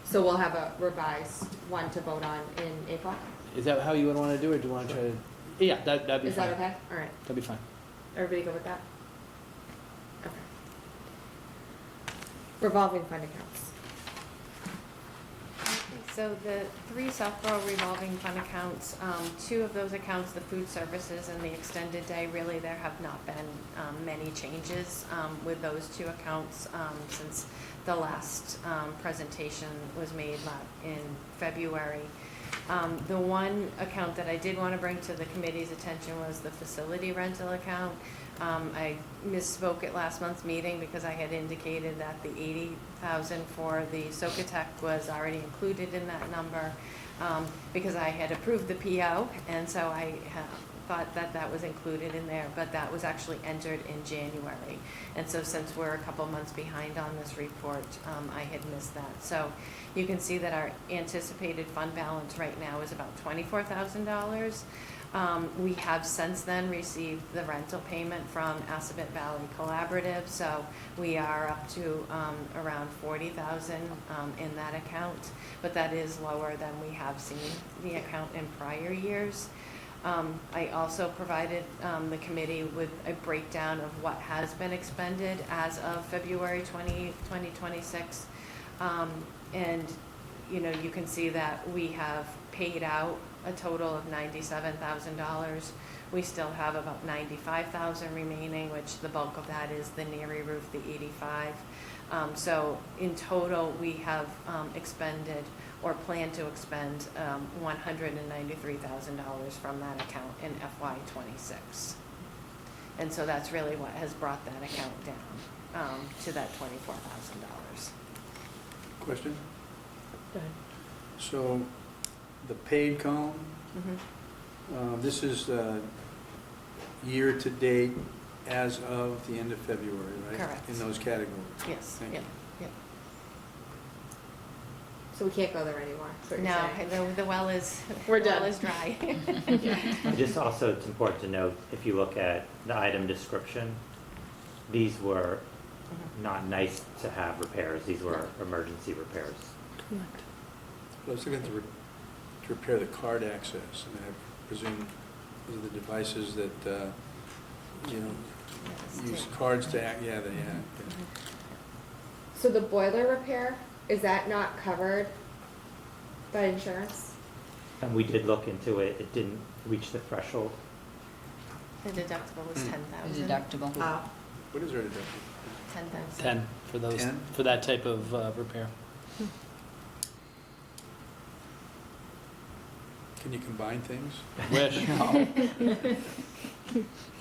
B: So we'll have a revised one to vote on in April?
E: Is that how you would want to do it? Do you want to try to? Yeah, that'd be fine.
B: Is that okay? All right.
E: That'd be fine.
B: Everybody go with that? Okay. Revolving fund accounts.
A: So the 3 Southborough revolving fund accounts, 2 of those accounts, the food services and the extended day, really there have not been many changes with those 2 accounts since the last presentation was made in February. The one account that I did want to bring to the committee's attention was the facility rental account. I misspoke at last month's meeting because I had indicated that the $80,000 for the Socotec was already included in that number because I had approved the PO, and so I thought that that was included in there, but that was actually entered in January. And so since we're a couple months behind on this report, I had missed that. So you can see that our anticipated fund balance right now is about $24,000. We have since then received the rental payment from Assabet Valley Collaborative, so we are up to around $40,000 in that account, but that is lower than we have seen the account in prior years. I also provided the committee with a breakdown of what has been expended as of February 2026. And you can see that we have paid out a total of $97,000. We still have about $95,000 remaining, which the bulk of that is the Neary roof, the 85. So in total, we have expended or plan to expend $193,000 from that account in FY26. And so that's really what has brought that account down to that $24,000.
G: Question?
A: Go ahead.
G: So the paid column,
A: Mm-hmm.
G: this is year-to-date as of the end of February, right?
A: Correct.
G: In those categories?
A: Yes,
G: Thank
A: yeah,
G: you.
A: yeah.
B: So we can't go there anymore, is what you're
A: No,
B: saying?
A: the well is,
B: We're
A: the well
B: done.
A: is dry.
I: Just also, it's important to note, if you look at the item description, these were not nice to have repairs, these were emergency repairs.
G: I was looking to repair the card access, and I presume those are the devices that, use cards to act, yeah.
B: So the boiler repair, is that not covered by insurance?
I: And we did look into it, it didn't reach the threshold.
A: The deductible was
K: The
A: 10,000.
K: deductible.
B: Oh.
G: What is our deductible?
A: 10,000.
E: 10 for those,
G: 10?
E: for that type of repair.
G: Can you combine things?
E: Wish.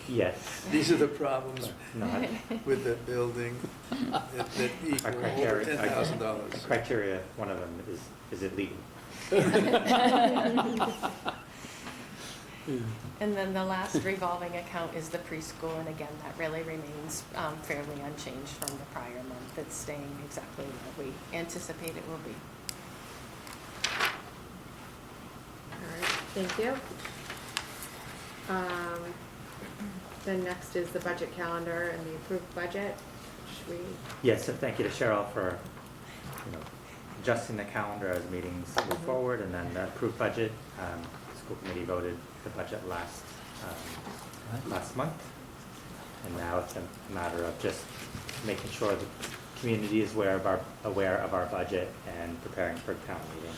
I: Yes.
G: These are the problems
I: Not,
G: with the building that equal
I: Our
G: over
I: criteria- the
G: $10,000.
I: criteria, one of them is it legal?
A: And then the last revolving account is the preschool, and again, that really remains fairly unchanged from the prior month. It's staying exactly where we anticipate it will be.
B: All right, thank you. Then next is the budget calendar and the approved budget. Should we?
I: Yes, so thank you to Cheryl for, adjusting the calendar as meetings move forward, and then the approved budget. The school committee voted the budget last month, and now it's a matter of just making sure the community is aware of our budget and preparing for town meeting.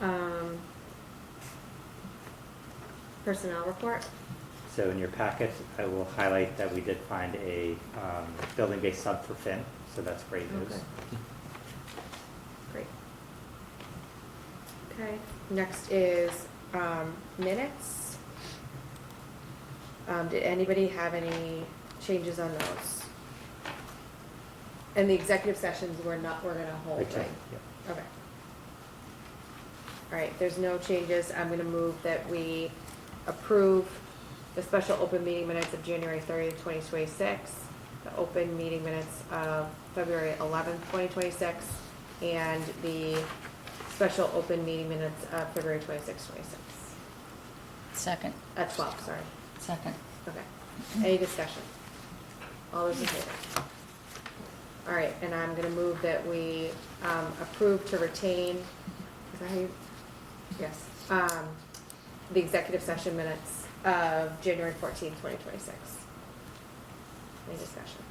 B: Okay. Personnel report.
I: So in your packet, I will highlight that we did find a building-based sub for Finn, so that's great news.
B: Okay. Great. Okay, next is minutes. Did anybody have any changes on those? And the executive sessions we're gonna hold,
I: Right,
B: right?
I: yeah.
B: Okay. All right, there's no changes. I'm gonna move that we approve the special open meeting minutes of January 30th, 2026, the open meeting minutes of February 11th, 2026, and the special open meeting minutes of February 26th, 26.
K: Second.
B: 12, sorry.
K: Second.
B: Okay. Any discussion? All those in favor? All right, and I'm gonna move that we approve to retain, is that how you? Yes. The executive session minutes of January 14th, 2026. Any discussion?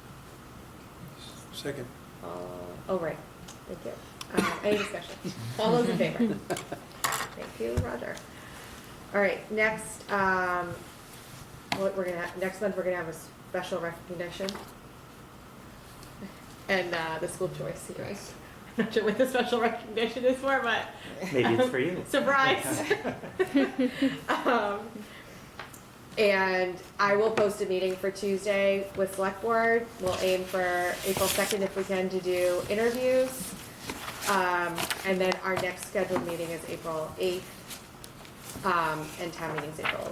G: Second.
B: Oh, right. Thank you. Any discussion? All those in favor? Thank you, Roger. All right, next, next month, we're gonna have a special recognition. And the school choice, you guys. I'm not sure what the special recognition is for, but.
I: Maybe it's for you.
B: Surprise. And I will post a meeting for Tuesday with select board. We'll aim for April 2nd if we can to do interviews. And then our next scheduled meeting is April 8th And town meeting's April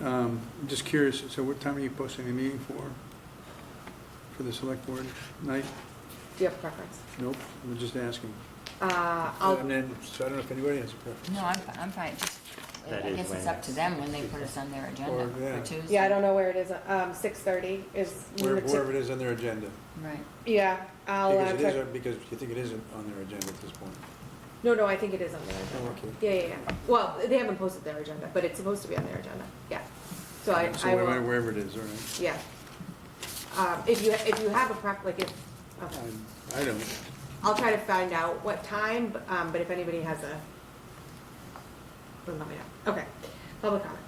B: 11th.
G: I'm just curious, so what time are you posting the meeting for the select board night?
B: Do you have a preference?
G: Nope, I'm just asking.
B: I'll,
G: And then, so I don't know if anybody has a preference.
K: No, I'm fine, just,
I: That
K: I
I: is
K: guess it's
I: when
K: up to them when they put us on their agenda
G: Or, yeah.
K: for Tuesday.
B: yeah, I don't know where it is. 6:30 is.
G: Wherever it is on their agenda.
K: Right.
B: Yeah, I'll
G: Because it
B: check.
G: is, because you think it isn't on their agenda at this point.
B: No, I think it is on their
G: Oh,
B: agenda.
G: okay.
B: Yeah. Well, they haven't posted their agenda, but it's supposed to be on their agenda. Yeah. So I will.
G: Wherever it is, all right.
B: Yeah. If you have a like if, okay.
G: I don't.
B: I'll try to find out what time, but if anybody has a, let me know. Okay, public comment.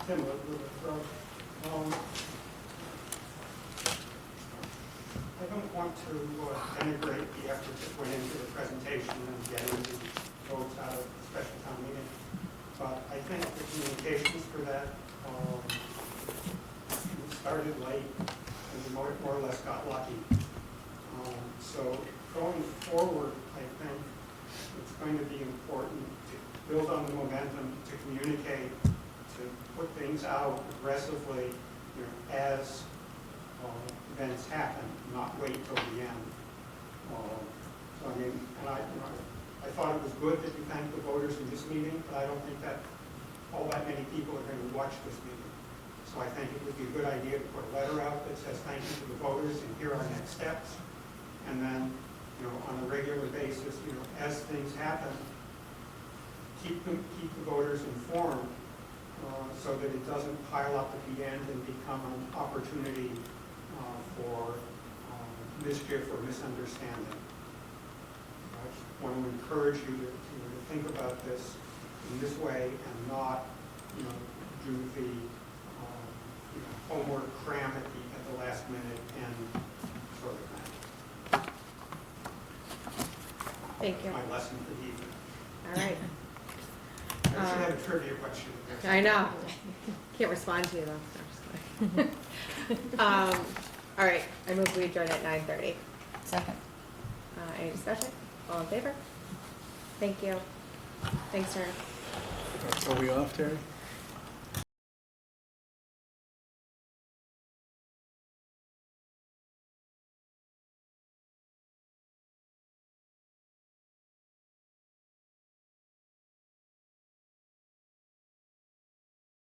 O: Tim, I don't want to denigrate the effort that went into the presentation and getting the votes out of the special town meeting, but I think the communications for that started late and we more or less got lucky. So going forward, I think it's going to be important to build on the momentum, to communicate, to put things out aggressively, as events happen, not wait till the end. So I mean, and I thought it was good that you thanked the voters in this meeting, but I don't think that all that many people are going to watch this meeting. So I think it would be a good idea to put a letter out that says thank you to the voters and here are next steps. And then, on a regular basis, as things happen, keep the voters informed so that it doesn't pile up at the end and become an opportunity for mischief or misunderstanding. I just want to encourage you to think about this in this way and not, do the homework cram at the last minute and sort of thing.
B: Thank you.
O: My lesson for the evening.
B: All right.
O: I should have a trivia question.
B: I know. Can't respond to you though. No, I'm just kidding. All right, I move we adjourn at 9:30.
K: Second.
B: Any discussion? All in favor? Thank you. Thanks, Terry.
G: Are we off, Terry?